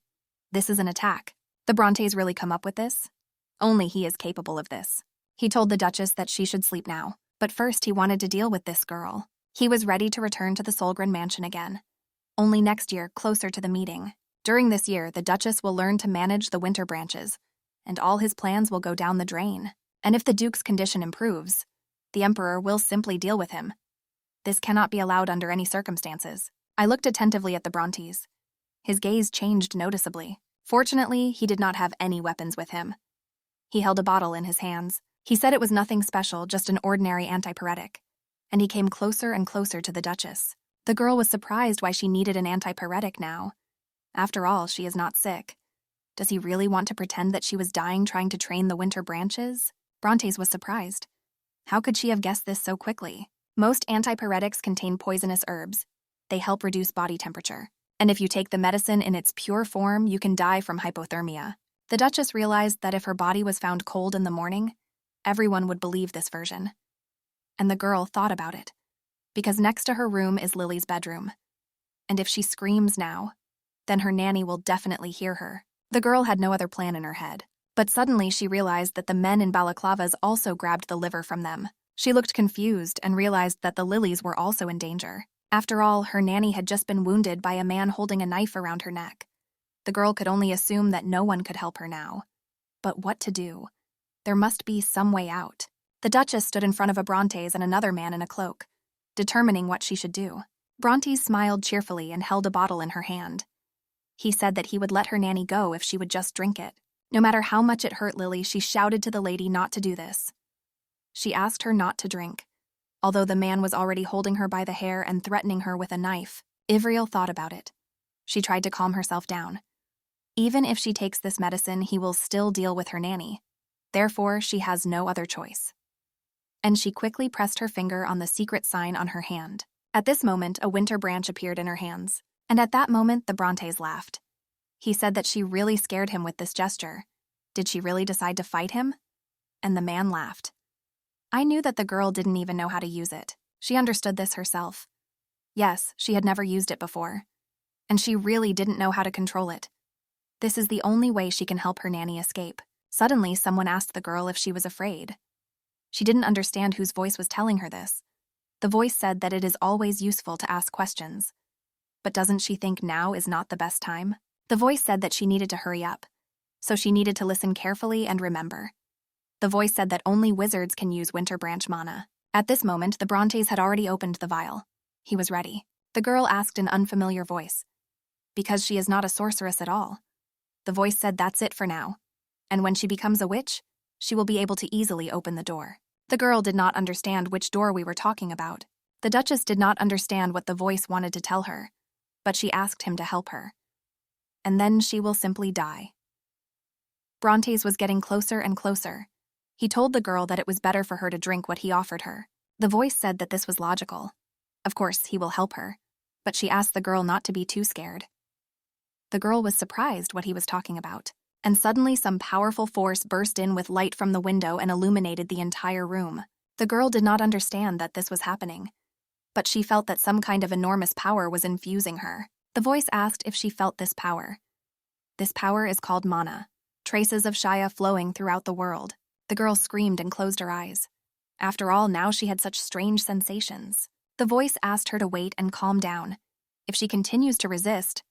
This is an attack. The Brontes really come up with this? Only he is capable of this. He told the Duchess that she should sleep now, but first he wanted to deal with this girl. He was ready to return to the Solgren mansion again. Only next year, closer to the meeting. During this year, the Duchess will learn to manage the winter branches, and all his plans will go down the drain. And if the Duke's condition improves, the Emperor will simply deal with him. This cannot be allowed under any circumstances. I looked attentively at the Brontes. His gaze changed noticeably. Fortunately, he did not have any weapons with him. He held a bottle in his hands. He said it was nothing special, just an ordinary antipyretic, and he came closer and closer to the Duchess. The girl was surprised why she needed an antipyretic now. After all, she is not sick. Does he really want to pretend that she was dying trying to train the winter branches? Brontes was surprised. How could she have guessed this so quickly? Most antipyretics contain poisonous herbs. They help reduce body temperature. And if you take the medicine in its pure form, you can die from hypothermia. The Duchess realized that if her body was found cold in the morning, everyone would believe this version. And the girl thought about it, because next to her room is Lily's bedroom. And if she screams now, then her nanny will definitely hear her. The girl had no other plan in her head. But suddenly she realized that the men in balaclavas also grabbed the liver from them. She looked confused and realized that the Lilies were also in danger. After all, her nanny had just been wounded by a man holding a knife around her neck. The girl could only assume that no one could help her now. But what to do? There must be some way out. The Duchess stood in front of a Brontes and another man in a cloak, determining what she should do. Brontes smiled cheerfully and held a bottle in her hand. He said that he would let her nanny go if she would just drink it. No matter how much it hurt Lily, she shouted to the lady not to do this. She asked her not to drink, although the man was already holding her by the hair and threatening her with a knife. Ivriel thought about it. She tried to calm herself down. Even if she takes this medicine, he will still deal with her nanny. Therefore, she has no other choice. And she quickly pressed her finger on the secret sign on her hand. At this moment, a winter branch appeared in her hands. And at that moment, the Brontes laughed. He said that she really scared him with this gesture. Did she really decide to fight him? And the man laughed. I knew that the girl didn't even know how to use it. She understood this herself. Yes, she had never used it before. And she really didn't know how to control it. This is the only way she can help her nanny escape. Suddenly, someone asked the girl if she was afraid. She didn't understand whose voice was telling her this. The voice said that it is always useful to ask questions. But doesn't she think now is not the best time? The voice said that she needed to hurry up, so she needed to listen carefully and remember. The voice said that only wizards can use winter branch mana. At this moment, the Brontes had already opened the vial. He was ready. The girl asked in unfamiliar voice, because she is not a sorceress at all. The voice said that's it for now, and when she becomes a witch, she will be able to easily open the door. The girl did not understand which door we were talking about. The Duchess did not understand what the voice wanted to tell her, but she asked him to help her. And then she will simply die. Brontes was getting closer and closer. He told the girl that it was better for her to drink what he offered her. The voice said that this was logical. Of course, he will help her, but she asked the girl not to be too scared. The girl was surprised what he was talking about, and suddenly some powerful force burst in with light from the window and illuminated the entire room. The girl did not understand that this was happening, but she felt that some kind of enormous power was infusing her. The voice asked if she felt this power. This power is called mana, traces of Shaya flowing throughout the world. The girl screamed and closed her eyes. After all, now she had such strange sensations. The voice asked her to wait and calm down. If she continues to resist,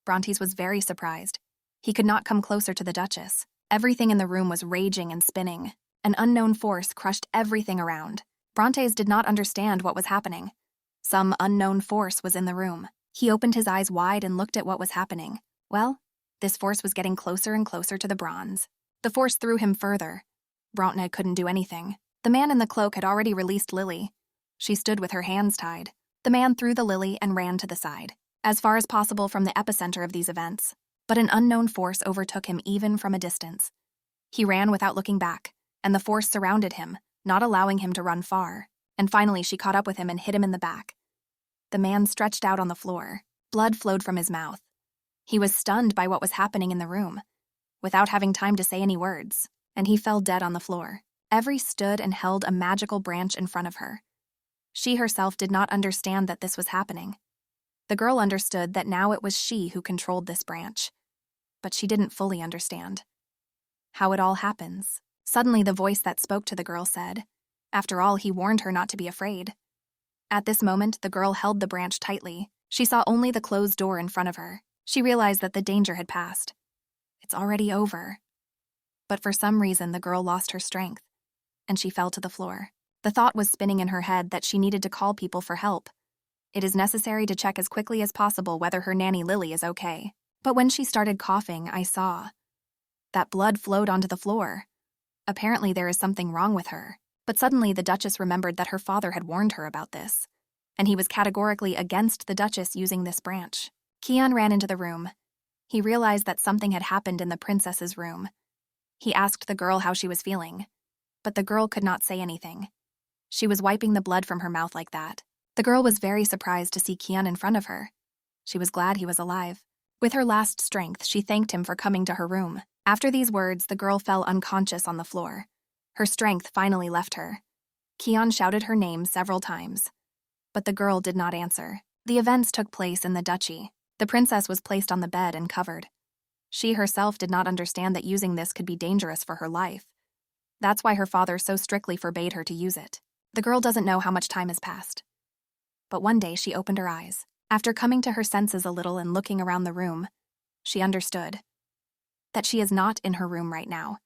Brontes was very surprised. He could not come closer to the Duchess. Everything in the room was raging and spinning. An unknown force crushed everything around. Brontes did not understand what was happening. Some unknown force was in the room. He opened his eyes wide and looked at what was happening. Well, this force was getting closer and closer to the bronze. The force threw him further. Bronte couldn't do anything. The man in the cloak had already released Lily. She stood with her hands tied. The man threw the lily and ran to the side, as far as possible from the epicenter of these events. But an unknown force overtook him even from a distance. He ran without looking back, and the force surrounded him, not allowing him to run far. And finally she caught up with him and hit him in the back. The man stretched out on the floor. Blood flowed from his mouth. He was stunned by what was happening in the room, without having time to say any words, and he fell dead on the floor. Evri stood and held a magical branch in front of her. She herself did not understand that this was happening. The girl understood that now it was she who controlled this branch, but she didn't fully understand how it all happens. Suddenly the voice that spoke to the girl said, after all, he warned her not to be afraid. At this moment, the girl held the branch tightly. She saw only the closed door in front of her. She realized that the danger had passed. It's already over. But for some reason, the girl lost her strength, and she fell to the floor. The thought was spinning in her head that she needed to call people for help. It is necessary to check as quickly as possible whether her nanny Lily is okay. But when she started coughing, I saw that blood flowed onto the floor. Apparently there is something wrong with her. But suddenly the Duchess remembered that her father had warned her about this, and he was categorically against the Duchess using this branch. Keon ran into the room. He realized that something had happened in the princess's room. He asked the girl how she was feeling, but the girl could not say anything. She was wiping the blood from her mouth like that. The girl was very surprised to see Keon in front of her. She was glad he was alive. With her last strength, she thanked him for coming to her room. After these words, the girl fell unconscious on the floor. Her strength finally left her. Keon shouted her name several times, but the girl did not answer. The events took place in the duchy. The princess was placed on the bed and covered. She herself did not understand that using this could be dangerous for her life. That's why her father so strictly forbade her to use it. The girl doesn't know how much time has passed. But one day she opened her eyes. After coming to her senses a little and looking around the room, she understood that she is not in her room right now.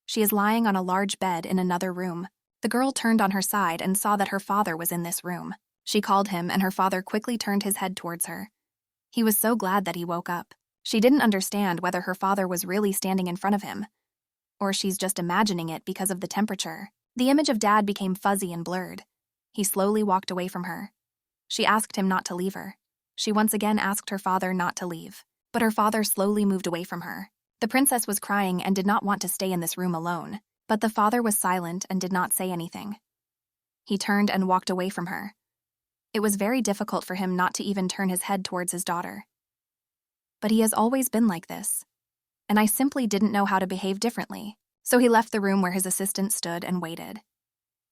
She is lying on a large bed in another room. The girl turned on her side and saw that her father was in this room. She called him, and her father quickly turned his head towards her. He was so glad that he woke up. She didn't understand whether her father was really standing in front of him, or she's just imagining it because of the temperature. The image of Dad became fuzzy and blurred. He slowly walked away from her. She asked him not to leave her. She once again asked her father not to leave, but her father slowly moved away from her. The princess was crying and did not want to stay in this room alone, but the father was silent and did not say anything. He turned and walked away from her. It was very difficult for him not to even turn his head towards his daughter. But he has always been like this, and I simply didn't know how to behave differently. So he left the room where his assistant stood and waited.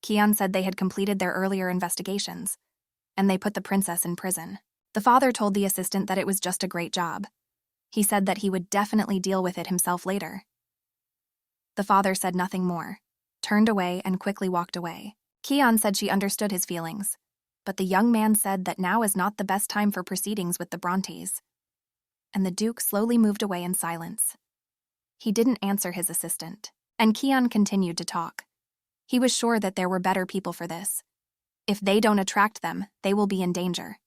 Keon said they had completed their earlier investigations, and they put the princess in prison. The father told the assistant that it was just a great job. He said that he would definitely deal with it himself later. The father said nothing more, turned away and quickly walked away. Keon said she understood his feelings, but the young man said that now is not the best time for proceedings with the Brontes. And the Duke slowly moved away in silence. He didn't answer his assistant, and Keon continued to talk. He was sure that there were better people for this. If they don't attract them, they will be in danger.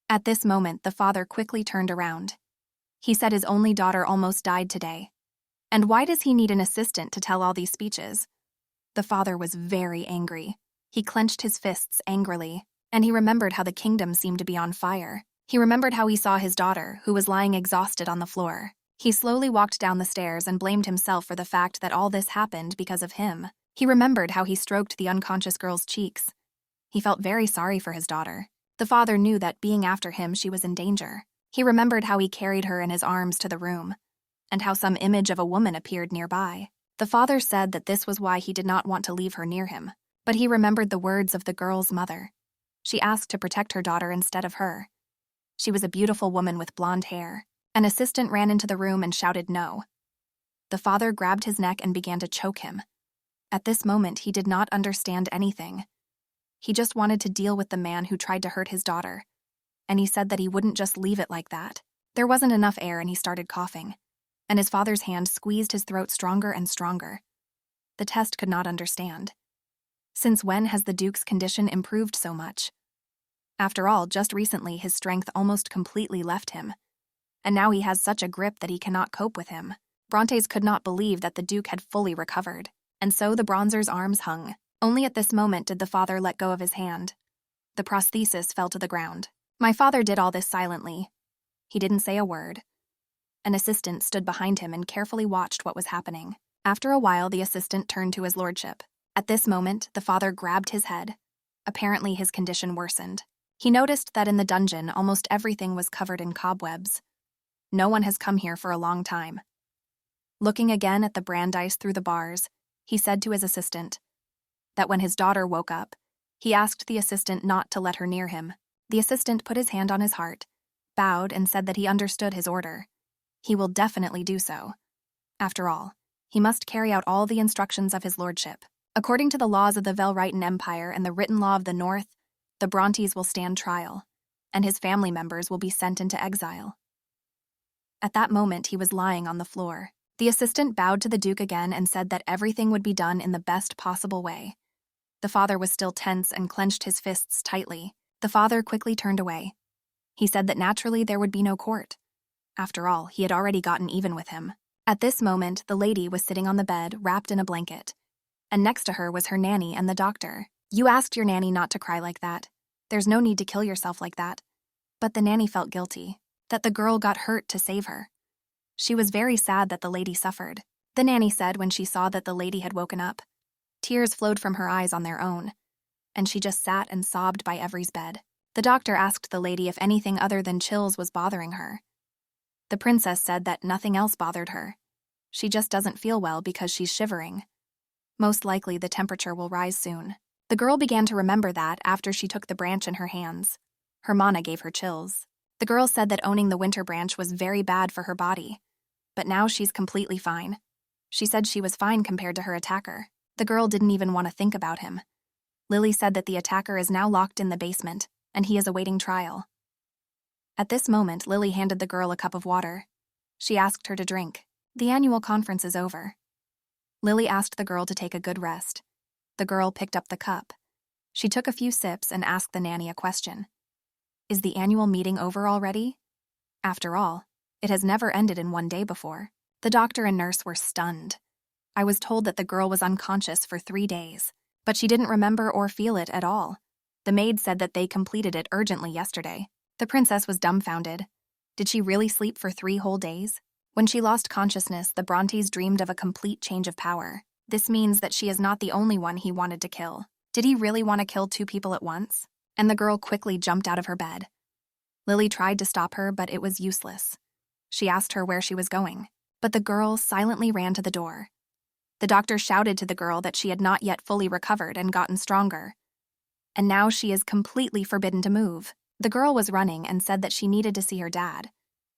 At this moment, the father quickly turned around. He said his only daughter almost died today. And why does he need an assistant to tell all these speeches? The father was very angry. He clenched his fists angrily, and he remembered how the kingdom seemed to be on fire. He remembered how he saw his daughter, who was lying exhausted on the floor. He slowly walked down the stairs and blamed himself for the fact that all this happened because of him. He remembered how he stroked the unconscious girl's cheeks. He felt very sorry for his daughter. The father knew that being after him, she was in danger. He remembered how he carried her in his arms to the room, and how some image of a woman appeared nearby. The father said that this was why he did not want to leave her near him, but he remembered the words of the girl's mother. She asked to protect her daughter instead of her. She was a beautiful woman with blonde hair. An assistant ran into the room and shouted no. The father grabbed his neck and began to choke him. At this moment, he did not understand anything. He just wanted to deal with the man who tried to hurt his daughter, and he said that he wouldn't just leave it like that. There wasn't enough air and he started coughing, and his father's hand squeezed his throat stronger and stronger. The test could not understand. Since when has the Duke's condition improved so much? After all, just recently his strength almost completely left him, and now he has such a grip that he cannot cope with him. Brontes could not believe that the Duke had fully recovered, and so the bronzer's arms hung. Only at this moment did the father let go of his hand. The prosthesis fell to the ground. My father did all this silently. He didn't say a word. An assistant stood behind him and carefully watched what was happening. After a while, the assistant turned to his lordship. At this moment, the father grabbed his head. Apparently, his condition worsened. He noticed that in the dungeon, almost everything was covered in cobwebs. No one has come here for a long time. Looking again at the Brandeis through the bars, he said to his assistant that when his daughter woke up, he asked the assistant not to let her near him. The assistant put his hand on his heart, bowed, and said that he understood his order. He will definitely do so. After all, he must carry out all the instructions of his lordship. According to the laws of the Velrighten Empire and the written law of the North, the Brontes will stand trial, and his family members will be sent into exile. At that moment, he was lying on the floor. The assistant bowed to the Duke again and said that everything would be done in the best possible way. The father was still tense and clenched his fists tightly. The father quickly turned away. He said that naturally there would be no court. After all, he had already gotten even with him. At this moment, the lady was sitting on the bed, wrapped in a blanket. And next to her was her nanny and the doctor. You asked your nanny not to cry like that. There's no need to kill yourself like that. But the nanny felt guilty, that the girl got hurt to save her. She was very sad that the lady suffered. The nanny said when she saw that the lady had woken up. Tears flowed from her eyes on their own, and she just sat and sobbed by Every's bed. The doctor asked the lady if anything other than chills was bothering her. The princess said that nothing else bothered her. She just doesn't feel well because she's shivering. Most likely the temperature will rise soon. The girl began to remember that after she took the branch in her hands. Her mana gave her chills. The girl said that owning the winter branch was very bad for her body. But now she's completely fine. She said she was fine compared to her attacker. The girl didn't even want to think about him. Lily said that the attacker is now locked in the basement, and he is awaiting trial. At this moment, Lily handed the girl a cup of water. She asked her to drink. The annual conference is over. Lily asked the girl to take a good rest. The girl picked up the cup. She took a few sips and asked the nanny a question. Is the annual meeting over already? After all, it has never ended in one day before. The doctor and nurse were stunned. I was told that the girl was unconscious for 3 days, but she didn't remember or feel it at all. The maid said that they completed it urgently yesterday. The princess was dumbfounded. Did she really sleep for 3 whole days? When she lost consciousness, the Brontes dreamed of a complete change of power. This means that she is not the only one he wanted to kill. Did he really want to kill 2 people at once? And the girl quickly jumped out of her bed. Lily tried to stop her, but it was useless. She asked her where she was going, but the girl silently ran to the door. The doctor shouted to the girl that she had not yet fully recovered and gotten stronger. And now she is completely forbidden to move. The girl was running and said that she needed to see her dad.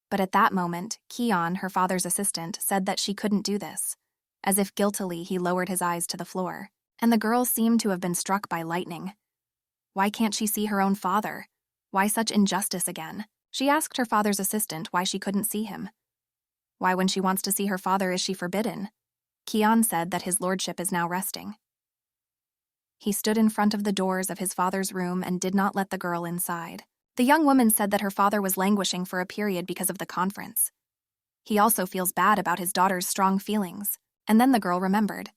But at that moment, Keon, her father's assistant, said that she couldn't do this. As if guiltily, he lowered his eyes to the floor, and the girl seemed to have been struck by lightning. Why can't she see her own father? Why such injustice again? She asked her father's assistant why she couldn't see him. Why, when she wants to see her father, is she forbidden? Keon said that his lordship is now resting. He stood in front of the doors of his father's room and did not let the girl inside. The young woman said that her father was languishing for a period because of the conference. He also feels bad about his daughter's strong feelings. And then the girl remembered.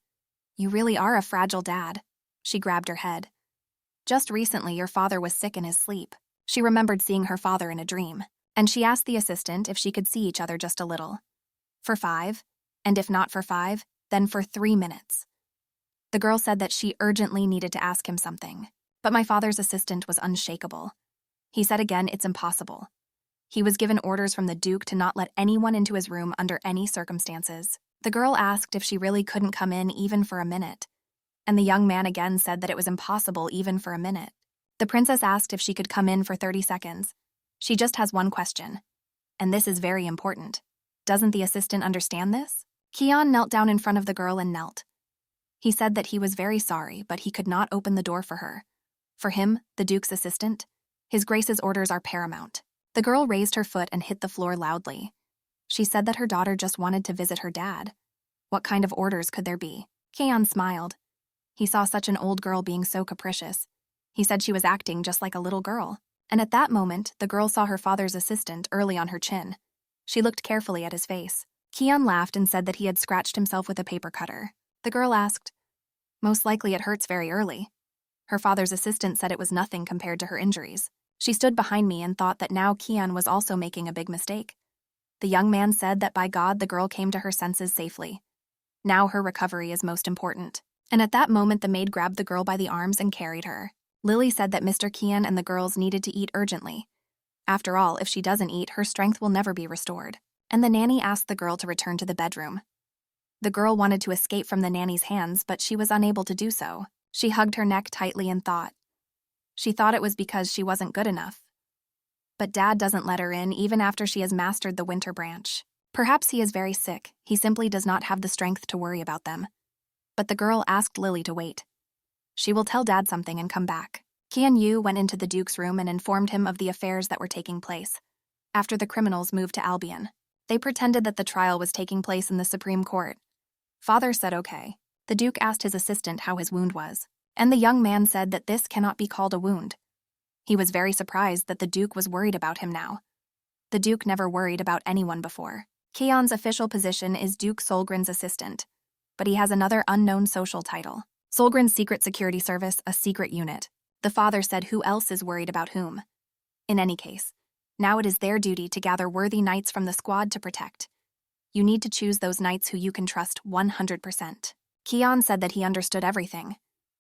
You really are a fragile dad. She grabbed her head. Just recently, your father was sick in his sleep. She remembered seeing her father in a dream, and she asked the assistant if she could see each other just a little. For 5, and if not for 5, then for 3 minutes. The girl said that she urgently needed to ask him something, but my father's assistant was unshakable. He said again, it's impossible. He was given orders from the Duke to not let anyone into his room under any circumstances. The girl asked if she really couldn't come in even for a minute, and the young man again said that it was impossible even for a minute. The princess asked if she could come in for 30 seconds. She just has one question, and this is very important. Doesn't the assistant understand this? Keon knelt down in front of the girl and knelt. He said that he was very sorry, but he could not open the door for her. For him, the Duke's assistant, His Grace's orders are paramount. The girl raised her foot and hit the floor loudly. She said that her daughter just wanted to visit her dad. What kind of orders could there be? Keon smiled. He saw such an old girl being so capricious. He said she was acting just like a little girl. And at that moment, the girl saw her father's assistant early on her chin. She looked carefully at his face. Keon laughed and said that he had scratched himself with a paper cutter. The girl asked, "Most likely it hurts very early." Her father's assistant said it was nothing compared to her injuries. She stood behind me and thought that now Keon was also making a big mistake. The young man said that by God the girl came to her senses safely. Now her recovery is most important. And at that moment the maid grabbed the girl by the arms and carried her. Lily said that Mr. Keon and the girls needed to eat urgently. After all, if she doesn't eat, her strength will never be restored. And the nanny asked the girl to return to the bedroom. The girl wanted to escape from the nanny's hands, but she was unable to do so. She hugged her neck tightly and thought. She thought it was because she wasn't good enough. But Dad doesn't let her in even after she has mastered the winter branch. Perhaps he is very sick. He simply does not have the strength to worry about them. But the girl asked Lily to wait. She will tell Dad something and come back. Keon Yu went into the Duke's room and informed him of the affairs that were taking place. After the criminals moved to Albion, they pretended that the trial was taking place in the Supreme Court. Father said okay. The Duke asked his assistant how his wound was, and the young man said that this cannot be called a wound. He was very surprised that the Duke was worried about him now. The Duke never worried about anyone before. Keon's official position is Duke Solgren's assistant, but he has another unknown social title. Solgren's secret security service, a secret unit. The father said who else is worried about whom. In any case, now it is their duty to gather worthy knights from the squad to protect. You need to choose those knights who you can trust 100%. Keon said that he understood everything.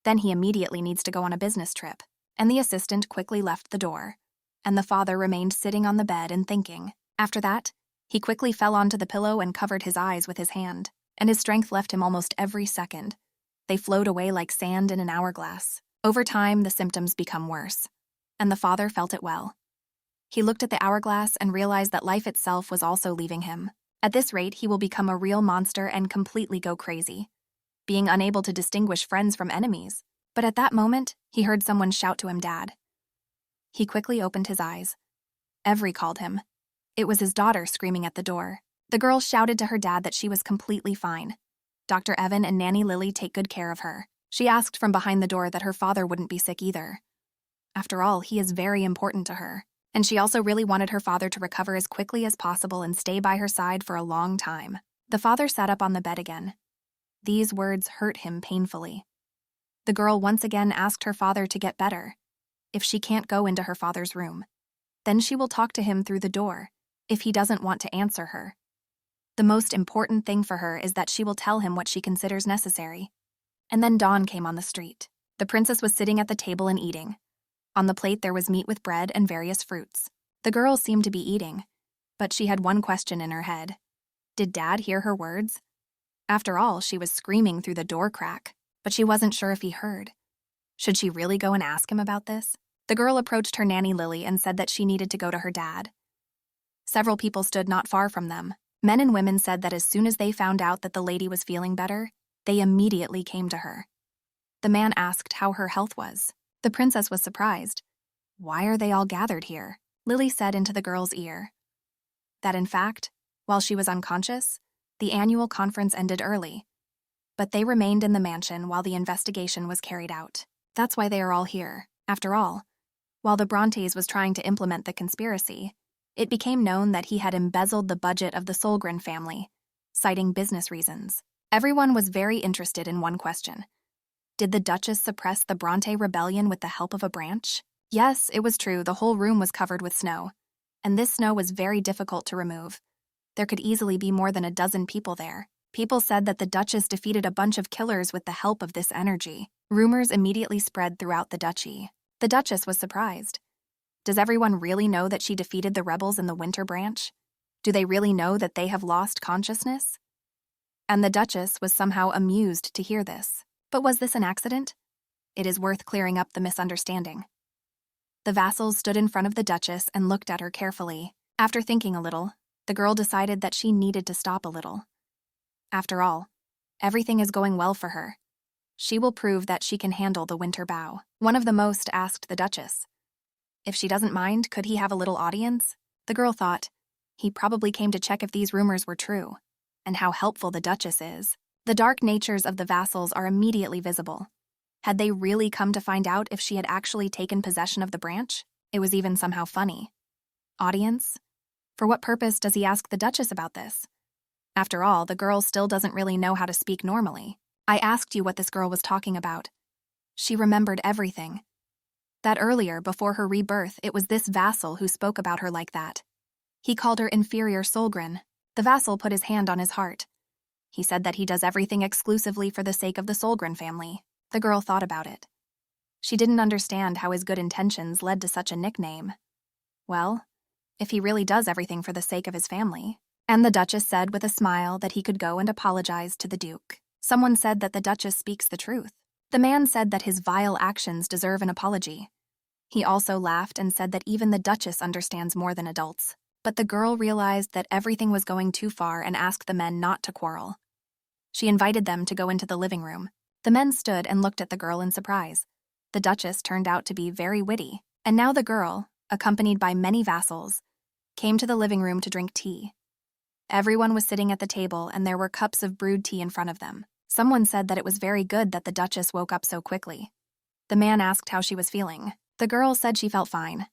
Then he immediately needs to go on a business trip. And the assistant quickly left the door. And the father remained sitting on the bed and thinking. After that, he quickly fell onto the pillow and covered his eyes with his hand. And his strength left him almost every second. They flowed away like sand in an hourglass. Over time, the symptoms become worse. And the father felt it well. He looked at the hourglass and realized that life itself was also leaving him. At this rate, he will become a real monster and completely go crazy, being unable to distinguish friends from enemies. But at that moment, he heard someone shout to him, "Dad." He quickly opened his eyes. Evry called him. It was his daughter screaming at the door. The girl shouted to her dad that she was completely fine. Dr. Evan and Nanny Lily take good care of her. She asked from behind the door that her father wouldn't be sick either. After all, he is very important to her. And she also really wanted her father to recover as quickly as possible and stay by her side for a long time. The father sat up on the bed again. These words hurt him painfully. The girl once again asked her father to get better. If she can't go into her father's room, then she will talk to him through the door, if he doesn't want to answer her. The most important thing for her is that she will tell him what she considers necessary. And then dawn came on the street. The princess was sitting at the table and eating. On the plate there was meat with bread and various fruits. The girl seemed to be eating, but she had one question in her head. Did Dad hear her words? After all, she was screaming through the door crack, but she wasn't sure if he heard. Should she really go and ask him about this? The girl approached her Nanny Lily and said that she needed to go to her dad. Several people stood not far from them. Men and women said that as soon as they found out that the lady was feeling better, they immediately came to her. The man asked how her health was. The princess was surprised. Why are they all gathered here? Lily said into the girl's ear that in fact, while she was unconscious, the annual conference ended early. But they remained in the mansion while the investigation was carried out. That's why they are all here. After all, while the Brontes was trying to implement the conspiracy, it became known that he had embezzled the budget of the Solgren family, citing business reasons. Everyone was very interested in one question. Did the Duchess suppress the Bronte rebellion with the help of a branch? Yes, it was true, the whole room was covered with snow. And this snow was very difficult to remove. There could easily be more than a dozen people there. People said that the Duchess defeated a bunch of killers with the help of this energy. Rumors immediately spread throughout the duchy. The Duchess was surprised. Does everyone really know that she defeated the rebels in the Winter Branch? Do they really know that they have lost consciousness? And the Duchess was somehow amused to hear this. But was this an accident? It is worth clearing up the misunderstanding. The vassals stood in front of the Duchess and looked at her carefully. After thinking a little, the girl decided that she needed to stop a little. After all, everything is going well for her. She will prove that she can handle the winter bow. One of the most asked the Duchess. If she doesn't mind, could he have a little audience? The girl thought, he probably came to check if these rumors were true, and how helpful the Duchess is. The dark natures of the vassals are immediately visible. Had they really come to find out if she had actually taken possession of the branch? It was even somehow funny. Audience? For what purpose does he ask the Duchess about this? After all, the girl still doesn't really know how to speak normally. I asked you what this girl was talking about. She remembered everything. That earlier, before her rebirth, it was this vassal who spoke about her like that. He called her inferior Solgren. The vassal put his hand on his heart. He said that he does everything exclusively for the sake of the Solgren family. The girl thought about it. She didn't understand how his good intentions led to such a nickname. Well, if he really does everything for the sake of his family. And the Duchess said with a smile that he could go and apologize to the Duke. Someone said that the Duchess speaks the truth. The man said that his vile actions deserve an apology. He also laughed and said that even the Duchess understands more than adults. But the girl realized that everything was going too far and asked the men not to quarrel. She invited them to go into the living room. The men stood and looked at the girl in surprise. The Duchess turned out to be very witty. And now the girl, accompanied by many vassals, came to the living room to drink tea. Everyone was sitting at the table and there were cups of brewed tea in front of them. Someone said that it was very good that the Duchess woke up so quickly. The man asked how she was feeling. The girl said she felt fine.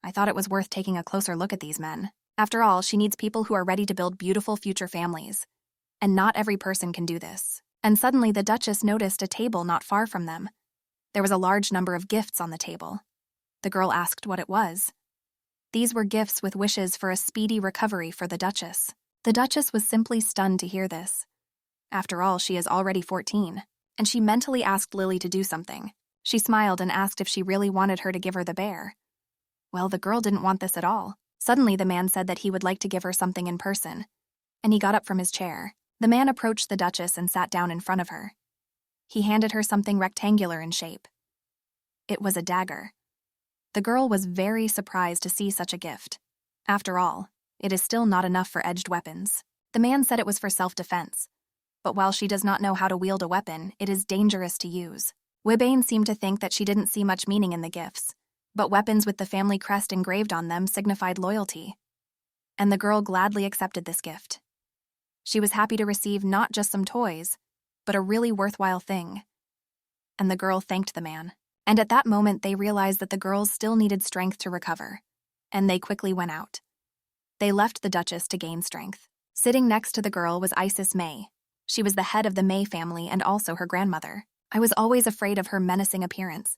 I thought it was worth taking a closer look at these men. After all, she needs people who are ready to build beautiful future families. And not every person can do this. And suddenly the Duchess noticed a table not far from them. There was a large number of gifts on the table. The girl asked what it was. These were gifts with wishes for a speedy recovery for the Duchess. The Duchess was simply stunned to hear this. After all, she is already 14, and she mentally asked Lily to do something. She smiled and asked if she really wanted her to give her the bear. Well, the girl didn't want this at all. Suddenly, the man said that he would like to give her something in person, and he got up from his chair. The man approached the Duchess and sat down in front of her. He handed her something rectangular in shape. It was a dagger. The girl was very surprised to see such a gift. After all, it is still not enough for edged weapons. The man said it was for self-defense. But while she does not know how to wield a weapon, it is dangerous to use. Wibane seemed to think that she didn't see much meaning in the gifts, but weapons with the family crest engraved on them signified loyalty. And the girl gladly accepted this gift. She was happy to receive not just some toys, but a really worthwhile thing. And the girl thanked the man. And at that moment, they realized that the girls still needed strength to recover. And they quickly went out. They left the Duchess to gain strength. Sitting next to the girl was Isis May. She was the head of the May family and also her grandmother. I was always afraid of her menacing appearance.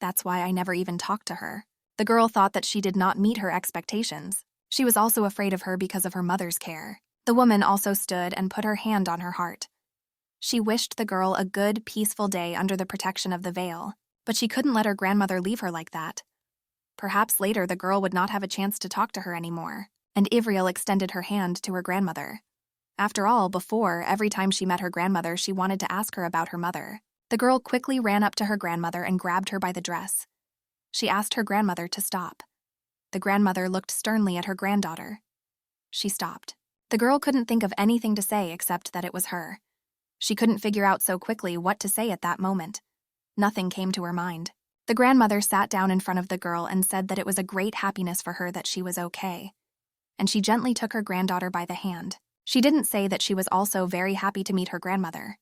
That's why I never even talked to her. The girl thought that she did not meet her expectations. She was also afraid of her because of her mother's care. The woman also stood and put her hand on her heart. She wished the girl a good, peaceful day under the protection of the veil, but she couldn't let her grandmother leave her like that. Perhaps later the girl would not have a chance to talk to her anymore, and Ivriel extended her hand to her grandmother. After all, before, every time she met her grandmother, she wanted to ask her about her mother. The girl quickly ran up to her grandmother and grabbed her by the dress. She asked her grandmother to stop. The grandmother looked sternly at her granddaughter. She stopped. The girl couldn't think of anything to say except that it was her. She couldn't figure out so quickly what to say at that moment. Nothing came to her mind. The grandmother sat down in front of the girl and said that it was a great happiness for her that she was okay. And she gently took her granddaughter by the hand. She didn't say that she was also very happy to meet her grandmother.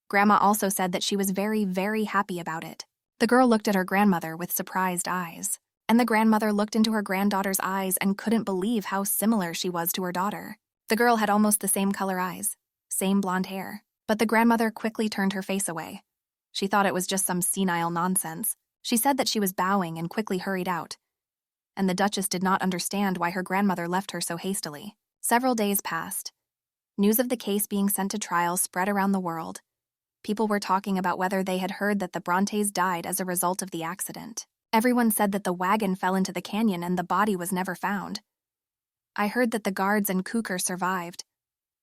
Grandma also said that she was very, very happy about it. The girl looked at her grandmother with surprised eyes, and the grandmother looked into her granddaughter's eyes and couldn't believe how similar she was to her daughter. The girl had almost the same color eyes, same blonde hair, but the grandmother quickly turned her face away. She thought it was just some senile nonsense. She said that she was bowing and quickly hurried out. And the Duchess did not understand why her grandmother left her so hastily. Several days passed. News of the case being sent to trial spread around the world. People were talking about whether they had heard that the Brontes died as a result of the accident. Everyone said that the wagon fell into the canyon and the body was never found. I heard that the guards and Kuker survived.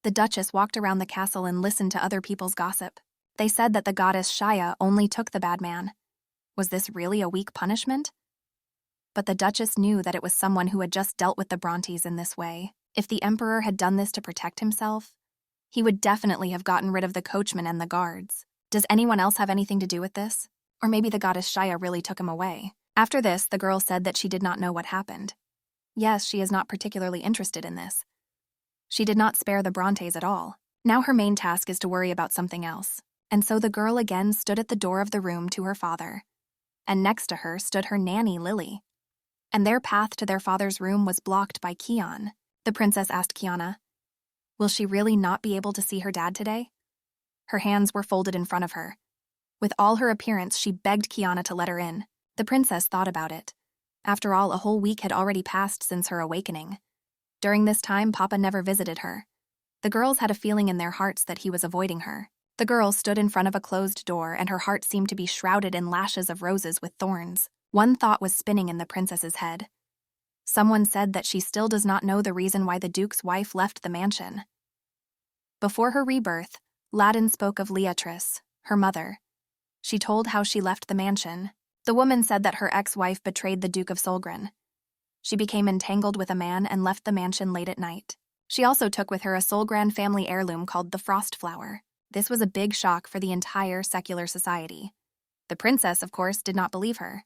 The Duchess walked around the castle and listened to other people's gossip. They said that the goddess Shaya only took the bad man. Was this really a weak punishment? But the Duchess knew that it was someone who had just dealt with the Brontes in this way. If the Emperor had done this to protect himself, he would definitely have gotten rid of the coachman and the guards. Does anyone else have anything to do with this? Or maybe the goddess Shaya really took him away. After this, the girl said that she did not know what happened. Yes, she is not particularly interested in this. She did not spare the Brontes at all. Now her main task is to worry about something else. And so the girl again stood at the door of the room to her father. And next to her stood her nanny, Lily. And their path to their father's room was blocked by Keon. The princess asked Kiana, "Will she really not be able to see her dad today?" Her hands were folded in front of her. With all her appearance, she begged Kiana to let her in. The princess thought about it. After all, a whole week had already passed since her awakening. During this time, Papa never visited her. The girls had a feeling in their hearts that he was avoiding her. The girl stood in front of a closed door, and her heart seemed to be shrouded in lashes of roses with thorns. One thought was spinning in the princess's head. Someone said that she still does not know the reason why the Duke's wife left the mansion. Before her rebirth, Ladin spoke of Leatrice, her mother. She told how she left the mansion. The woman said that her ex-wife betrayed the Duke of Solgren. She became entangled with a man and left the mansion late at night. She also took with her a Solgren family heirloom called the Frost Flower. This was a big shock for the entire secular society. The princess, of course, did not believe her.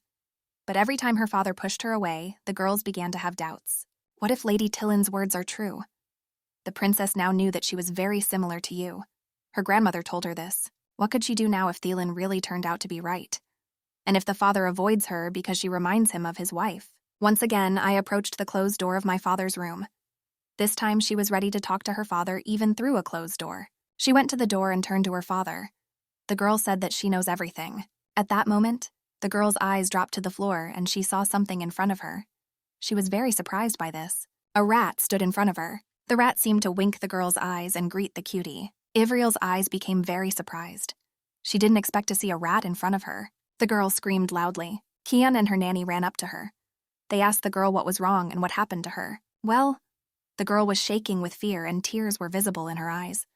But every time her father pushed her away, the girls began to have doubts. What if Lady Tillian's words are true? The princess now knew that she was very similar to you. Her grandmother told her this. What could she do now if Tillian really turned out to be right? And if the father avoids her because she reminds him of his wife? Once again, I approached the closed door of my father's room. This time she was ready to talk to her father even through a closed door. She went to the door and turned to her father. The girl said that she knows everything. At that moment, the girl's eyes dropped to the floor and she saw something in front of her. She was very surprised by this. A rat stood in front of her. The rat seemed to wink the girl's eyes and greet the cutie. Ivriel's eyes became very surprised. She didn't expect to see a rat in front of her. The girl screamed loudly. Keon and her nanny ran up to her. They asked the girl what was wrong and what happened to her. Well, the girl was shaking with fear and tears were visible in her eyes.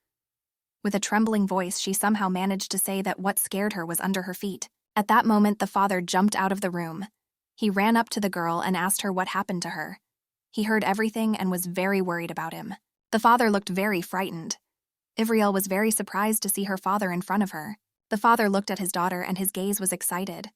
With a trembling voice, she somehow managed to say that what scared her was under her feet. At that moment, the father jumped out of the room. He ran up to the girl and asked her what happened to her. He heard everything and was very worried about him. The father looked very frightened. Ivriel was very surprised to see her father in front of her. The father looked at his daughter and his gaze was excited.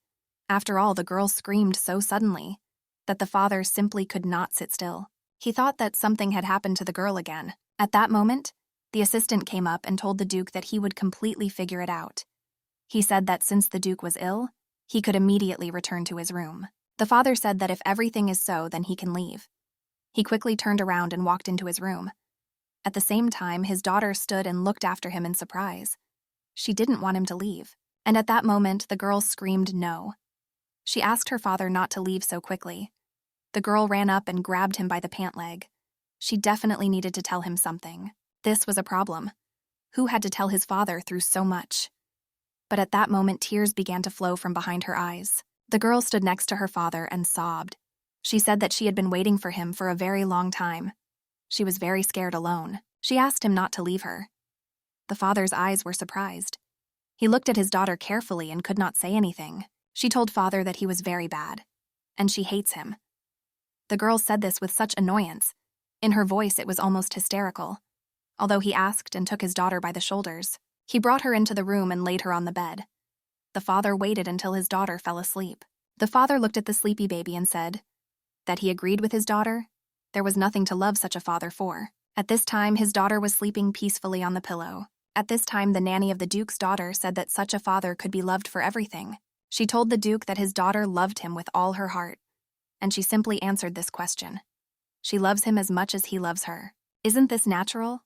After all, the girl screamed so suddenly that the father simply could not sit still. He thought that something had happened to the girl again. At that moment, the assistant came up and told the Duke that he would completely figure it out. He said that since the Duke was ill, he could immediately return to his room. The father said that if everything is so, then he can leave. He quickly turned around and walked into his room. At the same time, his daughter stood and looked after him in surprise. She didn't want him to leave. And at that moment, the girl screamed no. She asked her father not to leave so quickly. The girl ran up and grabbed him by the pant leg. She definitely needed to tell him something. This was a problem. Who had to tell his father through so much? But at that moment, tears began to flow from behind her eyes. The girl stood next to her father and sobbed. She said that she had been waiting for him for a very long time. She was very scared alone. She asked him not to leave her. The father's eyes were surprised. He looked at his daughter carefully and could not say anything. She told father that he was very bad, and she hates him. The girl said this with such annoyance. In her voice, it was almost hysterical. Although he asked and took his daughter by the shoulders, he brought her into the room and laid her on the bed. The father waited until his daughter fell asleep. The father looked at the sleepy baby and said that he agreed with his daughter. There was nothing to love such a father for. At this time, his daughter was sleeping peacefully on the pillow. At this time, the nanny of the Duke's daughter said that such a father could be loved for everything. She told the Duke that his daughter loved him with all her heart, and she simply answered this question. She loves him as much as he loves her. Isn't this natural?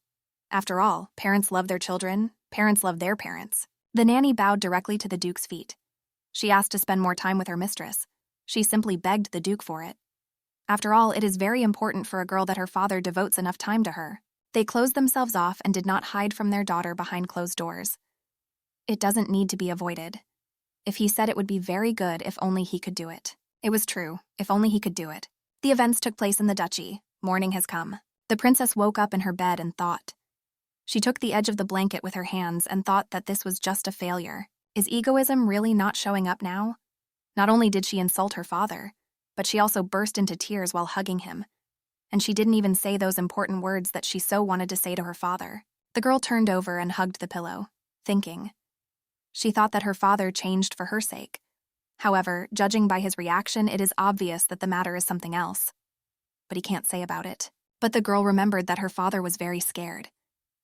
After all, parents love their children, parents love their parents. The nanny bowed directly to the Duke's feet. She asked to spend more time with her mistress. She simply begged the Duke for it. After all, it is very important for a girl that her father devotes enough time to her. They closed themselves off and did not hide from their daughter behind closed doors. It doesn't need to be avoided. If he said it would be very good if only he could do it. It was true, if only he could do it. The events took place in the duchy. Morning has come. The princess woke up in her bed and thought. She took the edge of the blanket with her hands and thought that this was just a failure. Is egoism really not showing up now? Not only did she insult her father, but she also burst into tears while hugging him. And she didn't even say those important words that she so wanted to say to her father. The girl turned over and hugged the pillow, thinking. She thought that her father changed for her sake. However, judging by his reaction, it is obvious that the matter is something else. But he can't say about it. But the girl remembered that her father was very scared.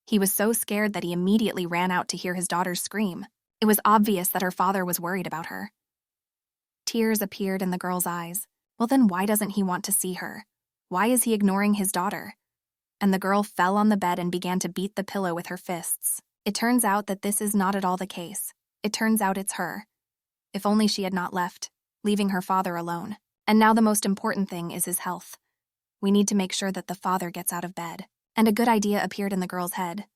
He was so scared that he immediately ran out to hear his daughter scream. It was obvious that her father was worried about her. Tears appeared in the girl's eyes. Well, then why doesn't he want to see her? Why is he ignoring his daughter? And the girl fell on the bed and began to beat the pillow with her fists. It turns out that this is not at all the case. It turns out it's her. If only she had not left, leaving her father alone. And now the most important thing is his health. We need to make sure that the father gets out of bed. And a good idea appeared in the girl's head.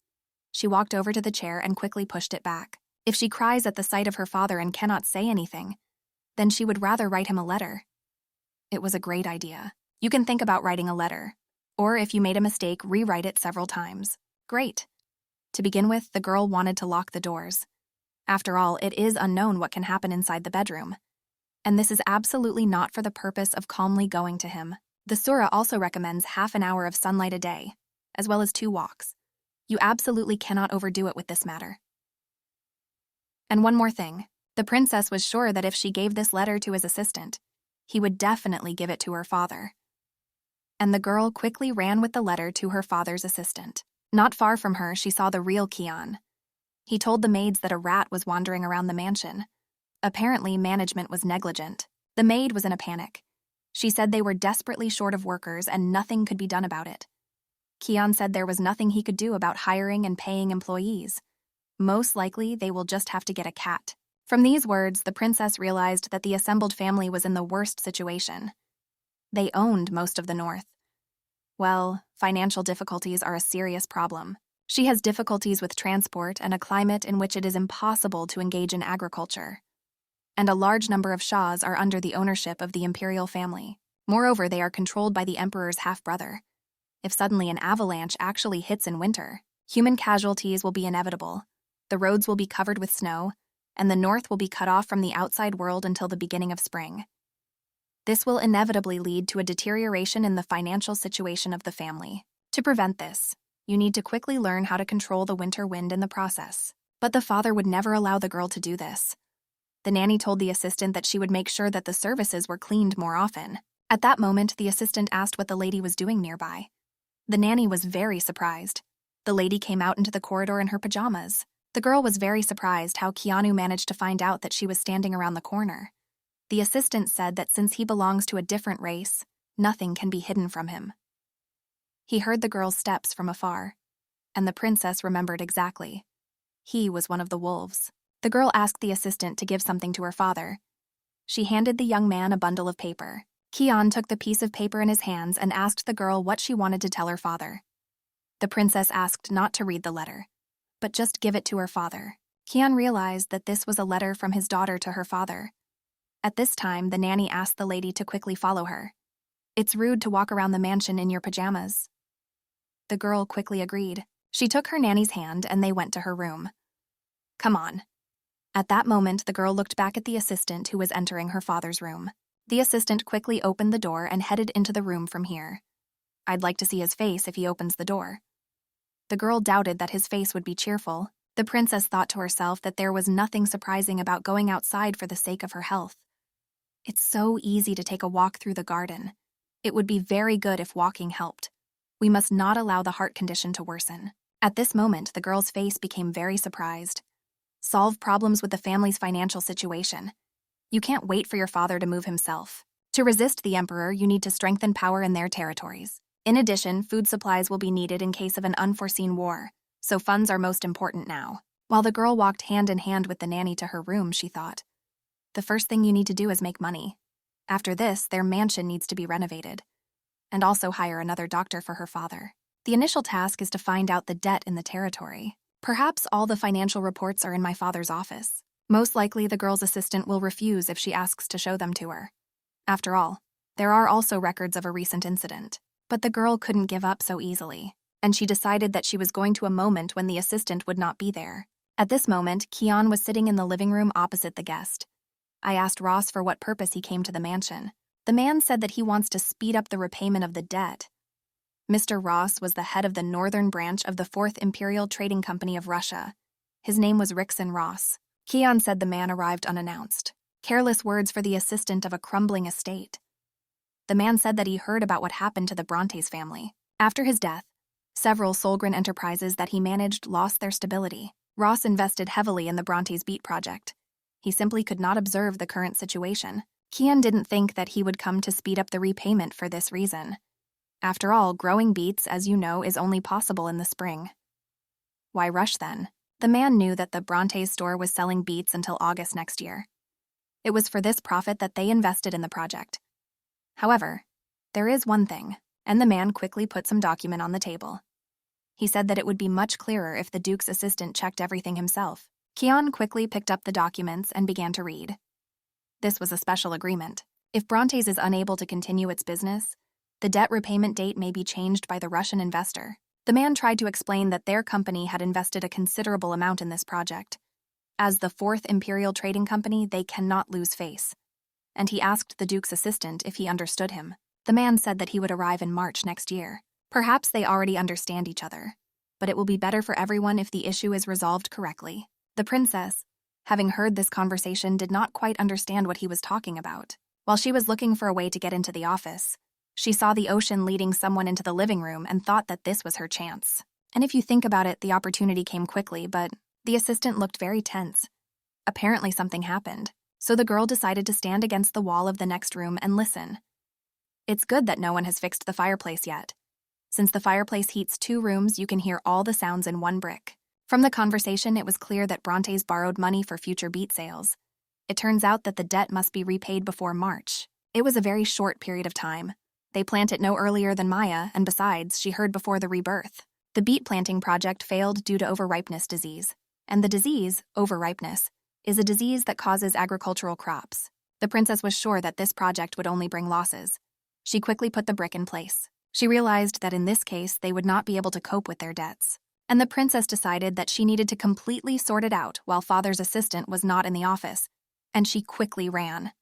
She walked over to the chair and quickly pushed it back. If she cries at the sight of her father and cannot say anything, then she would rather write him a letter. It was a great idea. You can think about writing a letter. Or if you made a mistake, rewrite it several times. Great. To begin with, the girl wanted to lock the doors. After all, it is unknown what can happen inside the bedroom. And this is absolutely not for the purpose of calmly going to him. The surah also recommends half an hour of sunlight a day, as well as 2 walks. You absolutely cannot overdo it with this matter. And one more thing. The princess was sure that if she gave this letter to his assistant, he would definitely give it to her father. And the girl quickly ran with the letter to her father's assistant. Not far from her, she saw the real Keon. He told the maids that a rat was wandering around the mansion. Apparently, management was negligent. The maid was in a panic. She said they were desperately short of workers and nothing could be done about it. Keon said there was nothing he could do about hiring and paying employees. Most likely, they will just have to get a cat. From these words, the princess realized that the assembled family was in the worst situation. They owned most of the north. Well, financial difficulties are a serious problem. She has difficulties with transport and a climate in which it is impossible to engage in agriculture. And a large number of shahs are under the ownership of the imperial family. Moreover, they are controlled by the emperor's half-brother. If suddenly an avalanche actually hits in winter, human casualties will be inevitable. The roads will be covered with snow, and the north will be cut off from the outside world until the beginning of spring. This will inevitably lead to a deterioration in the financial situation of the family. To prevent this, you need to quickly learn how to control the winter wind in the process. But the father would never allow the girl to do this. The nanny told the assistant that she would make sure that the services were cleaned more often. At that moment, the assistant asked what the lady was doing nearby. The nanny was very surprised. The lady came out into the corridor in her pajamas. The girl was very surprised how Keanu managed to find out that she was standing around the corner. The assistant said that since he belongs to a different race, nothing can be hidden from him. He heard the girl's steps from afar, and the princess remembered exactly. He was one of the wolves. The girl asked the assistant to give something to her father. She handed the young man a bundle of paper. Keon took the piece of paper in his hands and asked the girl what she wanted to tell her father. The princess asked not to read the letter, but just give it to her father. Keon realized that this was a letter from his daughter to her father. At this time, the nanny asked the lady to quickly follow her. It's rude to walk around the mansion in your pajamas. The girl quickly agreed. She took her nanny's hand and they went to her room. Come on. At that moment, the girl looked back at the assistant who was entering her father's room. The assistant quickly opened the door and headed into the room from here. I'd like to see his face if he opens the door. The girl doubted that his face would be cheerful. The princess thought to herself that there was nothing surprising about going outside for the sake of her health. It's so easy to take a walk through the garden. It would be very good if walking helped. We must not allow the heart condition to worsen. At this moment, the girl's face became very surprised. Solve problems with the family's financial situation. You can't wait for your father to move himself. To resist the emperor, you need to strengthen power in their territories. In addition, food supplies will be needed in case of an unforeseen war, so funds are most important now. While the girl walked hand in hand with the nanny to her room, she thought, the first thing you need to do is make money. After this, their mansion needs to be renovated, and also hire another doctor for her father. The initial task is to find out the debt in the territory. Perhaps all the financial reports are in my father's office. Most likely, the girl's assistant will refuse if she asks to show them to her. After all, there are also records of a recent incident. But the girl couldn't give up so easily, and she decided that she was going to a moment when the assistant would not be there. At this moment, Keon was sitting in the living room opposite the guest. I asked Ross for what purpose he came to the mansion. The man said that he wants to speed up the repayment of the debt. Mr. Ross was the head of the northern branch of the 4th Imperial Trading Company of Russia. His name was Rickson Ross. Keon said the man arrived unannounced. Careless words for the assistant of a crumbling estate. The man said that he heard about what happened to the Brontes family. After his death, several Solgren enterprises that he managed lost their stability. Ross invested heavily in the Brontes Beat project. He simply could not observe the current situation. Keon didn't think that he would come to speed up the repayment for this reason. After all, growing beets, as you know, is only possible in the spring. Why rush then? The man knew that the Brontes store was selling beets until August next year. It was for this profit that they invested in the project. However, there is one thing, and the man quickly put some document on the table. He said that it would be much clearer if the Duke's assistant checked everything himself. Keon quickly picked up the documents and began to read. This was a special agreement. If Brontes is unable to continue its business, the debt repayment date may be changed by the Russian investor. The man tried to explain that their company had invested a considerable amount in this project. As the 4th Imperial Trading Company, they cannot lose face. And he asked the Duke's assistant if he understood him. The man said that he would arrive in March next year. Perhaps they already understand each other, but it will be better for everyone if the issue is resolved correctly. The princess, having heard this conversation, did not quite understand what he was talking about. While she was looking for a way to get into the office, she saw the ocean leading someone into the living room and thought that this was her chance. And if you think about it, the opportunity came quickly, but the assistant looked very tense. Apparently something happened. So the girl decided to stand against the wall of the next room and listen. It's good that no one has fixed the fireplace yet. Since the fireplace heats 2 rooms, you can hear all the sounds in one brick. From the conversation, it was clear that Brontes borrowed money for future beet sales. It turns out that the debt must be repaid before March. It was a very short period of time. They plant it no earlier than Maya, and besides, she heard before the rebirth. The beet planting project failed due to overripeness disease. And the disease, overripeness, is a disease that causes agricultural crops. The princess was sure that this project would only bring losses. She quickly put the brick in place. She realized that in this case, they would not be able to cope with their debts. And the princess decided that she needed to completely sort it out while father's assistant was not in the office, and she quickly ran.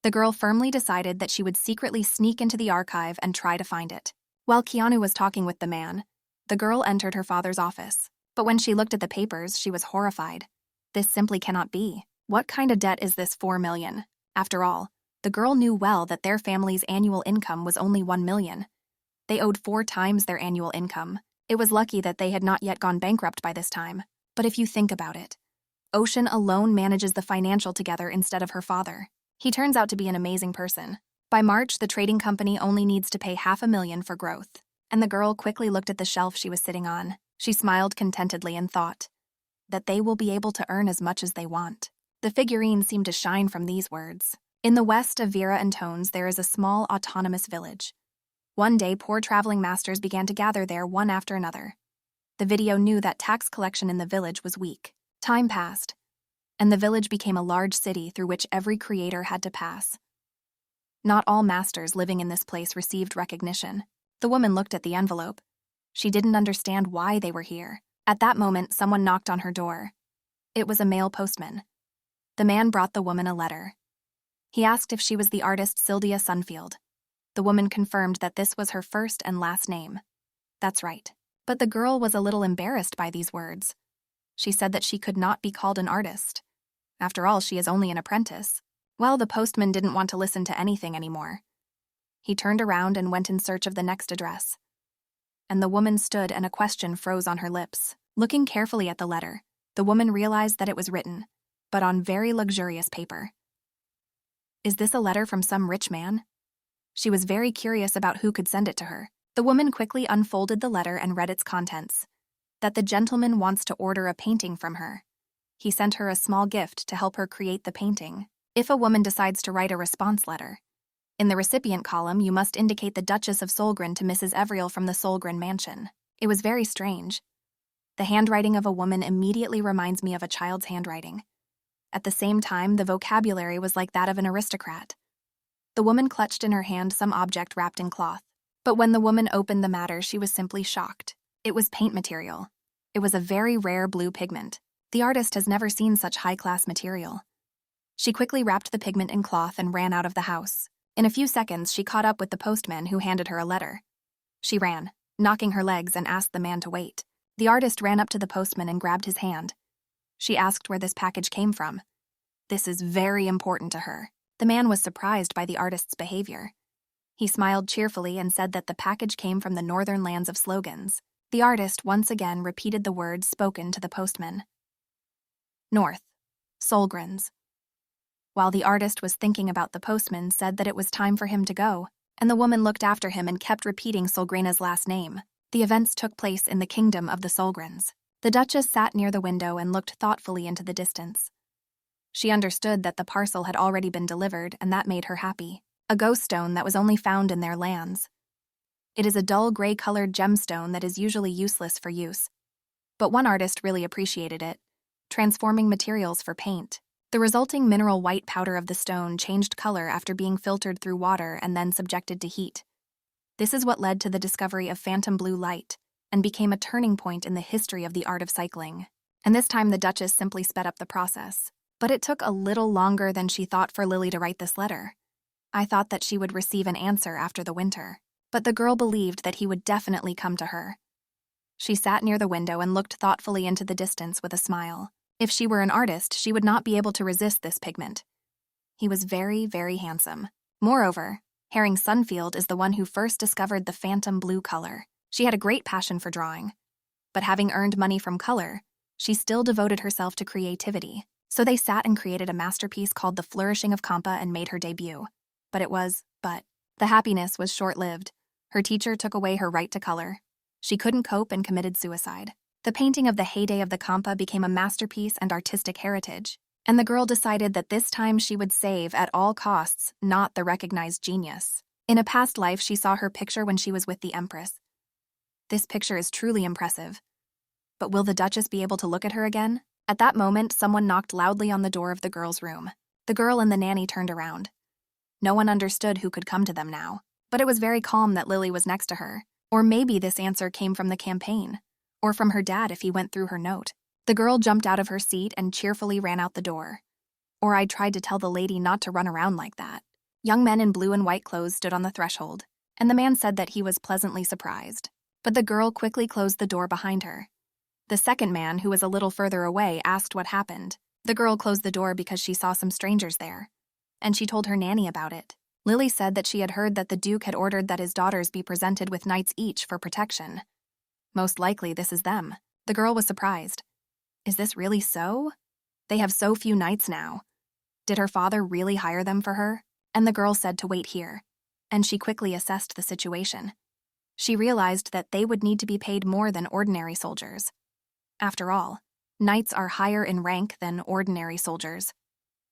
The girl firmly decided that she would secretly sneak into the archive and try to find it. While Keanu was talking with the man, the girl entered her father's office. But when she looked at the papers, she was horrified. This simply cannot be. What kind of debt is this 4 million? After all, the girl knew well that their family's annual income was only 1 million. They owed 4 times their annual income. It was lucky that they had not yet gone bankrupt by this time. But if you think about it, Ocean alone manages the financial together instead of her father. He turns out to be an amazing person. By March, the trading company only needs to pay $500,000 for growth. And the girl quickly looked at the shelf she was sitting on. She smiled contentedly and thought that they will be able to earn as much as they want. The figurine seemed to shine from these words. In the west of Vera and Tones, there is a small autonomous village. One day, poor traveling masters began to gather there one after another. The video knew that tax collection in the village was weak. Time passed, and the village became a large city through which every creator had to pass. Not all masters living in this place received recognition. The woman looked at the envelope. She didn't understand why they were here. At that moment, someone knocked on her door. It was a male postman. The man brought the woman a letter. He asked if she was the artist Sylvia Sunfield. The woman confirmed that this was her first and last name. That's right. But the girl was a little embarrassed by these words. She said that she could not be called an artist. After all, she is only an apprentice. Well, the postman didn't want to listen to anything anymore. He turned around and went in search of the next address. And the woman stood and a question froze on her lips. Looking carefully at the letter, the woman realized that it was written, but on very luxurious paper. Is this a letter from some rich man? She was very curious about who could send it to her. The woman quickly unfolded the letter and read its contents. That the gentleman wants to order a painting from her. He sent her a small gift to help her create the painting. If a woman decides to write a response letter, in the recipient column, you must indicate the Duchess of Solgren to Mrs. Everill from the Solgren mansion. It was very strange. The handwriting of a woman immediately reminds me of a child's handwriting. At the same time, the vocabulary was like that of an aristocrat. The woman clutched in her hand some object wrapped in cloth. But when the woman opened the matter, she was simply shocked. It was paint material. It was a very rare blue pigment. The artist has never seen such high-class material. She quickly wrapped the pigment in cloth and ran out of the house. In a few seconds, she caught up with the postman who handed her a letter. She ran, knocking her legs, and asked the man to wait. The artist ran up to the postman and grabbed his hand. She asked where this package came from. This is very important to her. The man was surprised by the artist's behavior. He smiled cheerfully and said that the package came from the northern lands of Slogans. The artist once again repeated the words spoken to the postman. North. Solgrens. While the artist was thinking about the postman said that it was time for him to go, and the woman looked after him and kept repeating Solgrena's last name. The events took place in the kingdom of the Solgrens. The Duchess sat near the window and looked thoughtfully into the distance. She understood that the parcel had already been delivered, and that made her happy. A ghost stone that was only found in their lands. It is a dull gray-colored gemstone that is usually useless for use. But one artist really appreciated it, transforming materials for paint. The resulting mineral white powder of the stone changed color after being filtered through water and then subjected to heat. This is what led to the discovery of phantom blue light and became a turning point in the history of the art of cycling. And this time the Duchess simply sped up the process. But it took a little longer than she thought for Lily to write this letter. I thought that she would receive an answer after the winter, but the girl believed that he would definitely come to her. She sat near the window and looked thoughtfully into the distance with a smile. If she were an artist, she would not be able to resist this pigment. He was very, very handsome. Moreover, Herring Sunfield is the one who first discovered the phantom blue color. She had a great passion for drawing. But having earned money from color, she still devoted herself to creativity. So they sat and created a masterpiece called The Flourishing of Kampa and made her debut. But The happiness was short-lived. Her teacher took away her right to color. She couldn't cope and committed suicide. The painting of the heyday of the Kampa became a masterpiece and artistic heritage, and the girl decided that this time she would save at all costs, not the recognized genius. In a past life, she saw her picture when she was with the Empress. This picture is truly impressive. But will the Duchess be able to look at her again? At that moment, someone knocked loudly on the door of the girl's room. The girl and the nanny turned around. No one understood who could come to them now, but it was very calm that Lily was next to her. Or maybe this answer came from the campaign, or from her dad if he went through her note. The girl jumped out of her seat and cheerfully ran out the door. Or I tried to tell the lady not to run around like that. Young men in blue and white clothes stood on the threshold, and the man said that he was pleasantly surprised. But the girl quickly closed the door behind her. The second man, who was a little further away, asked what happened. The girl closed the door because she saw some strangers there, and she told her nanny about it. Lily said that she had heard that the Duke had ordered that his daughters be presented with knights each for protection. Most likely this is them. The girl was surprised. Is this really so? They have so few knights now. Did her father really hire them for her? And the girl said to wait here, and she quickly assessed the situation. She realized that they would need to be paid more than ordinary soldiers. After all, knights are higher in rank than ordinary soldiers.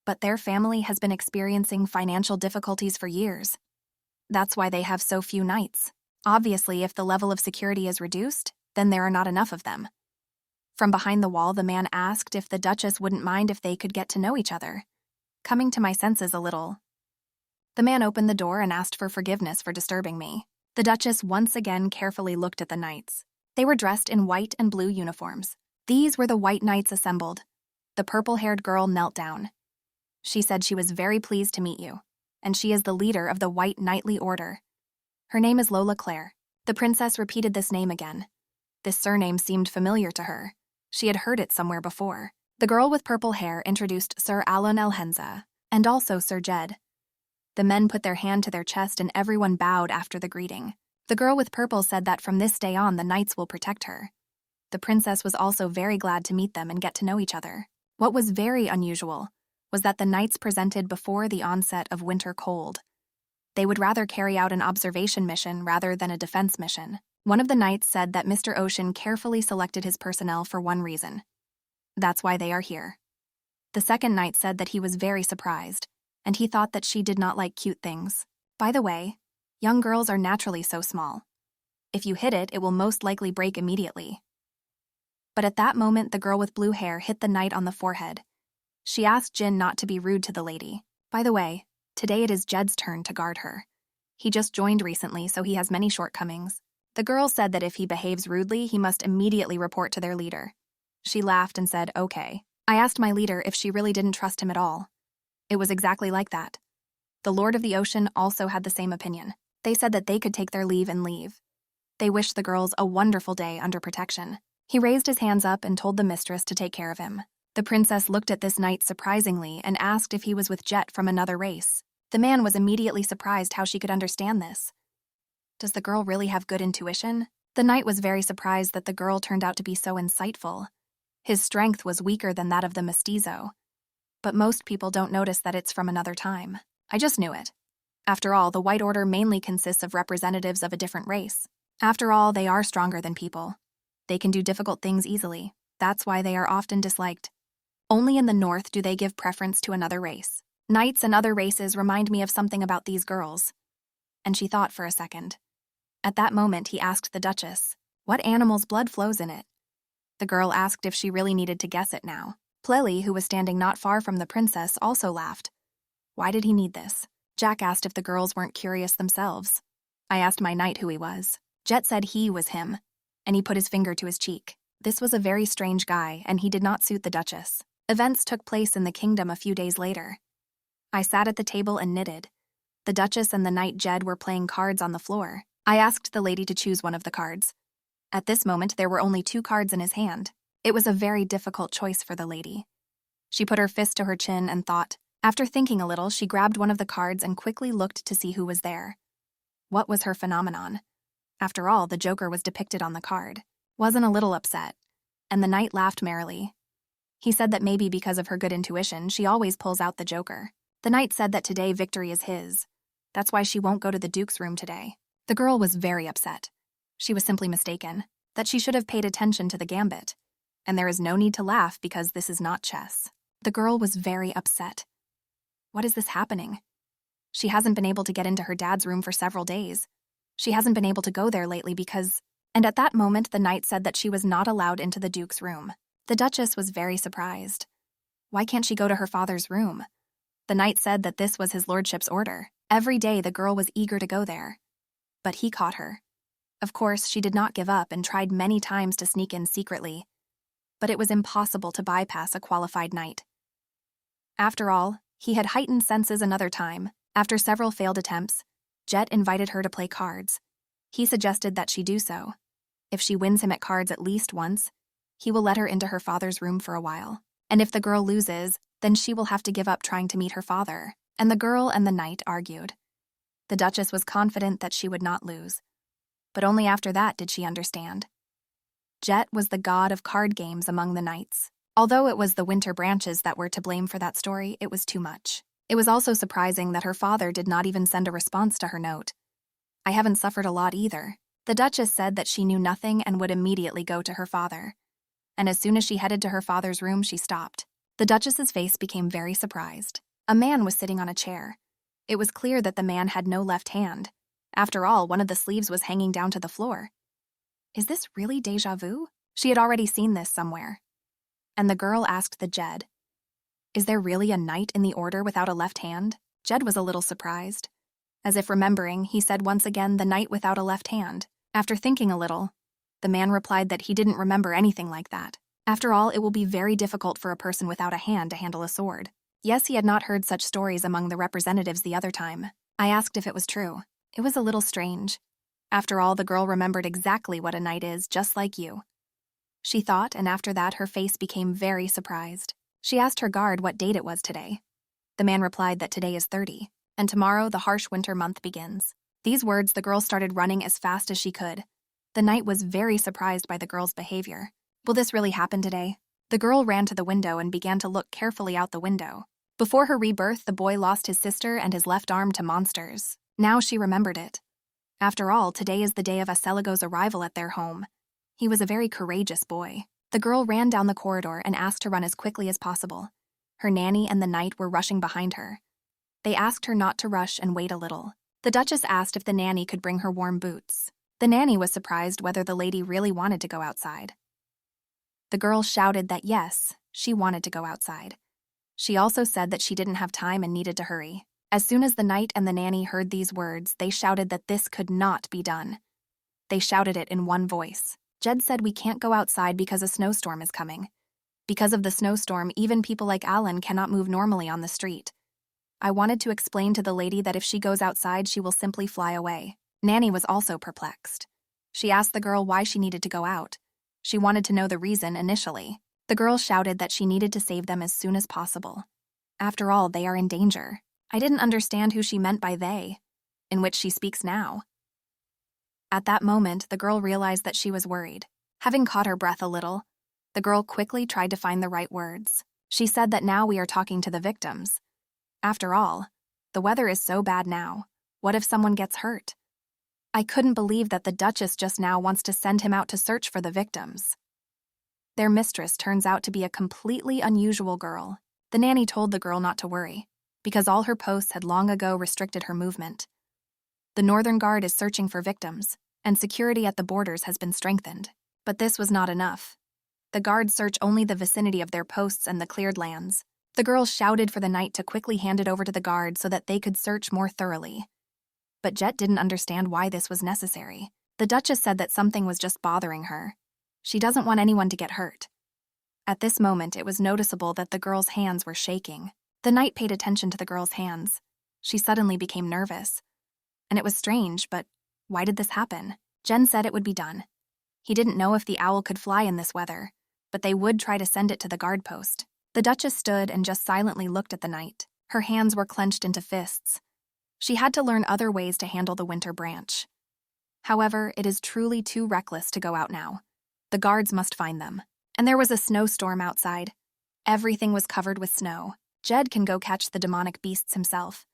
But their family has been experiencing financial difficulties for years. That's why they have so few knights. Obviously, if the level of security is reduced, then there are not enough of them. From behind the wall, the man asked if the Duchess wouldn't mind if they could get to know each other. Coming to my senses a little. The man opened the door and asked for forgiveness for disturbing me. The Duchess once again carefully looked at the knights. They were dressed in white and blue uniforms. These were the white knights assembled. The purple-haired girl knelt down. She said she was very pleased to meet you, and she is the leader of the White Knightly Order. Her name is Lola Claire. The princess repeated this name again. This surname seemed familiar to her. She had heard it somewhere before. The girl with purple hair introduced Sir Alon Elhenza, and also Sir Jed. The men put their hand to their chest and everyone bowed after the greeting. The girl with purple said that from this day on the knights will protect her. The princess was also very glad to meet them and get to know each other. What was very unusual was that the knights presented before the onset of winter cold. They would rather carry out an observation mission rather than a defense mission. One of the knights said that Mr. Ocean carefully selected his personnel for one reason. That's why they are here. The second knight said that he was very surprised, and he thought that she did not like cute things. By the way, young girls are naturally so small. If you hit it, it will most likely break immediately. But at that moment, the girl with blue hair hit the knight on the forehead. She asked Jin not to be rude to the lady. By the way, today it is Jed's turn to guard her. He just joined recently, so he has many shortcomings. The girl said that if he behaves rudely, he must immediately report to their leader. She laughed and said, okay. I asked my leader if she really didn't trust him at all. It was exactly like that. The Lord of the Ocean also had the same opinion. They said that they could take their leave and leave. They wished the girls a wonderful day under protection. He raised his hands up and told the mistress to take care of him. The princess looked at this knight surprisingly and asked if he was with Jet from another race. The man was immediately surprised how she could understand this. Does the girl really have good intuition? The knight was very surprised that the girl turned out to be so insightful. His strength was weaker than that of the mestizo. But most people don't notice that it's from another time. I just knew it. After all, the White Order mainly consists of representatives of a different race. After all, they are stronger than people. They can do difficult things easily. That's why they are often disliked. Only in the north do they give preference to another race. Knights and other races remind me of something about these girls. And she thought for a second. At that moment, he asked the Duchess, what animal's blood flows in it? The girl asked if she really needed to guess it now. Plely, who was standing not far from the princess, also laughed. Why did he need this? Jack asked if the girls weren't curious themselves. I asked my knight who he was. Jet said he was him, and he put his finger to his cheek. This was a very strange guy, and he did not suit the Duchess. Events took place in the kingdom a few days later. I sat at the table and knitted. The Duchess and the knight Jed were playing cards on the floor. I asked the lady to choose one of the cards. At this moment, there were only 2 cards in his hand. It was a very difficult choice for the lady. She put her fist to her chin and thought. After thinking a little, she grabbed one of the cards and quickly looked to see who was there. What was her phenomenon? After all, the Joker was depicted on the card. Wasn't a little upset, and the knight laughed merrily. He said that maybe because of her good intuition, she always pulls out the Joker. The knight said that today victory is his. That's why she won't go to the Duke's room today. The girl was very upset. She was simply mistaken, that she should have paid attention to the gambit. And there is no need to laugh because this is not chess. The girl was very upset. What is this happening? She hasn't been able to get into her dad's room for several days. She hasn't been able to go there lately because... And at that moment, the knight said that she was not allowed into the Duke's room. The Duchess was very surprised. Why can't she go to her father's room? The knight said that this was his lordship's order. Every day, the girl was eager to go there. But he caught her. Of course, she did not give up and tried many times to sneak in secretly. But it was impossible to bypass a qualified knight. After all, he had heightened senses another time. After several failed attempts, Jet invited her to play cards. He suggested that she do so. If she wins him at cards at least once, he will let her into her father's room for a while. And if the girl loses, then she will have to give up trying to meet her father. And the girl and the knight argued. The Duchess was confident that she would not lose. But only after that did she understand. Jet was the god of card games among the knights. Although it was the winter branches that were to blame for that story, it was too much. It was also surprising that her father did not even send a response to her note. I haven't suffered a lot either. The Duchess said that she knew nothing and would immediately go to her father. And as soon as she headed to her father's room, she stopped. The Duchess's face became very surprised. A man was sitting on a chair. It was clear that the man had no left hand. After all, one of the sleeves was hanging down to the floor. Is this really déjà vu? She had already seen this somewhere. And the girl asked the Jed, is there really a knight in the order without a left hand? Jed was a little surprised. As if remembering, he said once again the knight without a left hand. After thinking a little, the man replied that he didn't remember anything like that. After all, it will be very difficult for a person without a hand to handle a sword. Yes, he had not heard such stories among the representatives the other time. I asked if it was true. It was a little strange. After all, the girl remembered exactly what a knight is, just like you. She thought, and after that her face became very surprised. She asked her guard what date it was today. The man replied that today is 30, and tomorrow the harsh winter month begins. These words, the girl started running as fast as she could. The knight was very surprised by the girl's behavior. Will this really happen today? The girl ran to the window and began to look carefully out the window. Before her rebirth, the boy lost his sister and his left arm to monsters. Now she remembered it. After all, today is the day of Aselago's arrival at their home. He was a very courageous boy. The girl ran down the corridor and asked to run as quickly as possible. Her nanny and the knight were rushing behind her. They asked her not to rush and wait a little. The Duchess asked if the nanny could bring her warm boots. The nanny was surprised whether the lady really wanted to go outside. The girl shouted that yes, she wanted to go outside. She also said that she didn't have time and needed to hurry. As soon as the knight and the nanny heard these words, they shouted that this could not be done. They shouted it in one voice. Jed said we can't go outside because a snowstorm is coming. Because of the snowstorm, even people like Alan cannot move normally on the street. I wanted to explain to the lady that if she goes outside, she will simply fly away. Nanny was also perplexed. She asked the girl why she needed to go out. She wanted to know the reason initially. The girl shouted that she needed to save them as soon as possible. After all, they are in danger. I didn't understand who she meant by they, in which she speaks now. At that moment, the girl realized that she was worried. Having caught her breath a little, the girl quickly tried to find the right words. She said that now we are talking to the victims. After all, the weather is so bad now. What if someone gets hurt? I couldn't believe that the Duchess just now wants to send him out to search for the victims. Their mistress turns out to be a completely unusual girl. The nanny told the girl not to worry, because all her posts had long ago restricted her movement. The Northern Guard is searching for victims, and security at the borders has been strengthened. But this was not enough. The guards search only the vicinity of their posts and the cleared lands. The girl shouted for the knight to quickly hand it over to the guard so that they could search more thoroughly. But Jet didn't understand why this was necessary. The Duchess said that something was just bothering her. She doesn't want anyone to get hurt. At this moment, it was noticeable that the girl's hands were shaking. The knight paid attention to the girl's hands. She suddenly became nervous. And it was strange, but why did this happen? Jen said it would be done. He didn't know if the owl could fly in this weather, but they would try to send it to the guard post. The Duchess stood and just silently looked at the knight. Her hands were clenched into fists. She had to learn other ways to handle the winter branch. However, it is truly too reckless to go out now. The guards must find them. And there was a snowstorm outside. Everything was covered with snow. Jed can go catch the demonic beasts himself.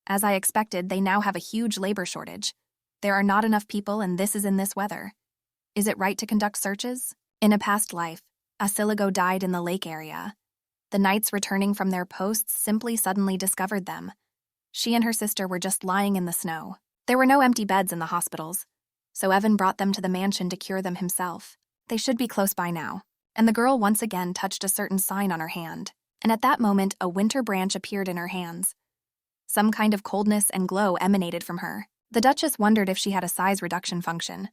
As I expected, they now have a huge labor shortage. There are not enough people, and this is in this weather. Is it right to conduct searches? In a past life, a Siligo died in the lake area. The knights returning from their posts simply suddenly discovered them. She and her sister were just lying in the snow. There were no empty beds in the hospitals, so Evan brought them to the mansion to cure them himself. They should be close by now. And the girl once again touched a certain sign on her hand, and at that moment a winter branch appeared in her hands. Some kind of coldness and glow emanated from her. The Duchess wondered if she had a size reduction function.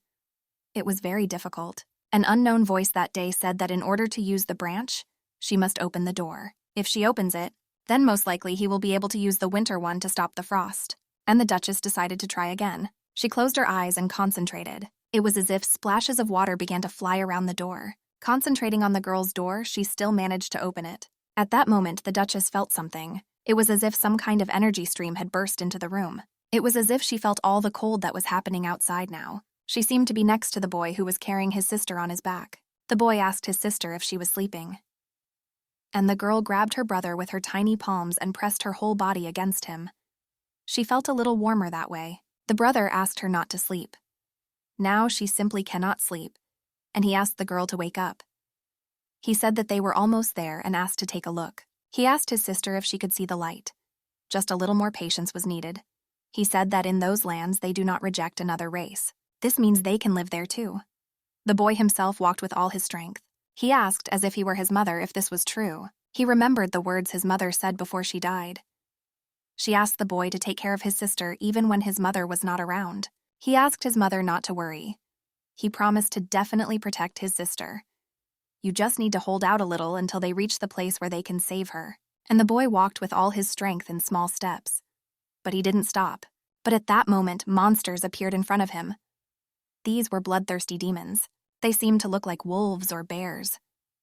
It was very difficult. An unknown voice that day said that in order to use the branch, she must open the door. If she opens it, then most likely he will be able to use the winter one to stop the frost. And the Duchess decided to try again. She closed her eyes and concentrated. It was as if splashes of water began to fly around the door. Concentrating on the girl's door, she still managed to open it. At that moment, the Duchess felt something. It was as if some kind of energy stream had burst into the room. It was as if she felt all the cold that was happening outside now. She seemed to be next to the boy who was carrying his sister on his back. The boy asked his sister if she was sleeping. And the girl grabbed her brother with her tiny palms and pressed her whole body against him. She felt a little warmer that way. The brother asked her not to sleep. Now she simply cannot sleep, and he asked the girl to wake up. He said that they were almost there and asked to take a look. He asked his sister if she could see the light. Just a little more patience was needed. He said that in those lands they do not reject another race. This means they can live there too. The boy himself walked with all his strength. He asked, as if he were his mother, if this was true. He remembered the words his mother said before she died. She asked the boy to take care of his sister even when his mother was not around. He asked his mother not to worry. He promised to definitely protect his sister. You just need to hold out a little until they reach the place where they can save her. And the boy walked with all his strength in small steps. But he didn't stop. But at that moment, monsters appeared in front of him. These were bloodthirsty demons. They seemed to look like wolves or bears,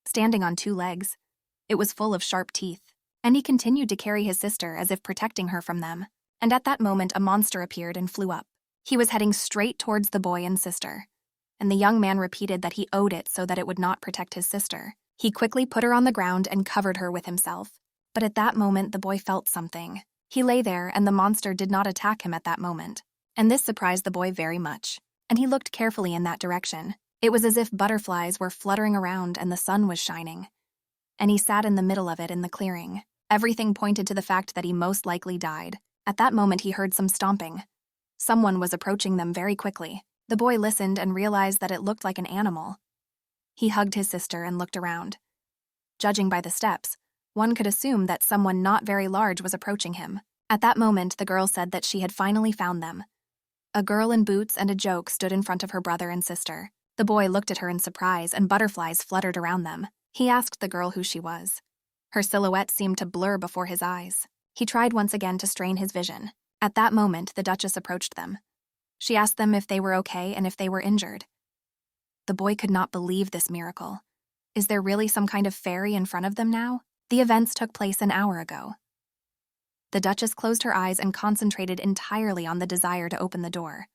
standing on two legs. It was full of sharp teeth, and he continued to carry his sister as if protecting her from them. And at that moment, a monster appeared and flew up. He was heading straight towards the boy and sister, and the young man repeated that he owed it so that it would not protect his sister. He quickly put her on the ground and covered her with himself. But at that moment, the boy felt something. He lay there, and the monster did not attack him at that moment. And this surprised the boy very much, and he looked carefully in that direction. It was as if butterflies were fluttering around and the sun was shining. And he sat in the middle of it in the clearing. Everything pointed to the fact that he most likely died. At that moment, he heard some stomping. Someone was approaching them very quickly. The boy listened and realized that it looked like an animal. He hugged his sister and looked around. Judging by the steps, one could assume that someone not very large was approaching him. At that moment, the girl said that she had finally found them. A girl in boots and a joke stood in front of her brother and sister. The boy looked at her in surprise, and butterflies fluttered around them. He asked the girl who she was. Her silhouette seemed to blur before his eyes. He tried once again to strain his vision. At that moment, the Duchess approached them. She asked them if they were okay and if they were injured. The boy could not believe this miracle. Is there really some kind of fairy in front of them now? The events took place an hour ago. The Duchess closed her eyes and concentrated entirely on the desire to open the door.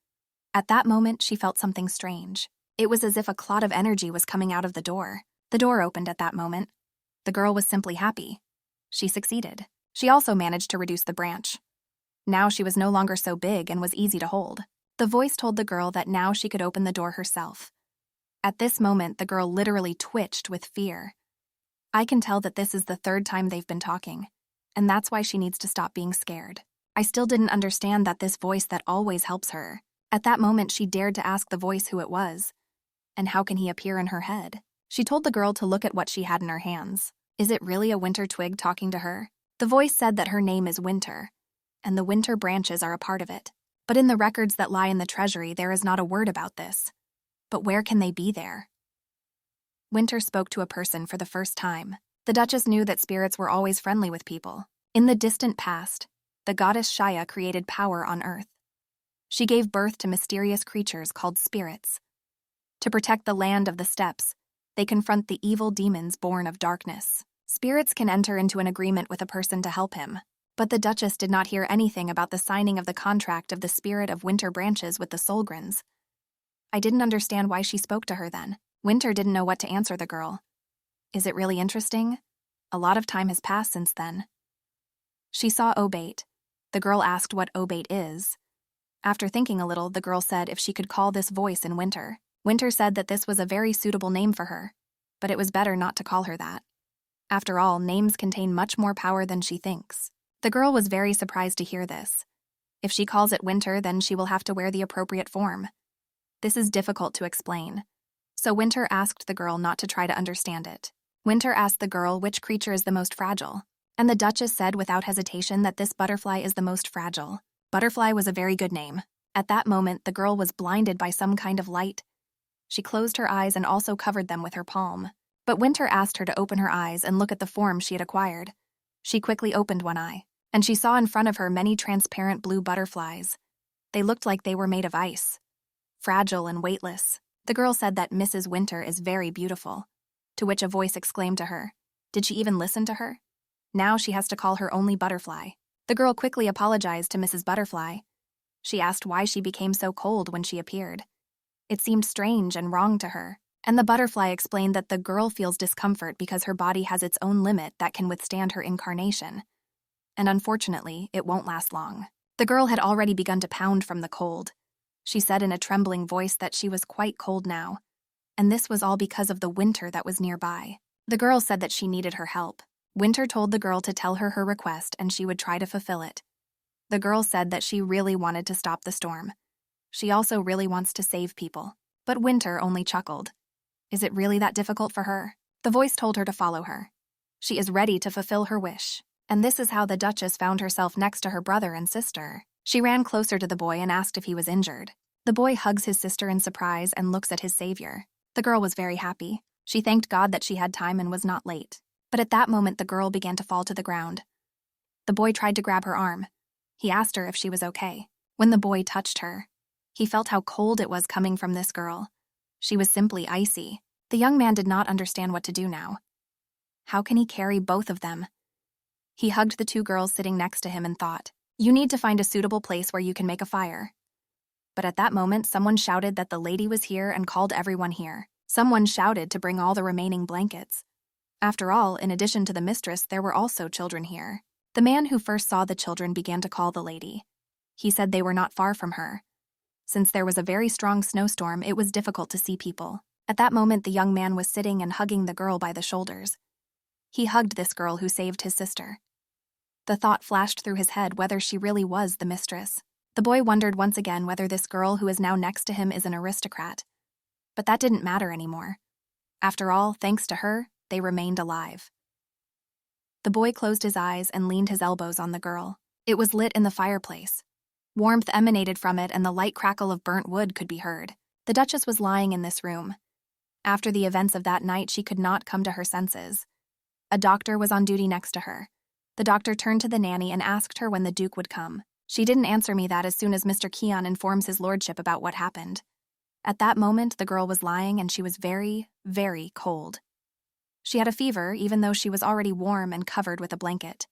At that moment, she felt something strange. It was as if a clot of energy was coming out of the door. The door opened at that moment. The girl was simply happy. She succeeded. She also managed to reduce the branch. Now she was no longer so big and was easy to hold. The voice told the girl that now she could open the door herself. At this moment, the girl literally twitched with fear. I can tell that this is the third time they've been talking, and that's why she needs to stop being scared. I still didn't understand that this voice that always helps her. At that moment, she dared to ask the voice who it was. And how can he appear in her head? She told the girl to look at what she had in her hands. Is it really a winter twig talking to her? The voice said that her name is Winter, and the winter branches are a part of it. But in the records that lie in the treasury, there is not a word about this. But where can they be there? Winter spoke to a person for the first time. The Duchess knew that spirits were always friendly with people. In the distant past, the goddess Shaya created power on Earth. She gave birth to mysterious creatures called spirits. To protect the land of the steppes, they confront the evil demons born of darkness. Spirits can enter into an agreement with a person to help him. But the Duchess did not hear anything about the signing of the contract of the spirit of winter branches with the Solgrins. I didn't understand why she spoke to her then. Winter didn't know what to answer the girl. Is it really interesting? A lot of time has passed since then. She saw Obate, The girl asked what obate is. After thinking a little, the girl said if she could call this voice in winter. Winter said that this was a very suitable name for her, but it was better not to call her that. After all, names contain much more power than she thinks. The girl was very surprised to hear this. If she calls it winter, then she will have to wear the appropriate form. This is difficult to explain. So Winter asked the girl not to try to understand it. Winter asked the girl which creature is the most fragile, and the Duchess said without hesitation that this butterfly is the most fragile. Butterfly was a very good name. At that moment, the girl was blinded by some kind of light. She closed her eyes and also covered them with her palm. But Winter asked her to open her eyes and look at the form she had acquired. She quickly opened one eye, and she saw in front of her many transparent blue butterflies. They looked like they were made of ice, fragile and weightless. The girl said that Mrs. Winter is very beautiful, to which a voice exclaimed to her, did she even listen to her? Now she has to call her only Butterfly. The girl quickly apologized to Mrs. Butterfly. She asked why she became so cold when she appeared. It seemed strange and wrong to her, and the butterfly explained that the girl feels discomfort because her body has its own limit that can withstand her incarnation. And unfortunately, it won't last long. The girl had already begun to pound from the cold. She said in a trembling voice that she was quite cold now, and this was all because of the winter that was nearby. The girl said that she needed her help. Winter told the girl to tell her her request and she would try to fulfill it. The girl said that she really wanted to stop the storm. She also really wants to save people. But Winter only chuckled. Is it really that difficult for her? The voice told her to follow her. She is ready to fulfill her wish. And this is how the Duchess found herself next to her brother and sister. She ran closer to the boy and asked if he was injured. The boy hugs his sister in surprise and looks at his savior. The girl was very happy. She thanked God that she had time and was not late. But at that moment, the girl began to fall to the ground. The boy tried to grab her arm. He asked her if she was okay. When the boy touched her, he felt how cold it was coming from this girl. She was simply icy. The young man did not understand what to do now. How can he carry both of them? He hugged the two girls sitting next to him and thought, you need to find a suitable place where you can make a fire. But at that moment, someone shouted that the lady was here and called everyone here. Someone shouted to bring all the remaining blankets. After all, in addition to the mistress, there were also children here. The man who first saw the children began to call the lady. He said they were not far from her. Since there was a very strong snowstorm, it was difficult to see people. At that moment, the young man was sitting and hugging the girl by the shoulders. He hugged this girl who saved his sister. The thought flashed through his head whether she really was the mistress. The boy wondered once again whether this girl who is now next to him is an aristocrat. But that didn't matter anymore. After all, thanks to her, they remained alive. The boy closed his eyes and leaned his elbows on the girl. It was lit in the fireplace. Warmth emanated from it and the light crackle of burnt wood could be heard. The Duchess was lying in this room. After the events of that night, she could not come to her senses. A doctor was on duty next to her. The doctor turned to the nanny and asked her when the Duke would come. She didn't answer me that as soon as Mr. Keon informs his lordship about what happened. At that moment, the girl was lying and she was very, very cold. She had a fever, even though she was already warm and covered with a blanket.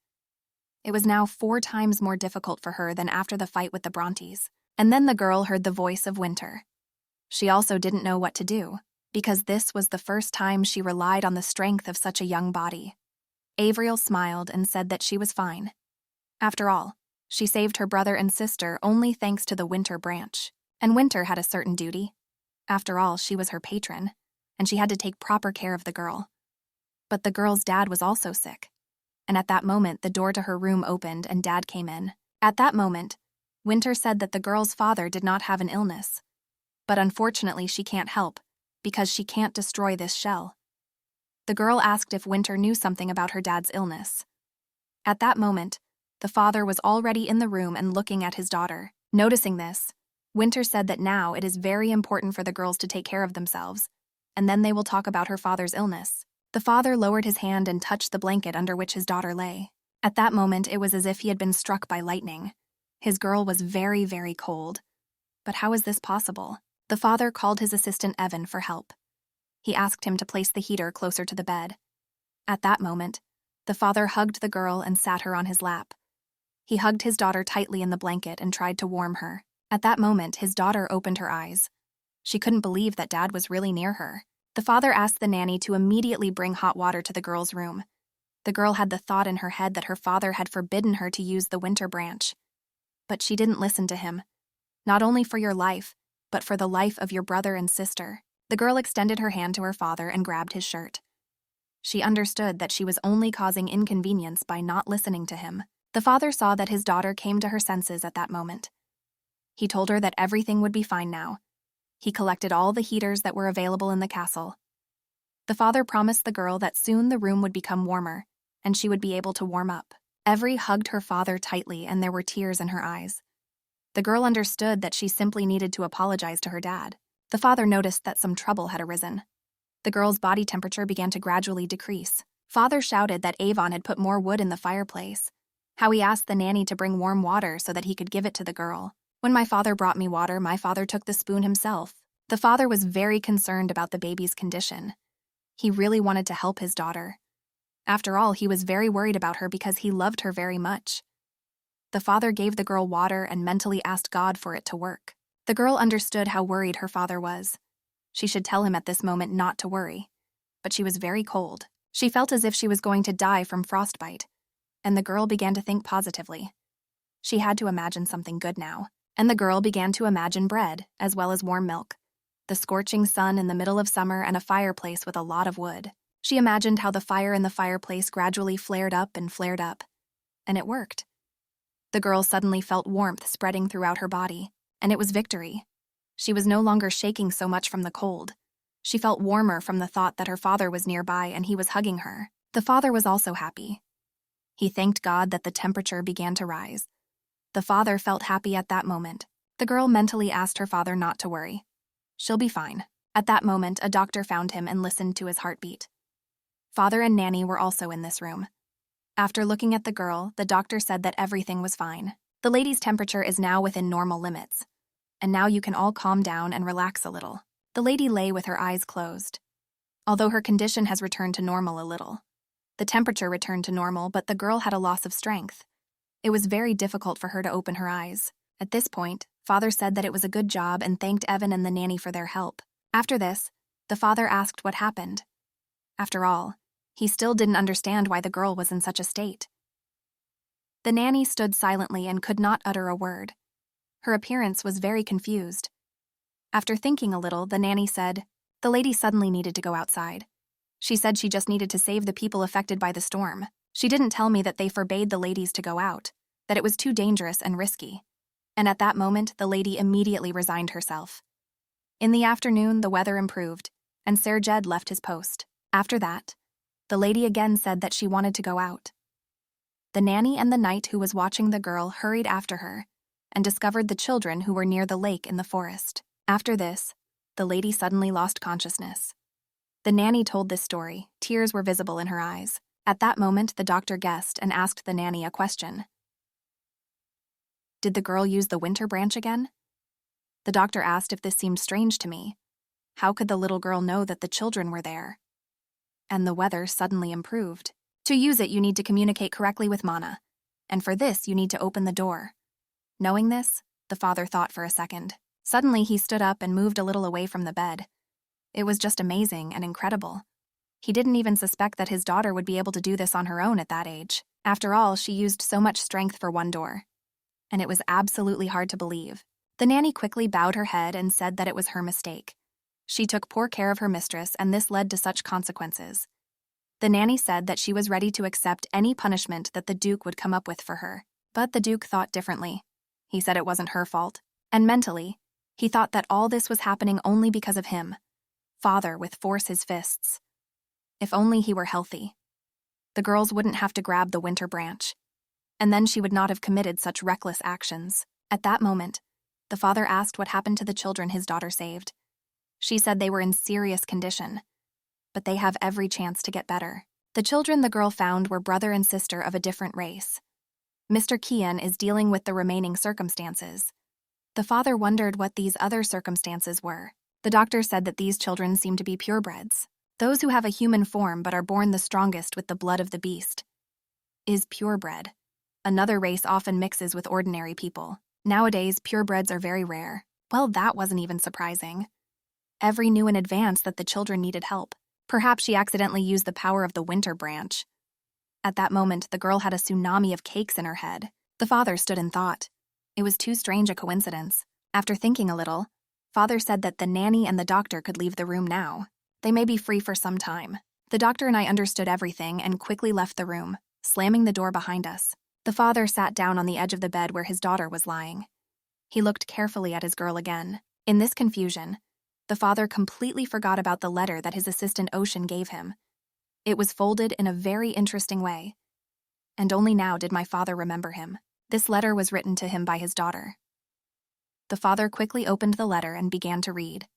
It was now 4 times more difficult for her than after the fight with the Brontes. And then the girl heard the voice of Winter. She also didn't know what to do, because this was the first time she relied on the strength of such a young body. Avriel smiled and said that she was fine. After all, she saved her brother and sister only thanks to the Winter branch. And Winter had a certain duty. After all, she was her patron, and she had to take proper care of the girl. But the girl's dad was also sick. And at that moment, the door to her room opened and Dad came in. At that moment, Winter said that the girl's father did not have an illness. But unfortunately, she can't help, because she can't destroy this shell. The girl asked if Winter knew something about her dad's illness. At that moment, the father was already in the room and looking at his daughter. Noticing this, Winter said that now it is very important for the girls to take care of themselves, and then they will talk about her father's illness. The father lowered his hand and touched the blanket under which his daughter lay. At that moment, it was as if he had been struck by lightning. His girl was very, very cold. But how is this possible? The father called his assistant Evan for help. He asked him to place the heater closer to the bed. At that moment, the father hugged the girl and sat her on his lap. He hugged his daughter tightly in the blanket and tried to warm her. At that moment, his daughter opened her eyes. She couldn't believe that Dad was really near her. The father asked the nanny to immediately bring hot water to the girl's room. The girl had the thought in her head that her father had forbidden her to use the Winter branch. But she didn't listen to him. Not only for your life, but for the life of your brother and sister. The girl extended her hand to her father and grabbed his shirt. She understood that she was only causing inconvenience by not listening to him. The father saw that his daughter came to her senses at that moment. He told her that everything would be fine now. He collected all the heaters that were available in the castle. The father promised the girl that soon the room would become warmer, and she would be able to warm up. Every hugged her father tightly, and there were tears in her eyes. The girl understood that she simply needed to apologize to her dad. The father noticed that some trouble had arisen. The girl's body temperature began to gradually decrease. Father shouted that Avon had put more wood in the fireplace, how he asked the nanny to bring warm water so that he could give it to the girl. When my father brought me water, my father took the spoon himself. The father was very concerned about the baby's condition. He really wanted to help his daughter. After all, he was very worried about her because he loved her very much. The father gave the girl water and mentally asked God for it to work. The girl understood how worried her father was. She should tell him at this moment not to worry. But she was very cold. She felt as if she was going to die from frostbite. And the girl began to think positively. She had to imagine something good now. And the girl began to imagine bread, as well as warm milk, the scorching sun in the middle of summer, and a fireplace with a lot of wood. She imagined how the fire in the fireplace gradually flared up, and it worked. The girl suddenly felt warmth spreading throughout her body, and it was victory. She was no longer shaking so much from the cold. She felt warmer from the thought that her father was nearby and he was hugging her. The father was also happy. He thanked God that the temperature began to rise. The father felt happy at that moment. The girl mentally asked her father not to worry. She'll be fine. At that moment, a doctor found him and listened to his heartbeat. Father and nanny were also in this room. After looking at the girl, the doctor said that everything was fine. The lady's temperature is now within normal limits. And now you can all calm down and relax a little. The lady lay with her eyes closed. Although her condition has returned to normal a little. The temperature returned to normal, but the girl had a loss of strength. It was very difficult for her to open her eyes. At this point, father said that it was a good job and thanked Evan and the nanny for their help. After this, the father asked what happened. After all, he still didn't understand why the girl was in such a state. The nanny stood silently and could not utter a word. Her appearance was very confused. After thinking a little, the nanny said, "The lady suddenly needed to go outside. She said she just needed to save the people affected by the storm. She didn't tell me that they forbade the ladies to go out, that it was too dangerous and risky." And at that moment, the lady immediately resigned herself. In the afternoon, the weather improved, and Sir Jed left his post. After that, the lady again said that she wanted to go out. The nanny and the knight who was watching the girl hurried after her and discovered the children who were near the lake in the forest. After this, the lady suddenly lost consciousness. The nanny told this story. Tears were visible in her eyes. At that moment, the doctor guessed and asked the nanny a question. Did the girl use the winter branch again? The doctor asked if this seemed strange to me. How could the little girl know that the children were there? And the weather suddenly improved. To use it, you need to communicate correctly with Mana. And for this, you need to open the door. Knowing this, the father thought for a second. Suddenly, he stood up and moved a little away from the bed. It was just amazing and incredible. He didn't even suspect that his daughter would be able to do this on her own at that age. After all, she used so much strength for one door. And it was absolutely hard to believe. The nanny quickly bowed her head and said that it was her mistake. She took poor care of her mistress, and this led to such consequences. The nanny said that she was ready to accept any punishment that the Duke would come up with for her. But the Duke thought differently. He said it wasn't her fault. And mentally, he thought that all this was happening only because of him. Father with force his fists. If only he were healthy. The girls wouldn't have to grab the winter branch. And then she would not have committed such reckless actions. At that moment, the father asked what happened to the children his daughter saved. She said they were in serious condition, but they have every chance to get better. The children the girl found were brother and sister of a different race. Mr. Keon is dealing with the remaining circumstances. The father wondered what these other circumstances were. The doctor said that these children seem to be purebreds, those who have a human form but are born the strongest with the blood of the beast. Is purebred. Another race often mixes with ordinary people. Nowadays, purebreds are very rare. Well, that wasn't even surprising. Every knew in advance that the children needed help. Perhaps she accidentally used the power of the winter branch. At that moment, the girl had a tsunami of cakes in her head. The father stood in thought. It was too strange a coincidence. After thinking a little, Father said that the nanny and the doctor could leave the room now. They may be free for some time. The doctor and I understood everything and quickly left the room, slamming the door behind us. The father sat down on the edge of the bed where his daughter was lying. He looked carefully at his girl again. In this confusion, the father completely forgot about the letter that his assistant Ocean gave him. It was folded in a very interesting way. And only now did my father remember him. This letter was written to him by his daughter. The father quickly opened the letter and began to read.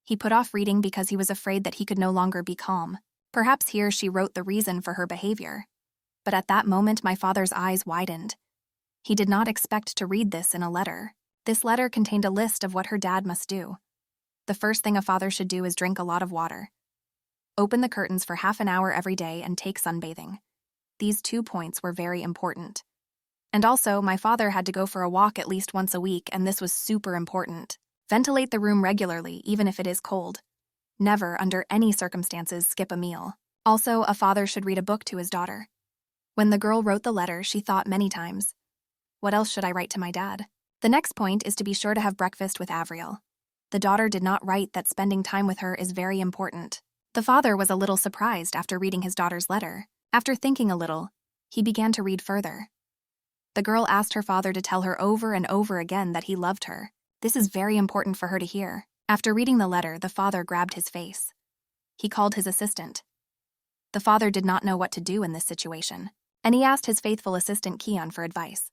He put off reading because he was afraid that he could no longer be calm. Perhaps here she wrote the reason for her behavior. But at that moment, my father's eyes widened. He did not expect to read this in a letter. This letter contained a list of what her dad must do. The first thing a father should do is drink a lot of water. Open the curtains for half an hour every day and take sunbathing. These 2 points were very important. And also, my father had to go for a walk at least once a week, and this was super important. Ventilate the room regularly, even if it is cold. Never, under any circumstances, skip a meal. Also, a father should read a book to his daughter. When the girl wrote the letter, she thought many times, what else should I write to my dad? The next point is to be sure to have breakfast with Avriel. The daughter did not write that spending time with her is very important. The father was a little surprised after reading his daughter's letter. After thinking a little, he began to read further. The girl asked her father to tell her over and over again that he loved her. This is very important for her to hear. After reading the letter, the father grabbed his face. He called his assistant. The father did not know what to do in this situation, and he asked his faithful assistant Keon for advice.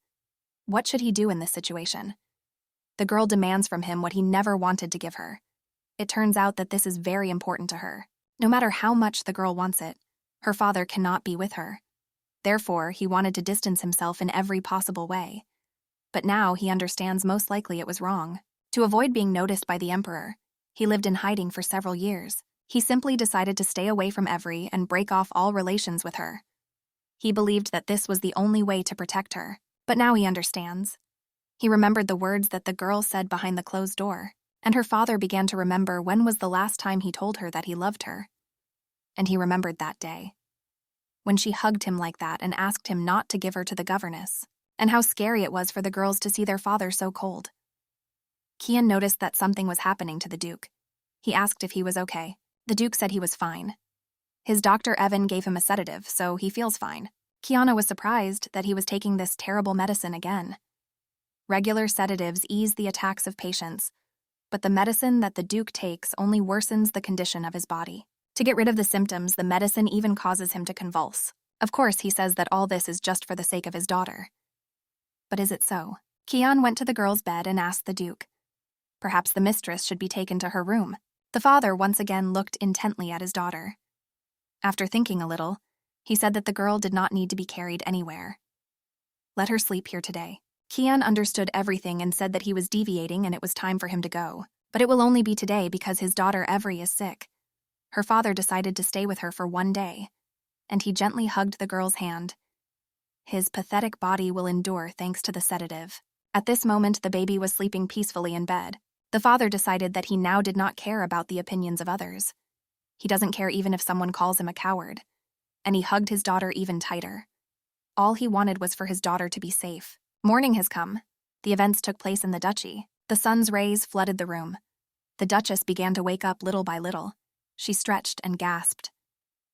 What should he do in this situation? The girl demands from him what he never wanted to give her. It turns out that this is very important to her. No matter how much the girl wants it, her father cannot be with her. Therefore, he wanted to distance himself in every possible way. But now he understands most likely it was wrong. To avoid being noticed by the emperor, he lived in hiding for several years. He simply decided to stay away from Evri and break off all relations with her. He believed that this was the only way to protect her, but now he understands. He remembered the words that the girl said behind the closed door, and her father began to remember when was the last time he told her that he loved her. And he remembered that day, when she hugged him like that and asked him not to give her to the governess, and how scary it was for the girls to see their father so cold. Keon noticed that something was happening to the Duke. He asked if he was okay. The Duke said he was fine. His doctor Evan gave him a sedative, so he feels fine. Kiana was surprised that he was taking this terrible medicine again. Regular sedatives ease the attacks of patients, but the medicine that the Duke takes only worsens the condition of his body. To get rid of the symptoms, the medicine even causes him to convulse. Of course, he says that all this is just for the sake of his daughter. But is it so? Keon went to the girl's bed and asked the Duke. Perhaps the mistress should be taken to her room. The father once again looked intently at his daughter. After thinking a little, he said that the girl did not need to be carried anywhere. Let her sleep here today. Keon understood everything and said that he was deviating and it was time for him to go. But it will only be today because his daughter Evri is sick. Her father decided to stay with her for 1 day, and he gently hugged the girl's hand. His pathetic body will endure thanks to the sedative. At this moment, the baby was sleeping peacefully in bed. The father decided that he now did not care about the opinions of others. He doesn't care even if someone calls him a coward. And he hugged his daughter even tighter. All he wanted was for his daughter to be safe. Morning has come. The events took place in the duchy. The sun's rays flooded the room. The Duchess began to wake up little by little. She stretched and gasped.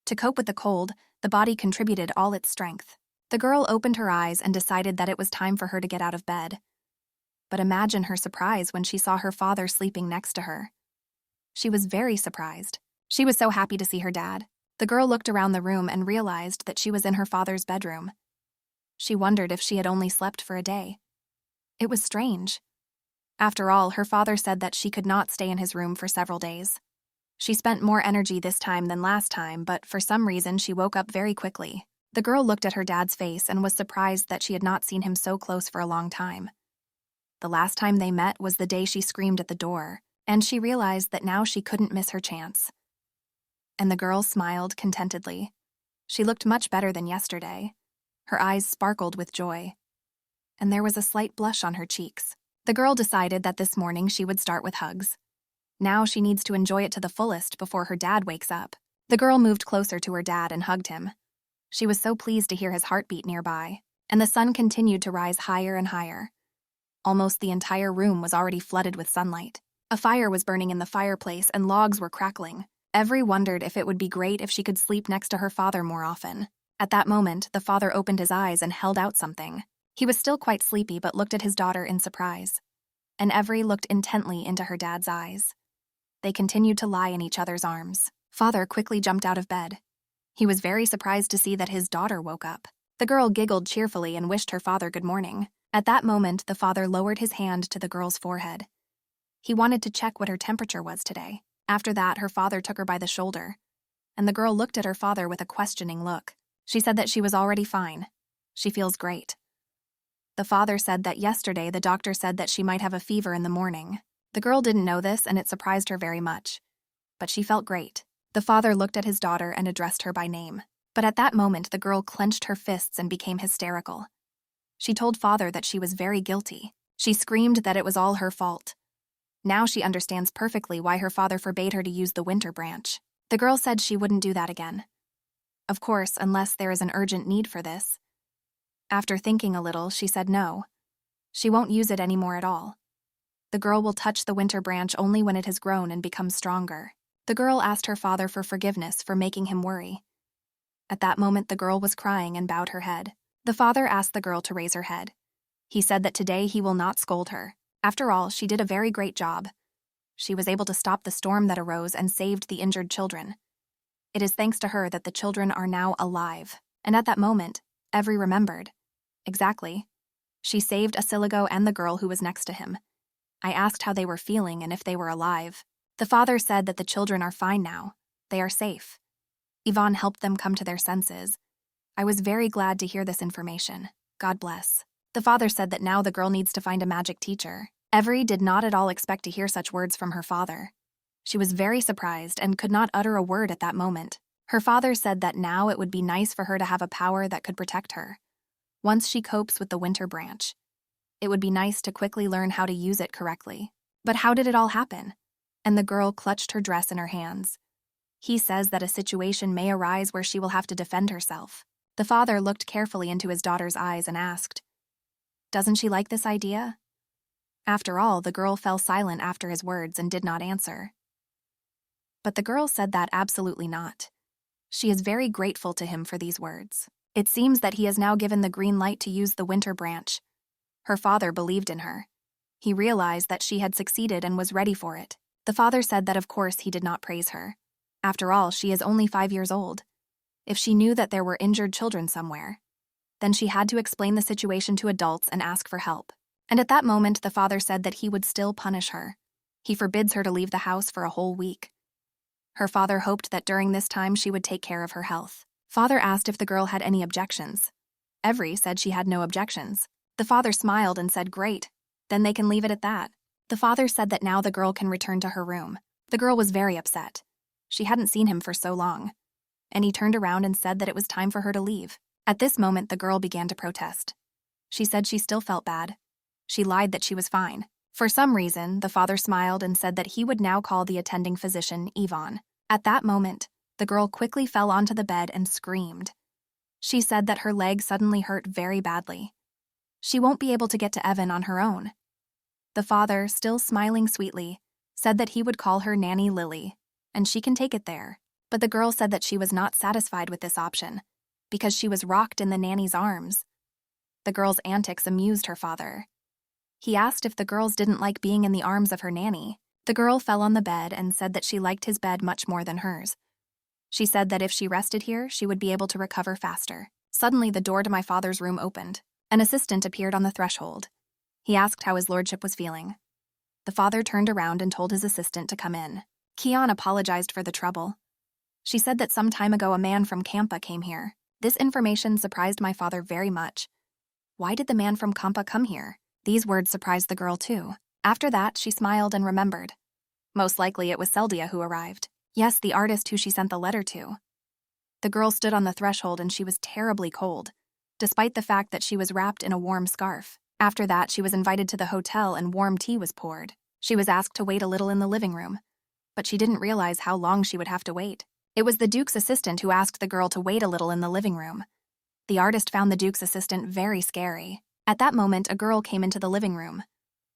To cope with the cold, the body contributed all its strength. The girl opened her eyes and decided that it was time for her to get out of bed. But imagine her surprise when she saw her father sleeping next to her. She was very surprised. She was so happy to see her dad. The girl looked around the room and realized that she was in her father's bedroom. She wondered if she had only slept for a day. It was strange. After all, her father said that she could not stay in his room for several days. She spent more energy this time than last time, but for some reason she woke up very quickly. The girl looked at her dad's face and was surprised that she had not seen him so close for a long time. The last time they met was the day she screamed at the door, and she realized that now she couldn't miss her chance. And the girl smiled contentedly. She looked much better than yesterday. Her eyes sparkled with joy, and there was a slight blush on her cheeks. The girl decided that this morning she would start with hugs. Now she needs to enjoy it to the fullest before her dad wakes up. The girl moved closer to her dad and hugged him. She was so pleased to hear his heartbeat nearby, and the sun continued to rise higher and higher. Almost the entire room was already flooded with sunlight. A fire was burning in the fireplace and logs were crackling. Every wondered if it would be great if she could sleep next to her father more often. At that moment, the father opened his eyes and held out something. He was still quite sleepy but looked at his daughter in surprise. And Every looked intently into her dad's eyes. They continued to lie in each other's arms. Father quickly jumped out of bed. He was very surprised to see that his daughter woke up. The girl giggled cheerfully and wished her father good morning. At that moment, the father lowered his hand to the girl's forehead. He wanted to check what her temperature was today. After that, her father took her by the shoulder, and the girl looked at her father with a questioning look. She said that she was already fine. She feels great. The father said that yesterday the doctor said that she might have a fever in the morning. The girl didn't know this and it surprised her very much. But she felt great. The father looked at his daughter and addressed her by name. But at that moment, the girl clenched her fists and became hysterical. She told father that she was very guilty. She screamed that it was all her fault. Now she understands perfectly why her father forbade her to use the winter branch. The girl said she wouldn't do that again. Of course, unless there is an urgent need for this. After thinking a little, she said no. She won't use it anymore at all. The girl will touch the winter branch only when it has grown and become stronger. The girl asked her father for forgiveness for making him worry. At that moment, the girl was crying and bowed her head. The father asked the girl to raise her head. He said that today he will not scold her. After all, she did a very great job. She was able to stop the storm that arose and saved the injured children. It is thanks to her that the children are now alive. And at that moment, Every remembered. Exactly. She saved Asiligo and the girl who was next to him. I asked how they were feeling and if they were alive. The father said that the children are fine now. They are safe. Yvonne helped them come to their senses. I was very glad to hear this information. God bless. The father said that now the girl needs to find a magic teacher. Every did not at all expect to hear such words from her father. She was very surprised and could not utter a word at that moment. Her father said that now it would be nice for her to have a power that could protect her. Once she copes with the winter branch, it would be nice to quickly learn how to use it correctly. But how did it all happen? And the girl clutched her dress in her hands. He says that a situation may arise where she will have to defend herself. The father looked carefully into his daughter's eyes and asked, "Doesn't she like this idea?" After all, the girl fell silent after his words and did not answer. But the girl said that absolutely not. She is very grateful to him for these words. It seems that he has now given the green light to use the winter branch. Her father believed in her. He realized that she had succeeded and was ready for it. The father said that of course he did not praise her. After all, she is only 5 years old. If she knew that there were injured children somewhere, then she had to explain the situation to adults and ask for help. And at that moment, the father said that he would still punish her. He forbids her to leave the house for a whole week. Her father hoped that during this time she would take care of her health. Father asked if the girl had any objections. Every said she had no objections. The father smiled and said, "Great, then they can leave it at that." The father said that now the girl can return to her room. The girl was very upset. She hadn't seen him for so long. And he turned around and said that it was time for her to leave. At this moment, the girl began to protest. She said she still felt bad. She lied that she was fine. For some reason, the father smiled and said that he would now call the attending physician, Yvonne. At that moment, the girl quickly fell onto the bed and screamed. She said that her leg suddenly hurt very badly. She won't be able to get to Evan on her own. The father, still smiling sweetly, said that he would call her Nanny Lily, and she can take it there. But the girl said that she was not satisfied with this option, because she was rocked in the nanny's arms. The girl's antics amused her father. He asked if the girls didn't like being in the arms of her nanny. The girl fell on the bed and said that she liked his bed much more than hers. She said that if she rested here, she would be able to recover faster. Suddenly, the door to my father's room opened. An assistant appeared on the threshold. He asked how his lordship was feeling. The father turned around and told his assistant to come in. Keon apologized for the trouble. She said that some time ago a man from Kampa came here. This information surprised my father very much. Why did the man from Kampa come here? These words surprised the girl too. After that, she smiled and remembered. Most likely it was Seldia who arrived. Yes, the artist who she sent the letter to. The girl stood on the threshold and she was terribly cold, despite the fact that she was wrapped in a warm scarf. After that, she was invited to the hotel and warm tea was poured. She was asked to wait a little in the living room, but she didn't realize how long she would have to wait. It was the Duke's assistant who asked the girl to wait a little in the living room. The artist found the Duke's assistant very scary. At that moment, a girl came into the living room.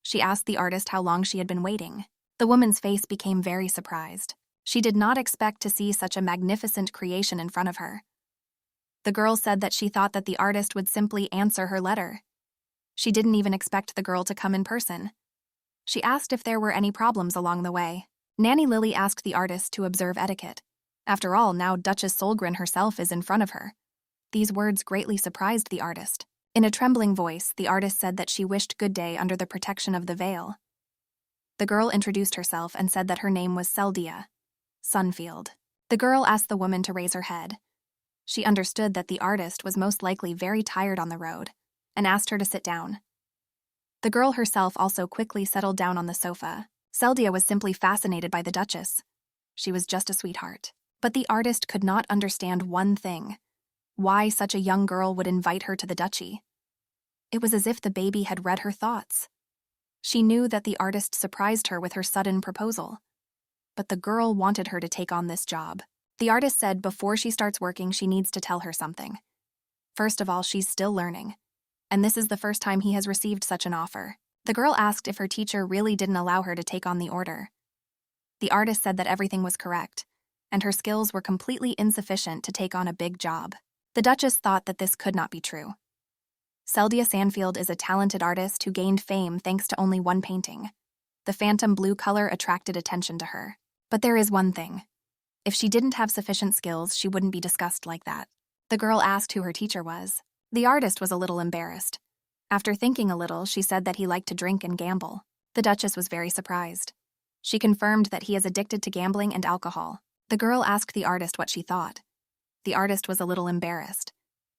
She asked the artist how long she had been waiting. The woman's face became very surprised. She did not expect to see such a magnificent creation in front of her. The girl said that she thought that the artist would simply answer her letter. She didn't even expect the girl to come in person. She asked if there were any problems along the way. Nanny Lily asked the artist to observe etiquette. After all, now Duchess Solgren herself is in front of her. These words greatly surprised the artist. In a trembling voice, the artist said that she wished good day under the protection of the veil. The girl introduced herself and said that her name was Seldia Sunfield. The girl asked the woman to raise her head. She understood that the artist was most likely very tired on the road and asked her to sit down. The girl herself also quickly settled down on the sofa. Seldia was simply fascinated by the Duchess. She was just a sweetheart. But the artist could not understand one thing: why such a young girl would invite her to the duchy. It was as if the baby had read her thoughts. She knew that the artist surprised her with her sudden proposal. But the girl wanted her to take on this job. The artist said before she starts working, she needs to tell her something. First of all, she's still learning, and this is the first time he has received such an offer. The girl asked if her teacher really didn't allow her to take on the order. The artist said that everything was correct, and her skills were completely insufficient to take on a big job. The Duchess thought that this could not be true. Seldia Sandfield is a talented artist who gained fame thanks to only one painting. The phantom blue color attracted attention to her. But there is one thing. If she didn't have sufficient skills, she wouldn't be discussed like that. The girl asked who her teacher was. The artist was a little embarrassed. After thinking a little, she said that he liked to drink and gamble. The Duchess was very surprised. She confirmed that he is addicted to gambling and alcohol. The girl asked the artist what she thought. The artist was a little embarrassed.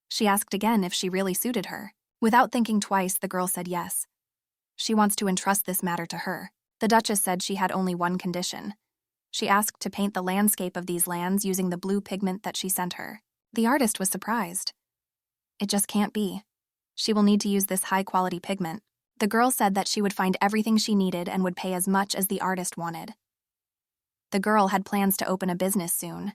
She asked again if she really suited her. Without thinking twice, the girl said yes. She wants to entrust this matter to her. The Duchess said she had only one condition. She asked to paint the landscape of these lands using the blue pigment that she sent her. The artist was surprised. It just can't be. She will need to use this high-quality pigment. The girl said that she would find everything she needed and would pay as much as the artist wanted. The girl had plans to open a business soon.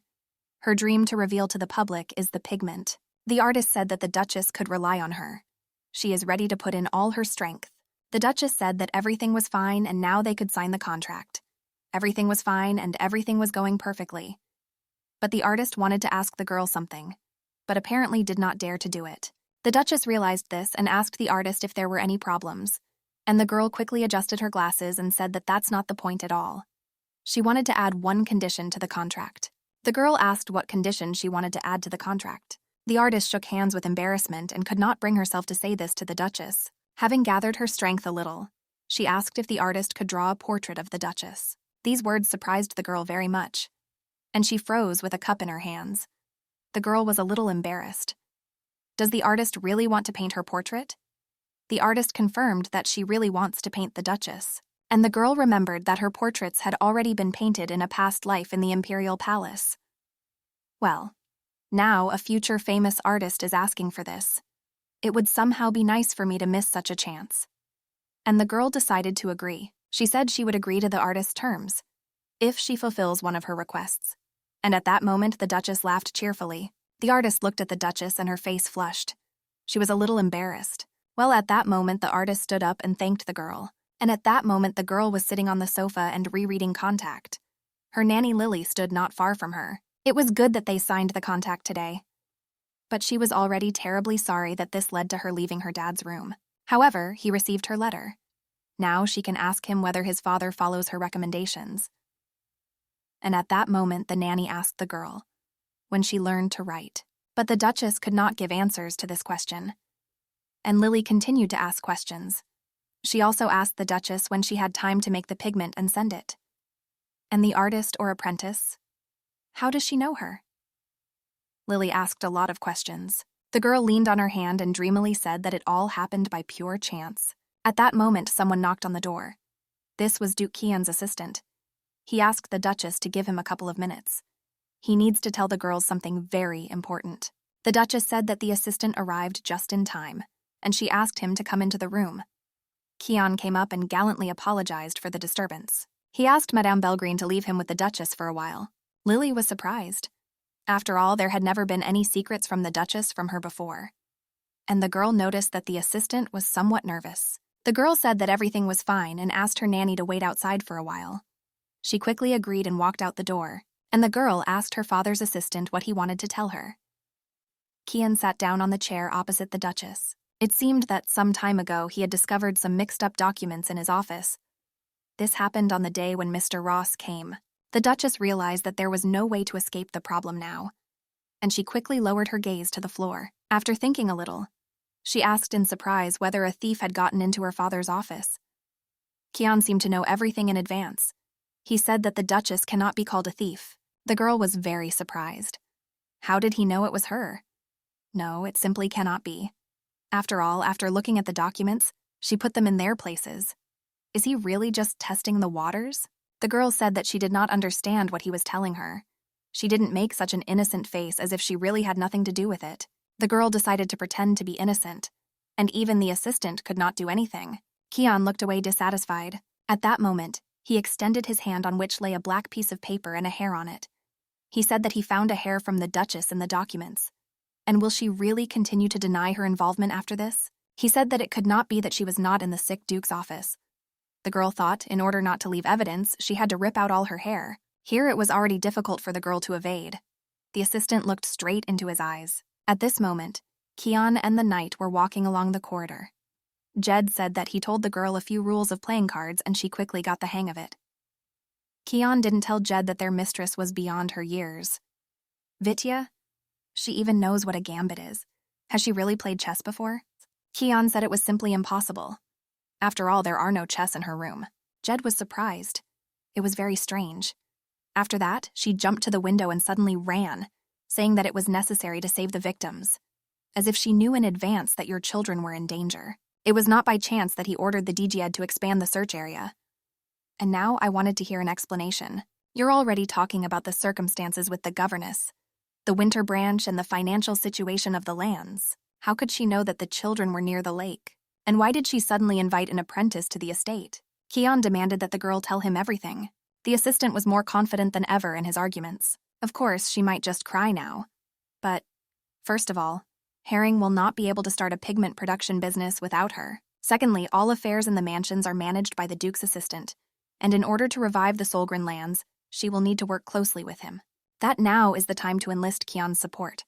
Her dream to reveal to the public is the pigment. The artist said that the Duchess could rely on her. She is ready to put in all her strength. The Duchess said that everything was fine and now they could sign the contract. Everything was fine and everything was going perfectly. But the artist wanted to ask the girl something, but apparently did not dare to do it. The Duchess realized this and asked the artist if there were any problems, and the girl quickly adjusted her glasses and said that that's not the point at all. She wanted to add one condition to the contract. The girl asked what condition she wanted to add to the contract. The artist shook hands with embarrassment and could not bring herself to say this to the Duchess. Having gathered her strength a little, she asked if the artist could draw a portrait of the Duchess. These words surprised the girl very much, and she froze with a cup in her hands. The girl was a little embarrassed. Does the artist really want to paint her portrait? The artist confirmed that she really wants to paint the Duchess, and the girl remembered that her portraits had already been painted in a past life in the imperial palace. Well, now a future famous artist is asking for this. It would somehow be nice for me to miss such a chance. And the girl decided to agree. She said she would agree to the artist's terms, if she fulfills one of her requests. And at that moment, the Duchess laughed cheerfully. The artist looked at the Duchess and her face flushed. She was a little embarrassed. Well, at that moment, the artist stood up and thanked the girl. And at that moment, the girl was sitting on the sofa and rereading Contact. Her nanny Lily stood not far from her. It was good that they signed the contract today. But she was already terribly sorry that this led to her leaving her dad's room. However, he received her letter. Now she can ask him whether his father follows her recommendations. And at that moment, the nanny asked the girl when she learned to write. But the Duchess could not give answers to this question. And Lily continued to ask questions. She also asked the Duchess when she had time to make the pigment and send it. And the artist or apprentice? How does she know her? Lily asked a lot of questions. The girl leaned on her hand and dreamily said that it all happened by pure chance. At that moment, someone knocked on the door. This was Duke Keon's assistant. He asked the Duchess to give him a couple of minutes. He needs to tell the girls something very important. The Duchess said that the assistant arrived just in time, and she asked him to come into the room. Keon came up and gallantly apologized for the disturbance. He asked Madame Belgreen to leave him with the Duchess for a while. Lily was surprised. After all, there had never been any secrets from the Duchess from her before. And the girl noticed that the assistant was somewhat nervous. The girl said that everything was fine and asked her nanny to wait outside for a while. She quickly agreed and walked out the door, and the girl asked her father's assistant what he wanted to tell her. Keon sat down on the chair opposite the Duchess. It seemed that some time ago he had discovered some mixed-up documents in his office. This happened on the day when Mr. Ross came. The Duchess realized that there was no way to escape the problem now, and she quickly lowered her gaze to the floor. After thinking a little, she asked in surprise whether a thief had gotten into her father's office. Keon seemed to know everything in advance. He said that the Duchess cannot be called a thief. The girl was very surprised. How did he know it was her? No, it simply cannot be. After all, after looking at the documents, she put them in their places. Is he really just testing the waters? The girl said that she did not understand what he was telling her. She didn't make such an innocent face as if she really had nothing to do with it. The girl decided to pretend to be innocent, and even the assistant could not do anything. Keon looked away dissatisfied. At that moment, he extended his hand on which lay a black piece of paper and a hair on it. He said that he found a hair from the Duchess in the documents. And will she really continue to deny her involvement after this? He said that it could not be that she was not in the sick Duke's office. The girl thought, in order not to leave evidence, she had to rip out all her hair. Here it was already difficult for the girl to evade. The assistant looked straight into his eyes. At this moment, Keon and the knight were walking along the corridor. Jed said that he told the girl a few rules of playing cards and she quickly got the hang of it. Keon didn't tell Jed that their mistress was beyond her years. Vitya? She even knows what a gambit is. Has she really played chess before? Keon said it was simply impossible. After all, there are no chess in her room. Jed was surprised. It was very strange. After that, she jumped to the window and suddenly ran, saying that it was necessary to save the victims, as if she knew in advance that your children were in danger. It was not by chance that he ordered the DGED to expand the search area. And now I wanted to hear an explanation. You're already talking about the circumstances with the governess, the winter branch, and the financial situation of the lands. How could she know that the children were near the lake? And why did she suddenly invite an apprentice to the estate? Keon demanded that the girl tell him everything. The assistant was more confident than ever in his arguments. Of course, she might just cry now. But, first of all, Herring will not be able to start a pigment production business without her. Secondly, all affairs in the mansions are managed by the Duke's assistant, and in order to revive the Solgren lands, she will need to work closely with him. That now is the time to enlist Keon's support.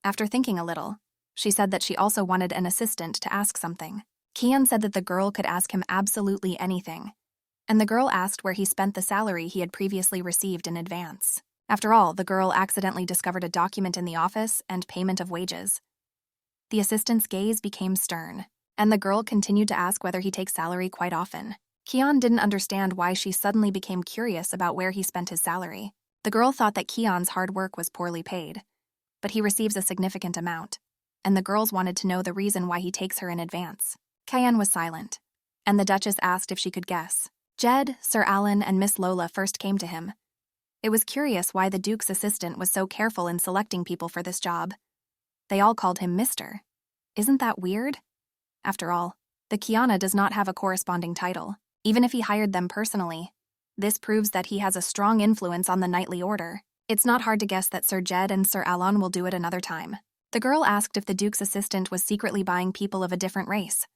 After thinking a little, she said that she also wanted an assistant to ask something. Keon said that the girl could ask him absolutely anything, and the girl asked where he spent the salary he had previously received in advance. After all, the girl accidentally discovered a document in the office and payment of wages. The assistant's gaze became stern, and the girl continued to ask whether he takes salary quite often. Keon didn't understand why she suddenly became curious about where he spent his salary. The girl thought that Keon's hard work was poorly paid, but he receives a significant amount, and the girls wanted to know the reason why he takes her in advance. Keon was silent, and the Duchess asked if she could guess. Jed, Sir Alan, and Miss Lola first came to him. It was curious why the Duke's assistant was so careful in selecting people for this job. They all called him Mr. Isn't that weird? After all, the Kiana does not have a corresponding title, even if he hired them personally. This proves that he has a strong influence on the knightly order. It's not hard to guess that Sir Jed and Sir Alon will do it another time. The girl asked if the Duke's assistant was secretly buying people of a different race.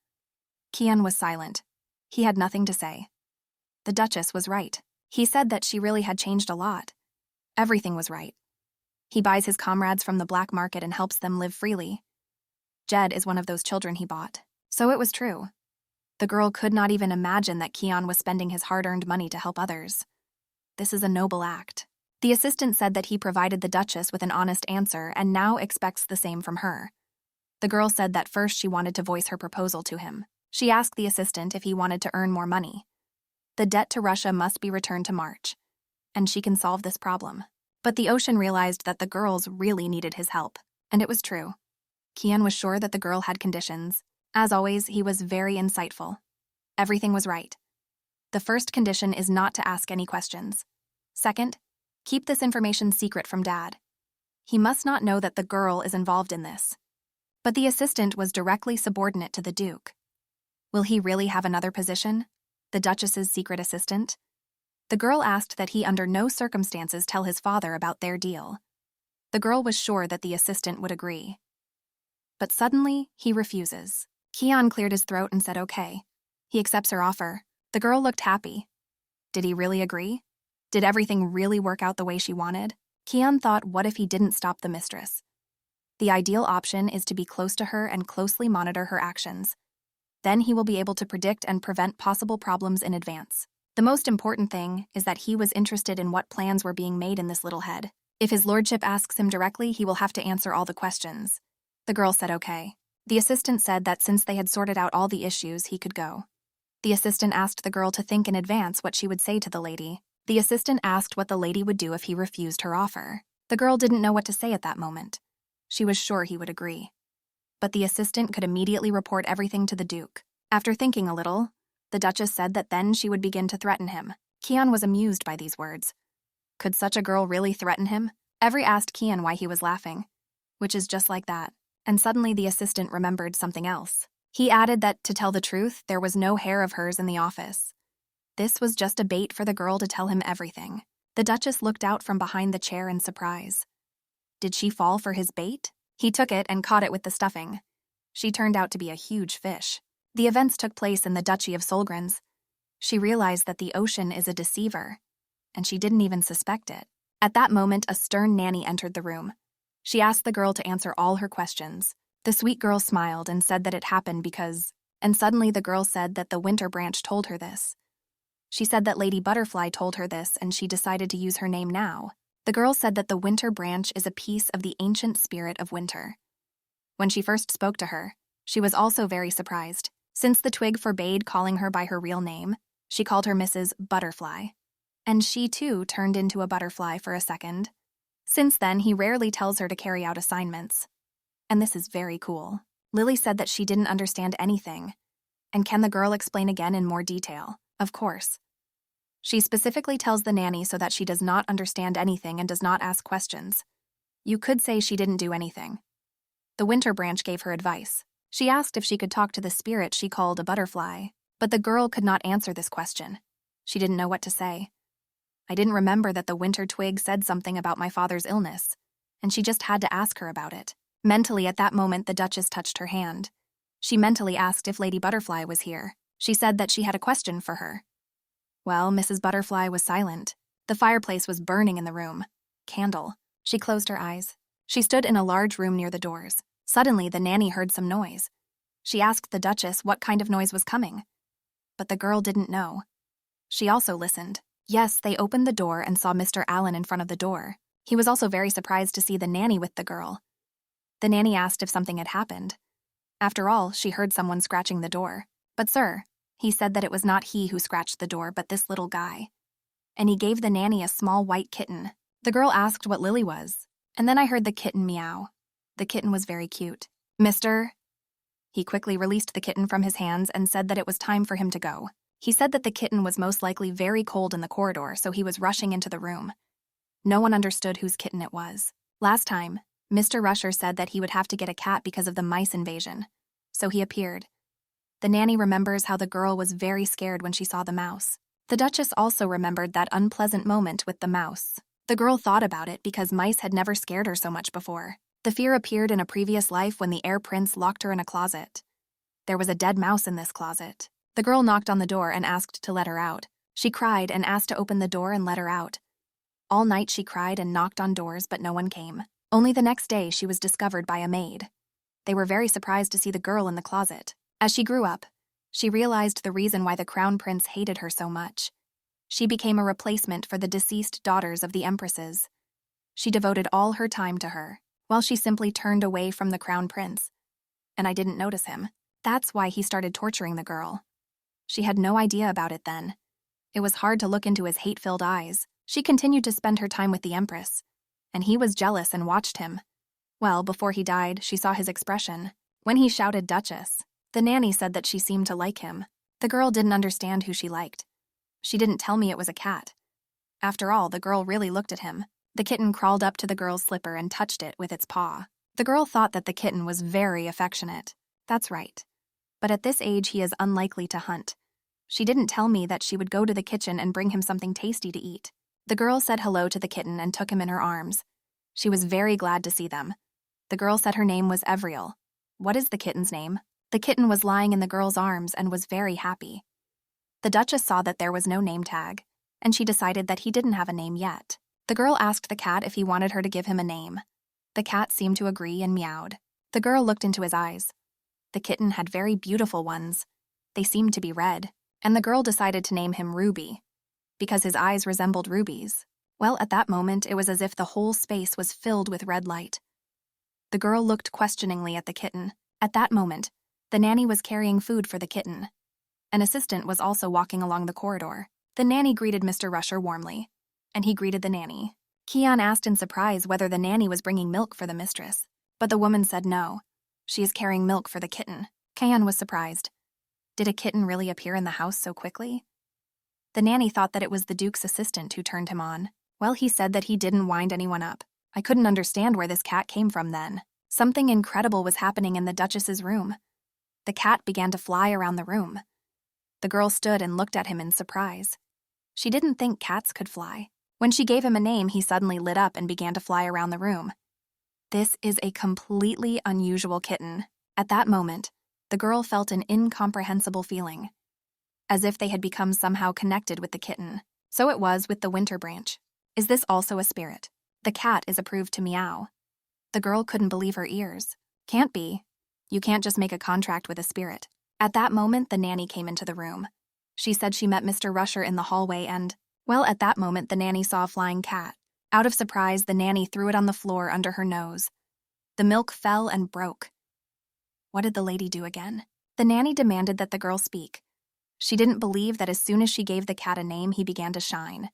Keon was silent. He had nothing to say. The Duchess was right. He said that she really had changed a lot. Everything was right. He buys his comrades from the black market and helps them live freely. Jed is one of those children he bought. So it was true. The girl could not even imagine that Keon was spending his hard-earned money to help others. This is a noble act. The assistant said that he provided the Duchess with an honest answer and now expects the same from her. The girl said that first she wanted to voice her proposal to him. She asked the assistant if he wanted to earn more money. The debt to Russia must be returned to March, and she can solve this problem. But the ocean realized that the girls really needed his help, and it was true. Keon was sure that the girl had conditions. As always, he was very insightful. Everything was right. The first condition is not to ask any questions. Second, keep this information secret from Dad. He must not know that the girl is involved in this. But the assistant was directly subordinate to the Duke. Will he really have another position? The Duchess's secret assistant? The girl asked that he under no circumstances tell his father about their deal. The girl was sure that the assistant would agree. But suddenly, he refuses. Keon cleared his throat and said okay. He accepts her offer. The girl looked happy. Did he really agree? Did everything really work out the way she wanted? Keon thought, what if he didn't stop the mistress? The ideal option is to be close to her and closely monitor her actions. Then he will be able to predict and prevent possible problems in advance. The most important thing is that he was interested in what plans were being made in this little head. If his lordship asks him directly, he will have to answer all the questions. The girl said okay. The assistant said that since they had sorted out all the issues, he could go. The assistant asked the girl to think in advance what she would say to the lady. The assistant asked what the lady would do if he refused her offer. The girl didn't know what to say at that moment. She was sure he would agree. But the assistant could immediately report everything to the Duke. After thinking a little, the Duchess said that then she would begin to threaten him. Keon was amused by these words. Could such a girl really threaten him? Every asked Keon why he was laughing, which is just like that. And suddenly the assistant remembered something else. He added that, to tell the truth, there was no hair of hers in the office. This was just a bait for the girl to tell him everything. The Duchess looked out from behind the chair in surprise. Did she fall for his bait? He took it and caught it with the stuffing. She turned out to be a huge fish. The events took place in the Duchy of Solgrens. She realized that the ocean is a deceiver, and she didn't even suspect it. At that moment, a stern nanny entered the room. She asked the girl to answer all her questions. The sweet girl smiled and said that it happened because... And suddenly the girl said that the Winter Branch told her this. She said that Lady Butterfly told her this and she decided to use her name now. The girl said that the Winter Branch is a piece of the ancient spirit of winter. When she first spoke to her, she was also very surprised. Since the twig forbade calling her by her real name, she called her Mrs. Butterfly. And she, too, turned into a butterfly for a second. Since then, he rarely tells her to carry out assignments. And this is very cool. Lily said that she didn't understand anything. And can the girl explain again in more detail? Of course. She specifically tells the nanny so that she does not understand anything and does not ask questions. You could say she didn't do anything. The Winter Branch gave her advice. She asked if she could talk to the spirit she called a butterfly, but the girl could not answer this question. She didn't know what to say. I didn't remember that the winter twig said something about my father's illness, and she just had to ask her about it. Mentally, at that moment, the Duchess touched her hand. She mentally asked if Lady Butterfly was here. She said that she had a question for her. Well, Mrs. Butterfly was silent. The fireplace was burning in the room. Candle. She closed her eyes. She stood in a large room near the doors. Suddenly, the nanny heard some noise. She asked the Duchess what kind of noise was coming. But the girl didn't know. She also listened. Yes, they opened the door and saw Mr. Allen in front of the door. He was also very surprised to see the nanny with the girl. The nanny asked if something had happened. After all, she heard someone scratching the door. But sir, he said that it was not he who scratched the door, but this little guy. And he gave the nanny a small white kitten. The girl asked what Lily was, and then I heard the kitten meow. The kitten was very cute. Mr. He quickly released the kitten from his hands and said that it was time for him to go. He said that the kitten was most likely very cold in the corridor, so he was rushing into the room. No one understood whose kitten it was. Last time, Mr. Rusher said that he would have to get a cat because of the mice invasion. So he appeared. The nanny remembers how the girl was very scared when she saw the mouse. The Duchess also remembered that unpleasant moment with the mouse. The girl thought about it because mice had never scared her so much before. The fear appeared in a previous life when the heir prince locked her in a closet. There was a dead mouse in this closet. The girl knocked on the door and asked to let her out. She cried and asked to open the door and let her out. All night she cried and knocked on doors, but no one came. Only the next day she was discovered by a maid. They were very surprised to see the girl in the closet. As she grew up, she realized the reason why the crown prince hated her so much. She became a replacement for the deceased daughters of the empresses. She devoted all her time to her, while she simply turned away from the crown prince. And I didn't notice him. That's why he started torturing the girl. She had no idea about it then. It was hard to look into his hate-filled eyes. She continued to spend her time with the empress, and he was jealous and watched him. Well, before he died, she saw his expression. When he shouted Duchess, the nanny said that she seemed to like him. The girl didn't understand who she liked. She didn't tell me it was a cat. After all, the girl really looked at him. The kitten crawled up to the girl's slipper and touched it with its paw. The girl thought that the kitten was very affectionate. That's right. But at this age, he is unlikely to hunt. She didn't tell me that she would go to the kitchen and bring him something tasty to eat. The girl said hello to the kitten and took him in her arms. She was very glad to see them. The girl said her name was Evriel. What is the kitten's name? The kitten was lying in the girl's arms and was very happy. The Duchess saw that there was no name tag, and she decided that he didn't have a name yet. The girl asked the cat if he wanted her to give him a name. The cat seemed to agree and meowed. The girl looked into his eyes. The kitten had very beautiful ones. They seemed to be red, and the girl decided to name him Ruby, because his eyes resembled rubies. Well, at that moment, it was as if the whole space was filled with red light. The girl looked questioningly at the kitten. At that moment, the nanny was carrying food for the kitten. An assistant was also walking along the corridor. The nanny greeted Mr. Rusher warmly, and he greeted the nanny. Keon asked in surprise whether the nanny was bringing milk for the mistress, but the woman said no. She is carrying milk for the kitten. Keon was surprised. Did a kitten really appear in the house so quickly? The nanny thought that it was the Duke's assistant who turned him on. Well, he said that he didn't wind anyone up. I couldn't understand where this cat came from then. Something incredible was happening in the Duchess's room. The cat began to fly around the room. The girl stood and looked at him in surprise. She didn't think cats could fly. When she gave him a name, he suddenly lit up and began to fly around the room. This is a completely unusual kitten. At that moment, the girl felt an incomprehensible feeling, as if they had become somehow connected with the kitten. So it was with the Winter Branch. Is this also a spirit? The cat is approved to meow. The girl couldn't believe her ears. Can't be. You can't just make a contract with a spirit. At that moment, the nanny came into the room. She said she met Mr. Rusher in the hallway and, well, at that moment, the nanny saw a flying cat. Out of surprise, the nanny threw it on the floor under her nose. The milk fell and broke. What did the lady do again? The nanny demanded that the girl speak. She didn't believe that as soon as she gave the cat a name, he began to shine.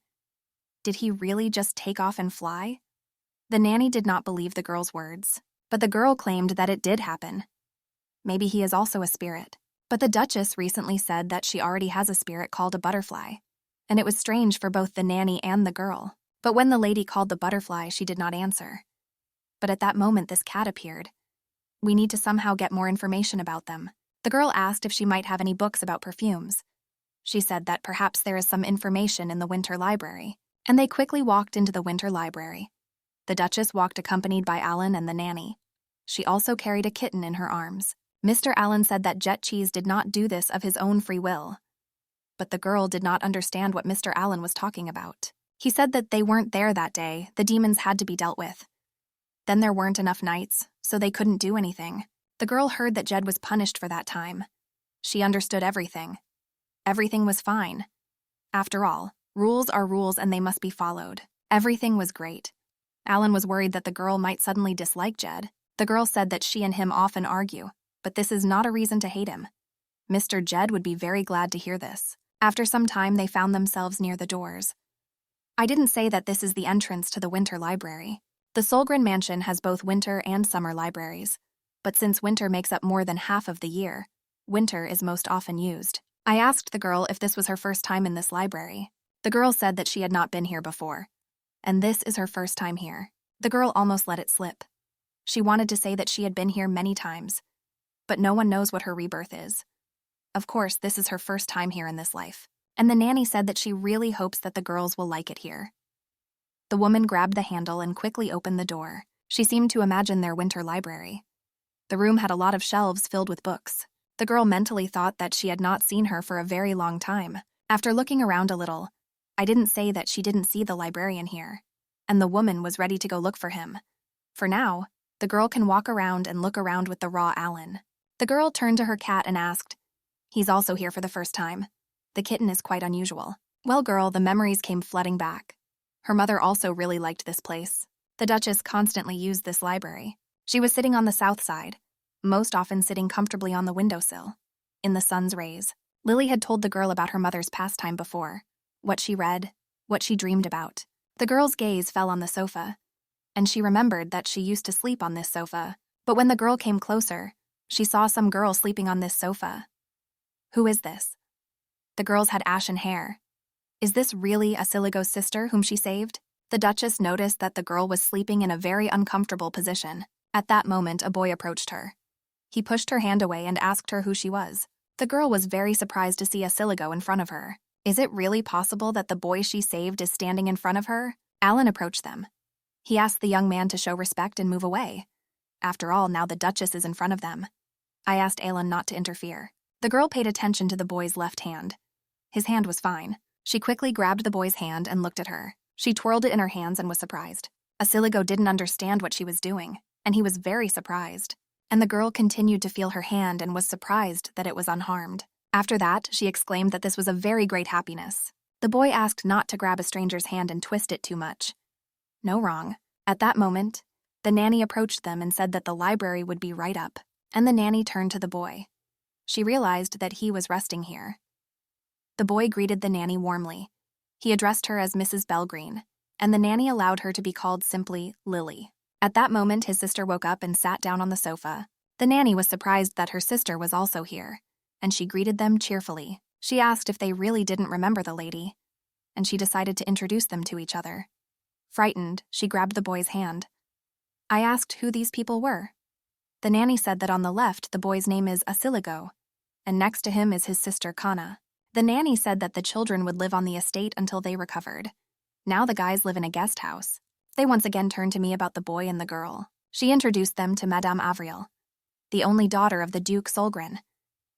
Did he really just take off and fly? The nanny did not believe the girl's words, but the girl claimed that it did happen. Maybe he is also a spirit. But the Duchess recently said that she already has a spirit called a butterfly, and it was strange for both the nanny and the girl. But when the lady called the butterfly, she did not answer. But at that moment, this cat appeared. We need to somehow get more information about them. The girl asked if she might have any books about perfumes. She said that perhaps there is some information in the Winter Library, and they quickly walked into the Winter Library. The Duchess walked accompanied by Alan and the nanny. She also carried a kitten in her arms. Mr. Allen said that Jet Cheese did not do this of his own free will. But the girl did not understand what Mr. Allen was talking about. He said that they weren't there that day, the demons had to be dealt with. Then there weren't enough nights, so they couldn't do anything. The girl heard that Jed was punished for that time. She understood everything. Everything was fine. After all, rules are rules and they must be followed. Everything was great. Alan was worried that the girl might suddenly dislike Jed. The girl said that she and him often argue, but this is not a reason to hate him. Mr. Jed would be very glad to hear this. After some time, they found themselves near the doors. I didn't say that this is the entrance to the Winter Library. The Solgren Mansion has both winter and summer libraries, but since winter makes up more than half of the year, winter is most often used. I asked the girl if this was her first time in this library. The girl said that she had not been here before, and this is her first time here. The girl almost let it slip. She wanted to say that she had been here many times, but no one knows what her rebirth is. Of course, this is her first time here in this life, and the nanny said that she really hopes that the girls will like it here. The woman grabbed the handle and quickly opened the door. She seemed to imagine their winter library. The room had a lot of shelves filled with books. The girl mentally thought that she had not seen her for a very long time. After looking around a little, I didn't say that she didn't see the librarian here, and the woman was ready to go look for him. For now, the girl can walk around and look around with the raw Alan. The girl turned to her cat and asked, "He's also here for the first time. The kitten is quite unusual." Well, girl, the memories came flooding back. Her mother also really liked this place. The Duchess constantly used this library. She was sitting on the south side, most often sitting comfortably on the windowsill, in the sun's rays. Lily had told the girl about her mother's pastime before, what she read, what she dreamed about. The girl's gaze fell on the sofa, and she remembered that she used to sleep on this sofa. But when the girl came closer, she saw some girl sleeping on this sofa. Who is this? The girls had ashen hair. Is this really Asiligo's sister whom she saved? The Duchess noticed that the girl was sleeping in a very uncomfortable position. At that moment, a boy approached her. He pushed her hand away and asked her who she was. The girl was very surprised to see Asiligo in front of her. Is it really possible that the boy she saved is standing in front of her? Alan approached them. He asked the young man to show respect and move away. After all, now the Duchess is in front of them. I asked Alan not to interfere. The girl paid attention to the boy's left hand. His hand was fine. She quickly grabbed the boy's hand and looked at her. She twirled it in her hands and was surprised. Asiligo didn't understand what she was doing, and he was very surprised. And the girl continued to feel her hand and was surprised that it was unharmed. After that, she exclaimed that this was a very great happiness. The boy asked not to grab a stranger's hand and twist it too much. No wrong. At that moment, the nanny approached them and said that the library would be right up, and the nanny turned to the boy. She realized that he was resting here. The boy greeted the nanny warmly. He addressed her as Mrs. Belgreen, and the nanny allowed her to be called simply Lily. At that moment, his sister woke up and sat down on the sofa. The nanny was surprised that her sister was also here, and she greeted them cheerfully. She asked if they really didn't remember the lady, and she decided to introduce them to each other. Frightened, she grabbed the boy's hand. I asked who these people were. The nanny said that on the left, the boy's name is Asiligo, and next to him is his sister Kana. The nanny said that the children would live on the estate until they recovered. Now the guys live in a guest house. They once again turned to me about the boy and the girl. She introduced them to Madame Avriel, the only daughter of the Duke Solgren,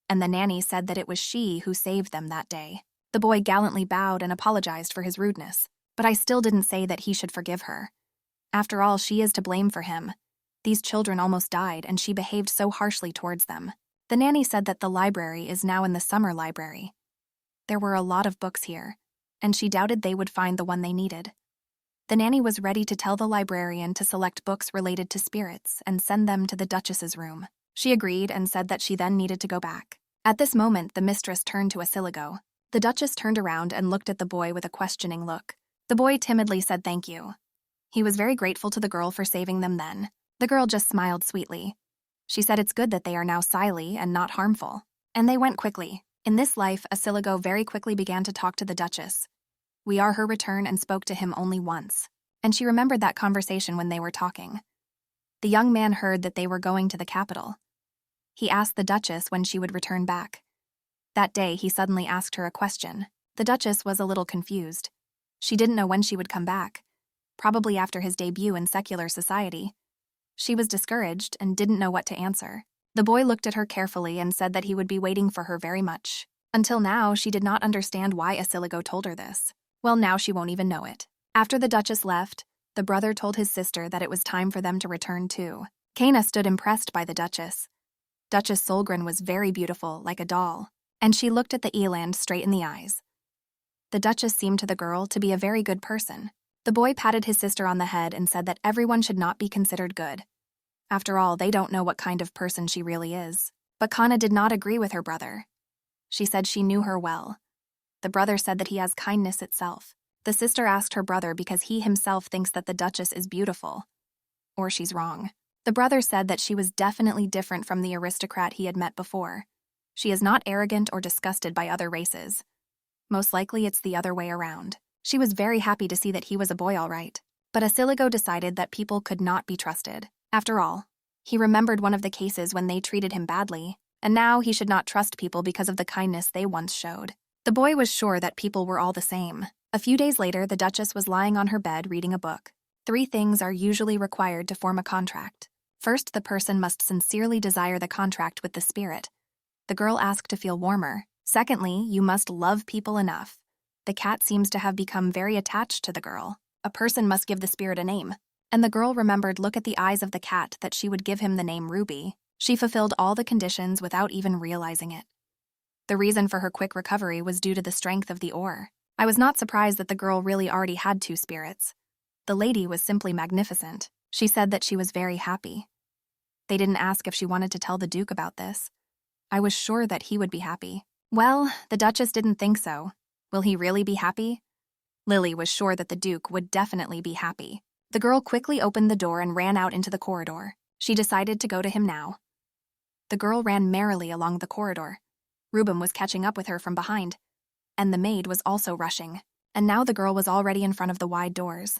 and the nanny said that it was she who saved them that day. The boy gallantly bowed and apologized for his rudeness, but I still didn't say that he should forgive her. After all, she is to blame for him. These children almost died, and she behaved so harshly towards them. The nanny said that the library is now in the summer library. There were a lot of books here, and she doubted they would find the one they needed. The nanny was ready to tell the librarian to select books related to spirits and send them to the Duchess's room. She agreed and said that she then needed to go back. At this moment, the mistress turned to Asiligo. The Duchess turned around and looked at the boy with a questioning look. The boy timidly said thank you. He was very grateful to the girl for saving them then. The girl just smiled sweetly. She said it's good that they are now silly and not harmful. And they went quickly. In this life, Asiligo very quickly began to talk to the Duchess. We are her return and spoke to him only once. And she remembered that conversation when they were talking. The young man heard that they were going to the capital. He asked the Duchess when she would return back. That day, he suddenly asked her a question. The Duchess was a little confused. She didn't know when she would come back, probably after his debut in secular society. She was discouraged and didn't know what to answer. The boy looked at her carefully and said that he would be waiting for her very much. Until now, she did not understand why Asiligo told her this. Well, now she won't even know it. After the Duchess left, the brother told his sister that it was time for them to return too. Kana stood impressed by the Duchess. Duchess Solgren was very beautiful, like a doll, and she looked at the eland straight in the eyes. The Duchess seemed to the girl to be a very good person. The boy patted his sister on the head and said that everyone should not be considered good. After all, they don't know what kind of person she really is. But Kana did not agree with her brother. She said she knew her well. The brother said that he has kindness itself. The sister asked her brother because he himself thinks that the Duchess is beautiful. Or she's wrong. The brother said that she was definitely different from the aristocrat he had met before. She is not arrogant or disgusted by other races. Most likely it's the other way around. She was very happy to see that he was a boy all right. But Asiligo decided that people could not be trusted. After all, he remembered one of the cases when they treated him badly, and now he should not trust people because of the kindness they once showed. The boy was sure that people were all the same. A few days later, the Duchess was lying on her bed reading a book. 3 things are usually required to form a contract. First, the person must sincerely desire the contract with the spirit. The girl asked to feel warmer. Secondly, you must love people enough. The cat seems to have become very attached to the girl. A person must give the spirit a name. And the girl remembered look at the eyes of the cat that she would give him the name Ruby. She fulfilled all the conditions without even realizing it. The reason for her quick recovery was due to the strength of the ore. I was not surprised that the girl really already had 2 spirits. The lady was simply magnificent. She said that she was very happy. They didn't ask if she wanted to tell the Duke about this. I was sure that he would be happy. Well, the Duchess didn't think so. Will he really be happy? Lily was sure that the Duke would definitely be happy. The girl quickly opened the door and ran out into the corridor. She decided to go to him now. The girl ran merrily along the corridor. Reuben was catching up with her from behind, and the maid was also rushing. And now the girl was already in front of the wide doors.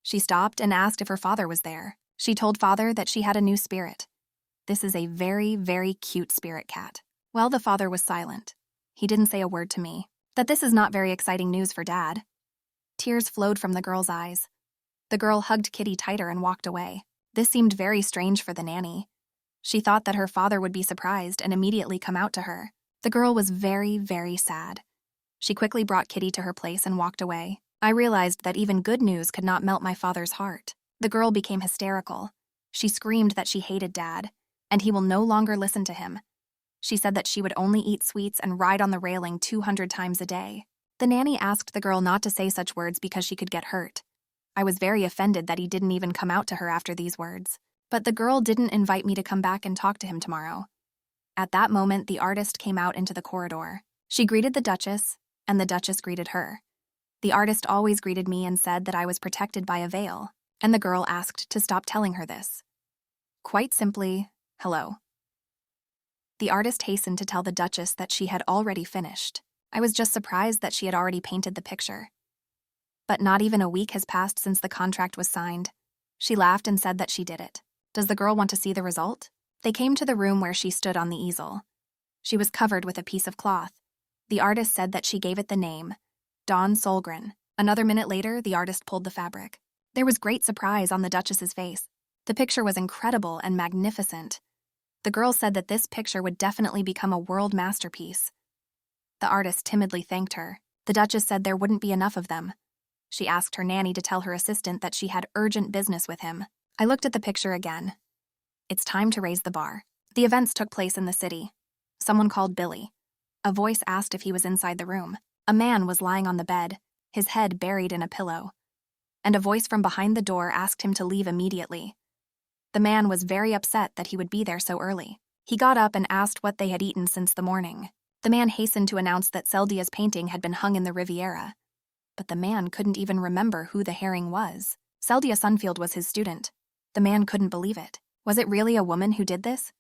She stopped and asked if her father was there. She told father that she had a new spirit. This is a very, very cute spirit cat. Well, the father was silent. He didn't say a word to me. That this is not very exciting news for Dad. Tears flowed from the girl's eyes. The girl hugged Kitty tighter and walked away. This seemed very strange for the nanny. She thought that her father would be surprised and immediately come out to her. The girl was very, very sad. She quickly brought Kitty to her place and walked away. I realized that even good news could not melt my father's heart. The girl became hysterical. She screamed that she hated Dad, and he will no longer listen to him. She said that she would only eat sweets and ride on the railing 200 times a day. The nanny asked the girl not to say such words because she could get hurt. I was very offended that he didn't even come out to her after these words. But the girl didn't invite me to come back and talk to him tomorrow. At that moment, the artist came out into the corridor. She greeted the Duchess, and the Duchess greeted her. The artist always greeted me and said that I was protected by a veil, and the girl asked to stop telling her this. Quite simply, hello. The artist hastened to tell the Duchess that she had already finished. I was just surprised that she had already painted the picture. But not even a week has passed since the contract was signed. She laughed and said that she did it. Does the girl want to see the result? They came to the room where she stood on the easel. She was covered with a piece of cloth. The artist said that she gave it the name, Dawn Solgren. Another minute later, the artist pulled the fabric. There was great surprise on the Duchess's face. The picture was incredible and magnificent. The girl said that this picture would definitely become a world masterpiece. The artist timidly thanked her. The Duchess said there wouldn't be enough of them. She asked her nanny to tell her assistant that she had urgent business with him. I looked at the picture again. It's time to raise the bar. The events took place in the city. Someone called Billy. A voice asked if he was inside the room. A man was lying on the bed, his head buried in a pillow. And a voice from behind the door asked him to leave immediately. The man was very upset that he would be there so early. He got up and asked what they had eaten since the morning. The man hastened to announce that Seldia's painting had been hung in the Riviera. But the man couldn't even remember who the herring was. Seldia Sunfield was his student. The man couldn't believe it. Was it really a woman who did this?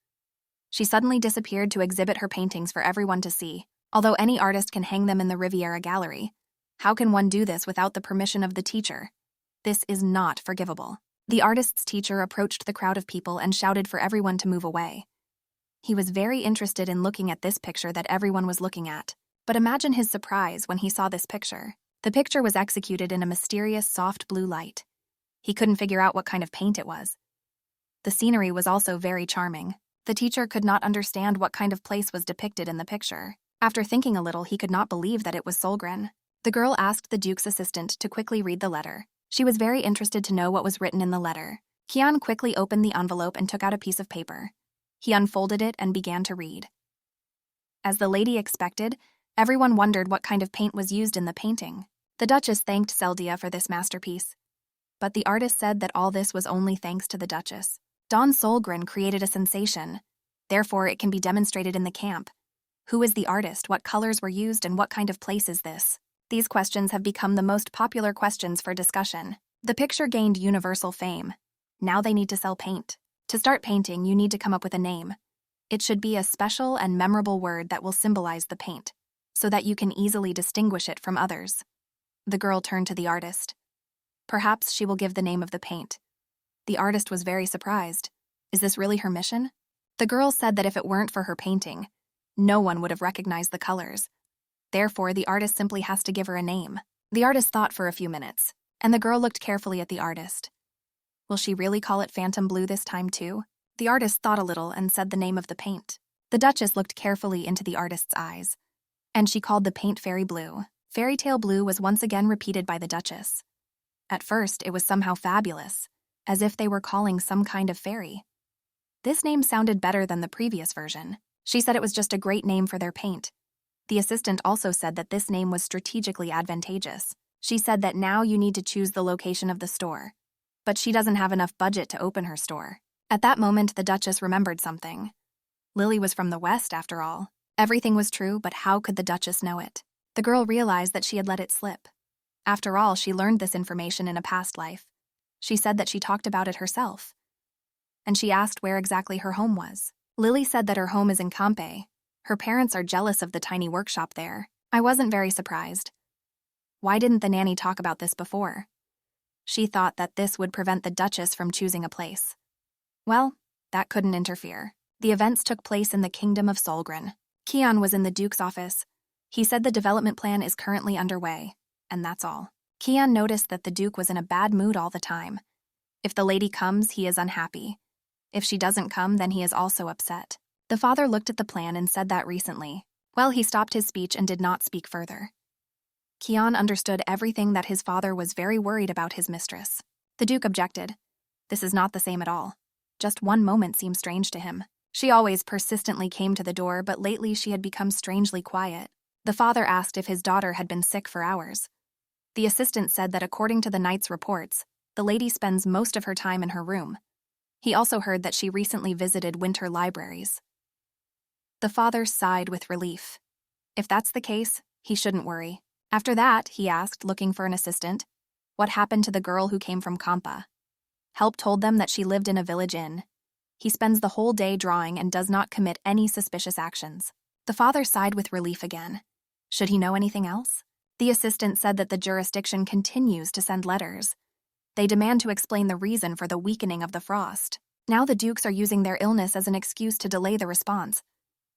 She suddenly disappeared to exhibit her paintings for everyone to see. Although any artist can hang them in the Riviera Gallery, how can one do this without the permission of the teacher? This is not forgivable. The artist's teacher approached the crowd of people and shouted for everyone to move away. He was very interested in looking at this picture that everyone was looking at. But imagine his surprise when he saw this picture. The picture was executed in a mysterious soft blue light. He couldn't figure out what kind of paint it was. The scenery was also very charming. The teacher could not understand what kind of place was depicted in the picture. After thinking a little, he could not believe that it was Solgren. The girl asked the Duke's assistant to quickly read the letter. She was very interested to know what was written in the letter. Keon quickly opened the envelope and took out a piece of paper. He unfolded it and began to read. As the lady expected, everyone wondered what kind of paint was used in the painting. The Duchess thanked Seldia for this masterpiece. But the artist said that all this was only thanks to the Duchess. Dawn Solgren created a sensation. Therefore, it can be demonstrated in the camp. Who is the artist, what colors were used, and what kind of place is this? These questions have become the most popular questions for discussion. The picture gained universal fame. Now they need to sell paint. To start painting, you need to come up with a name. It should be a special and memorable word that will symbolize the paint, so that you can easily distinguish it from others. The girl turned to the artist. Perhaps she will give the name of the paint. The artist was very surprised. Is this really her mission? The girl said that if it weren't for her painting, no one would have recognized the colors. Therefore, the artist simply has to give her a name. The artist thought for a few minutes, and the girl looked carefully at the artist. Will she really call it Phantom Blue this time too? The artist thought a little and said the name of the paint. The Duchess looked carefully into the artist's eyes, and she called the paint Fairy Blue. Fairy Tale Blue was once again repeated by the Duchess. At first, it was somehow fabulous, as if they were calling some kind of fairy. This name sounded better than the previous version. She said it was just a great name for their paint. The assistant also said that this name was strategically advantageous. She said that now you need to choose the location of the store. But she doesn't have enough budget to open her store. At that moment, the Duchess remembered something. Lily was from the West, after all. Everything was true, but how could the Duchess know it? The girl realized that she had let it slip. After all, she learned this information in a past life. She said that she talked about it herself. And she asked where exactly her home was. Lily said that her home is in Campe. Her parents are jealous of the tiny workshop there. I wasn't very surprised. Why didn't the nanny talk about this before? She thought that this would prevent the Duchess from choosing a place. Well, that couldn't interfere. The events took place in the Kingdom of Solgren. Keon was in the Duke's office. He said the development plan is currently underway, and that's all. Keon noticed that the Duke was in a bad mood all the time. If the lady comes, he is unhappy. If she doesn't come, then he is also upset. The father looked at the plan and said that recently. Well, he stopped his speech and did not speak further. Keon understood everything that his father was very worried about his mistress. The Duke objected. This is not the same at all. Just one moment seemed strange to him. She always persistently came to the door, but lately she had become strangely quiet. The father asked if his daughter had been sick for hours. The assistant said that according to the knight's reports, the lady spends most of her time in her room. He also heard that she recently visited winter libraries. The father sighed with relief. If that's the case, he shouldn't worry. After that, he asked, looking for an assistant, what happened to the girl who came from Kampa? Help told them that she lived in a village inn. He spends the whole day drawing and does not commit any suspicious actions. The father sighed with relief again. Should he know anything else? The assistant said that the jurisdiction continues to send letters. They demand to explain the reason for the weakening of the frost. Now the dukes are using their illness as an excuse to delay the response.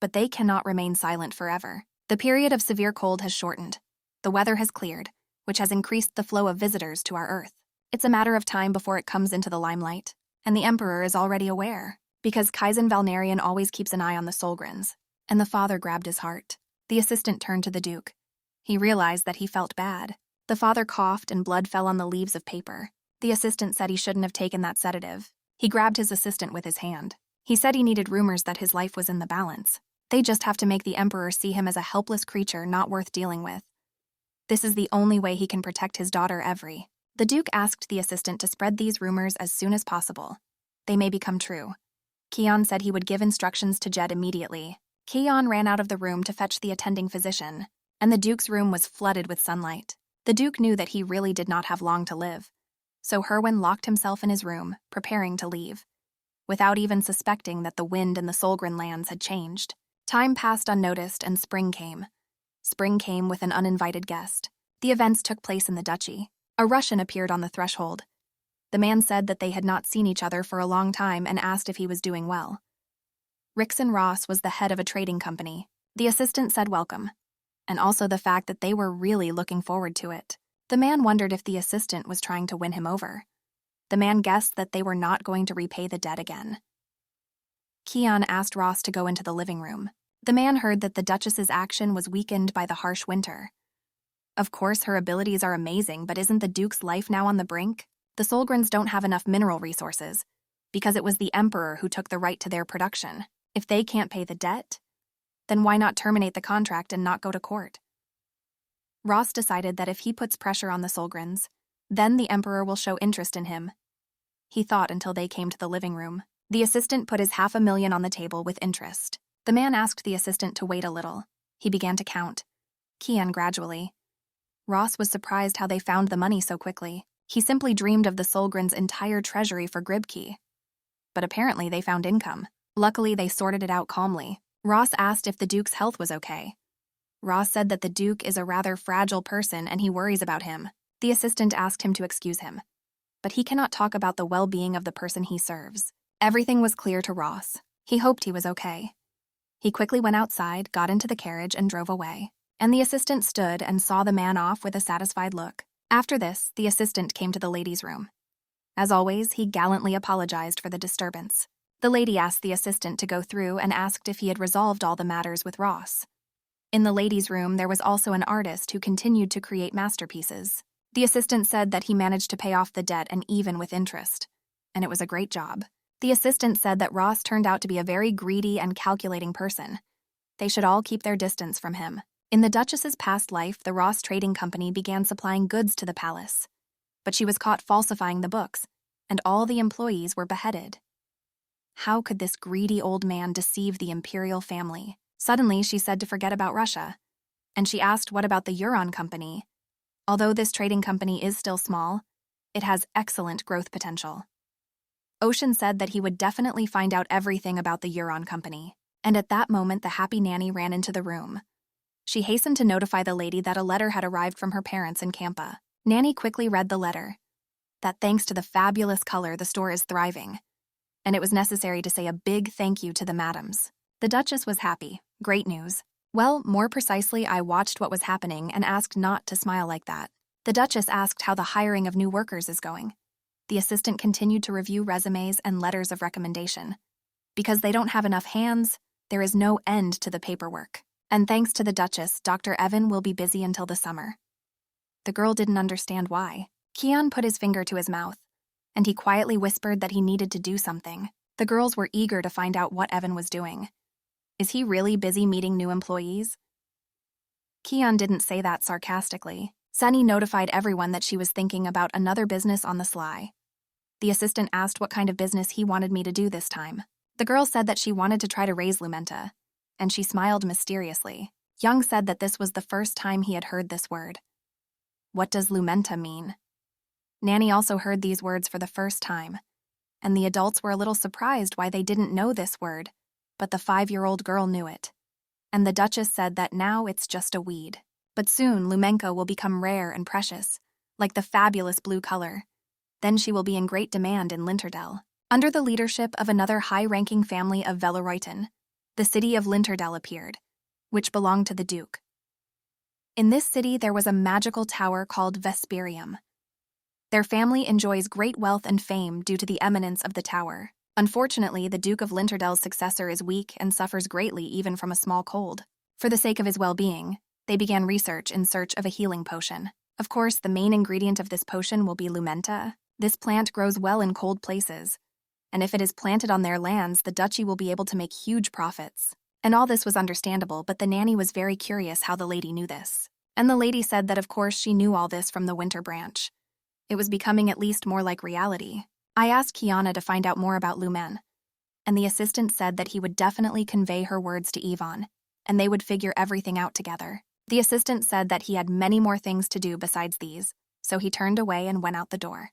But they cannot remain silent forever. The period of severe cold has shortened. The weather has cleared, which has increased the flow of visitors to our Earth. It's a matter of time before it comes into the limelight. And the Emperor is already aware, because Kaizen Valnarian always keeps an eye on the Solgrins. And the father grabbed his heart. The assistant turned to the Duke. He realized that he felt bad. The father coughed and blood fell on the leaves of paper. The assistant said he shouldn't have taken that sedative. He grabbed his assistant with his hand. He said he needed rumors that his life was in the balance. They just have to make the Emperor see him as a helpless creature not worth dealing with. This is the only way he can protect his daughter Evry. The Duke asked the assistant to spread these rumors as soon as possible. They may become true. Keon said he would give instructions to Jed immediately. Keon ran out of the room to fetch the attending physician, and the Duke's room was flooded with sunlight. The Duke knew that he really did not have long to live. So Herwin locked himself in his room, preparing to leave, without even suspecting that the wind in the Solgren lands had changed. Time passed unnoticed and spring came. Spring came with an uninvited guest. The events took place in the duchy. A Russian appeared on the threshold. The man said that they had not seen each other for a long time and asked if he was doing well. Rickson Ross was the head of a trading company. The assistant said welcome, and also the fact that they were really looking forward to it. The man wondered if the assistant was trying to win him over. The man guessed that they were not going to repay the debt again. Keon asked Ross to go into the living room. The man heard that the Duchess's action was weakened by the harsh winter. Of course, her abilities are amazing, but isn't the Duke's life now on the brink? The Solgrins don't have enough mineral resources, because it was the Emperor who took the right to their production. If they can't pay the debt, then why not terminate the contract and not go to court? Ross decided that if he puts pressure on the Solgrins, then the Emperor will show interest in him. He thought until they came to the living room. The assistant put his $500,000 on the table with interest. The man asked the assistant to wait a little. He began to count. Keon gradually. Ross was surprised how they found the money so quickly. He simply dreamed of the Solgrins' entire treasury for Gribkey. But apparently they found income. Luckily, they sorted it out calmly. Ross asked if the Duke's health was okay. Ross said that the Duke is a rather fragile person and he worries about him. The assistant asked him to excuse him. But he cannot talk about the well-being of the person he serves. Everything was clear to Ross. He hoped he was okay. He quickly went outside, got into the carriage, and drove away. And the assistant stood and saw the man off with a satisfied look. After this, the assistant came to the ladies' room. As always, he gallantly apologized for the disturbance. The lady asked the assistant to go through and asked if he had resolved all the matters with Ross. In the ladies' room, there was also an artist who continued to create masterpieces. The assistant said that he managed to pay off the debt and even with interest. And it was a great job. The assistant said that Ross turned out to be a very greedy and calculating person. They should all keep their distance from him. In the Duchess's past life, the Ross Trading Company began supplying goods to the palace. But she was caught falsifying the books, and all the employees were beheaded. How could this greedy old man deceive the imperial family? Suddenly, she said to forget about Russia. And she asked what about the Euron Company? Although this trading company is still small, it has excellent growth potential. Ocean said that he would definitely find out everything about the Euron Company. And at that moment, the happy nanny ran into the room. She hastened to notify the lady that a letter had arrived from her parents in Kampa. Nanny quickly read the letter. That thanks to the fabulous color, the store is thriving. And it was necessary to say a big thank you to the madams. The Duchess was happy. Great news. Well, more precisely, I watched what was happening and asked not to smile like that. The Duchess asked how the hiring of new workers is going. The assistant continued to review resumes and letters of recommendation. Because they don't have enough hands, there is no end to the paperwork. And thanks to the Duchess, Dr. Evan will be busy until the summer. The girl didn't understand why. Keon put his finger to his mouth, and he quietly whispered that he needed to do something. The girls were eager to find out what Evan was doing. Is he really busy meeting new employees? Keon didn't say that sarcastically. Sunny notified everyone that she was thinking about another business on the sly. The assistant asked what kind of business he wanted me to do this time. The girl said that she wanted to try to raise Lumina, and she smiled mysteriously. Young said that this was the first time he had heard this word. What does Lumina mean? Nanny also heard these words for the first time, and the adults were a little surprised why they didn't know this word, but the 5-year-old girl knew it. And the Duchess said that now it's just a weed. But soon Lumina will become rare and precious, like the fabulous blue color. Then she will be in great demand in Linterdell. Under the leadership of another high-ranking family of Velleroyton, the city of Linterdell appeared, which belonged to the Duke. In this city there was a magical tower called Vesperium. Their family enjoys great wealth and fame due to the eminence of the tower. Unfortunately, the Duke of Linterdell's successor is weak and suffers greatly even from a small cold. For the sake of his well-being, they began research in search of a healing potion. Of course, the main ingredient of this potion will be Lumina. This plant grows well in cold places, and if it is planted on their lands, the duchy will be able to make huge profits. And all this was understandable, but the nanny was very curious how the lady knew this. And the lady said that of course she knew all this from the Winter Branch. It was becoming at least more like reality. I asked Kiana to find out more about Lumina, and the assistant said that he would definitely convey her words to Yvonne, and they would figure everything out together. The assistant said that he had many more things to do besides these, so he turned away and went out the door.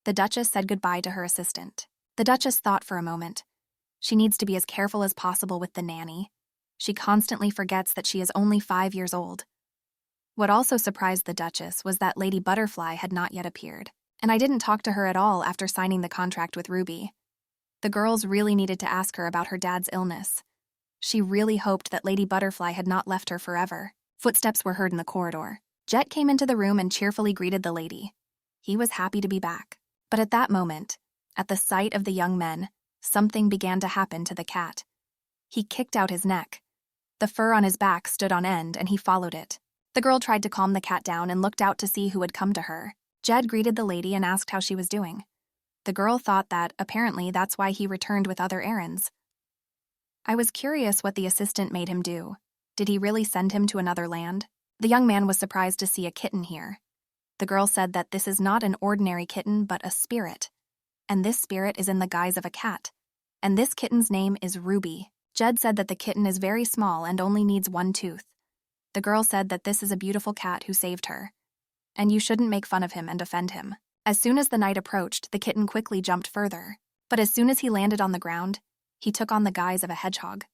The Duchess said goodbye to her assistant. The Duchess thought for a moment. She needs to be as careful as possible with the nanny. She constantly forgets that she is only 5 years old. What also surprised the Duchess was that Lady Butterfly had not yet appeared, and I didn't talk to her at all after signing the contract with Ruby. The girls really needed to ask her about her dad's illness. She really hoped that Lady Butterfly had not left her forever. Footsteps were heard in the corridor. Jet came into the room and cheerfully greeted the lady. He was happy to be back. But at that moment, at the sight of the young men, something began to happen to the cat. He kicked out his neck. The fur on his back stood on end, and he followed it. The girl tried to calm the cat down and looked out to see who had come to her. Jed greeted the lady and asked how she was doing. The girl thought that, apparently, that's why he returned with other errands. I was curious what the assistant made him do. Did he really send him to another land? The young man was surprised to see a kitten here. The girl said that this is not an ordinary kitten, but a spirit. And this spirit is in the guise of a cat. And this kitten's name is Ruby. Jed said that the kitten is very small and only needs 1 tooth. The girl said that this is a beautiful cat who saved her. And you shouldn't make fun of him and offend him. As soon as the night approached, the kitten quickly jumped further. But as soon as he landed on the ground, he took on the guise of a hedgehog.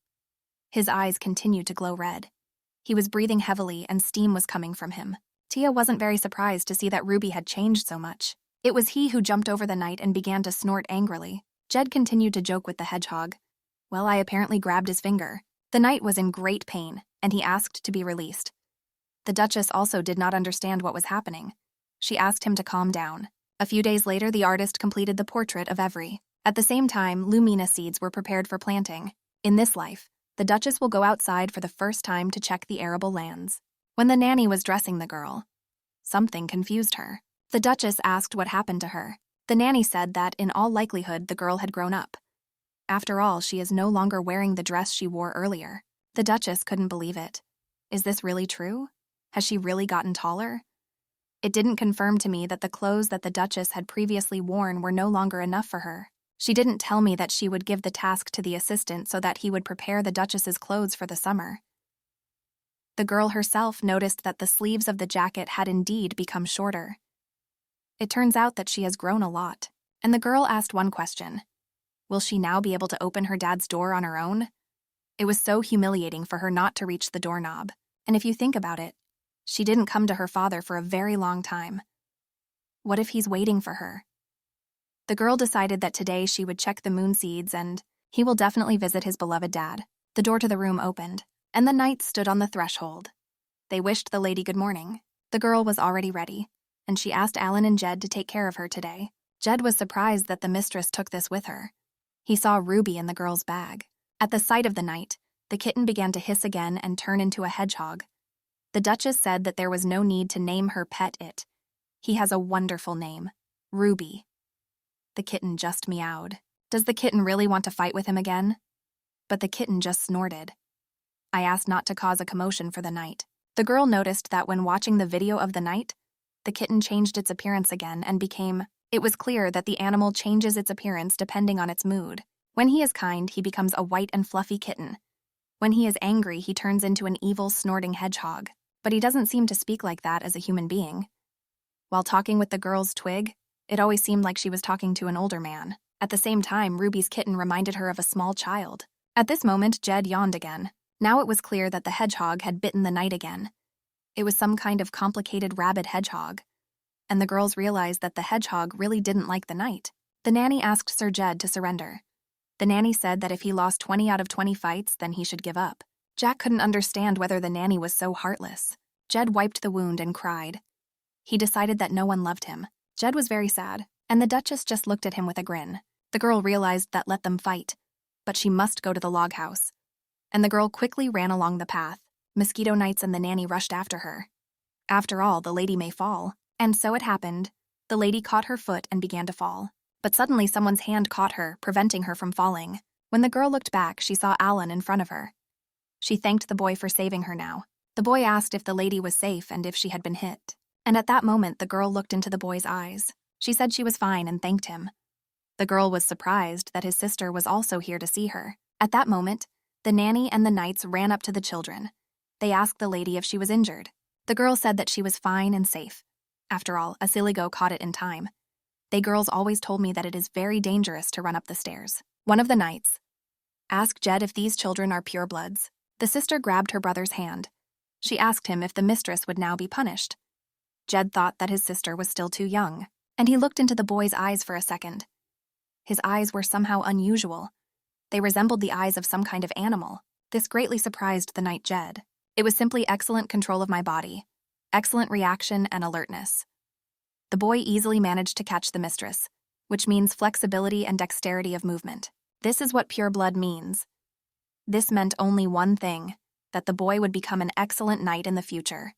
His eyes continued to glow red. He was breathing heavily and steam was coming from him. Tia wasn't very surprised to see that Ruby had changed so much. It was he who jumped over the knight and began to snort angrily. Jed continued to joke with the hedgehog. Well, I apparently grabbed his finger. The knight was in great pain, and he asked to be released. The Duchess also did not understand what was happening. She asked him to calm down. A few days later, the artist completed the portrait of Every. At the same time, Lumina seeds were prepared for planting. In this life, the Duchess will go outside for the first time to check the arable lands. When the nanny was dressing the girl, something confused her. The Duchess asked what happened to her. The nanny said that, in all likelihood, the girl had grown up. After all, she is no longer wearing the dress she wore earlier. The Duchess couldn't believe it. Is this really true? Has she really gotten taller? It didn't confirm to me that the clothes that the Duchess had previously worn were no longer enough for her. She didn't tell me that she would give the task to the assistant so that he would prepare the Duchess's clothes for the summer. The girl herself noticed that the sleeves of the jacket had indeed become shorter. It turns out that she has grown a lot. And the girl asked one question. Will she now be able to open her dad's door on her own? It was so humiliating for her not to reach the doorknob. And if you think about it, she didn't come to her father for a very long time. What if he's waiting for her? The girl decided that today she would check the moon seeds and he will definitely visit his beloved dad. The door to the room opened, and the knight stood on the threshold. They wished the lady good morning. The girl was already ready, and she asked Alan and Jed to take care of her today. Jed was surprised that the mistress took this with her. He saw Ruby in the girl's bag. At the sight of the knight, the kitten began to hiss again and turn into a hedgehog. The Duchess said that there was no need to name her pet it. He has a wonderful name, Ruby. The kitten just meowed. Does the kitten really want to fight with him again? But the kitten just snorted. I asked not to cause a commotion for the knight. The girl noticed that when watching the video of the knight, the kitten changed its appearance again and became... It was clear that the animal changes its appearance depending on its mood. When he is kind, he becomes a white and fluffy kitten. When he is angry, he turns into an evil, snorting hedgehog. But he doesn't seem to speak like that as a human being. While talking with the girl's Twig, it always seemed like she was talking to an older man. At the same time, Ruby's kitten reminded her of a small child. At this moment, Jed yawned again. Now it was clear that the hedgehog had bitten the knight again. It was some kind of complicated rabid hedgehog. And the girls realized that the hedgehog really didn't like the knight. The nanny asked Sir Jed to surrender. The nanny said that if he lost 20 out of 20 fights, then he should give up. Jack couldn't understand whether the nanny was so heartless. Jed wiped the wound and cried. He decided that no one loved him. Jed was very sad, and the Duchess just looked at him with a grin. The girl realized that let them fight, but she must go to the log house. And the girl quickly ran along the path. Mosquito Knights and the nanny rushed after her. After all, the lady may fall. And so it happened. The lady caught her foot and began to fall. But suddenly someone's hand caught her, preventing her from falling. When the girl looked back, she saw Alan in front of her. She thanked the boy for saving her now. The boy asked if the lady was safe and if she had been hit. And at that moment, the girl looked into the boy's eyes. She said she was fine and thanked him. The girl was surprised that his sister was also here to see her. At that moment, the nanny and the knights ran up to the children. They asked the lady if she was injured. The girl said that she was fine and safe. After all, a Siligo caught it in time. They girls always told me that it is very dangerous to run up the stairs. One of the knights asked Jed if these children are purebloods. The sister grabbed her brother's hand. She asked him if the mistress would now be punished. Jed thought that his sister was still too young, and he looked into the boy's eyes for a second. His eyes were somehow unusual. They resembled the eyes of some kind of animal. This greatly surprised the knight Jed. It was simply excellent control of my body. Excellent reaction and alertness. The boy easily managed to catch the mistress, which means flexibility and dexterity of movement. This is what pure blood means. This meant only one thing, that the boy would become an excellent knight in the future.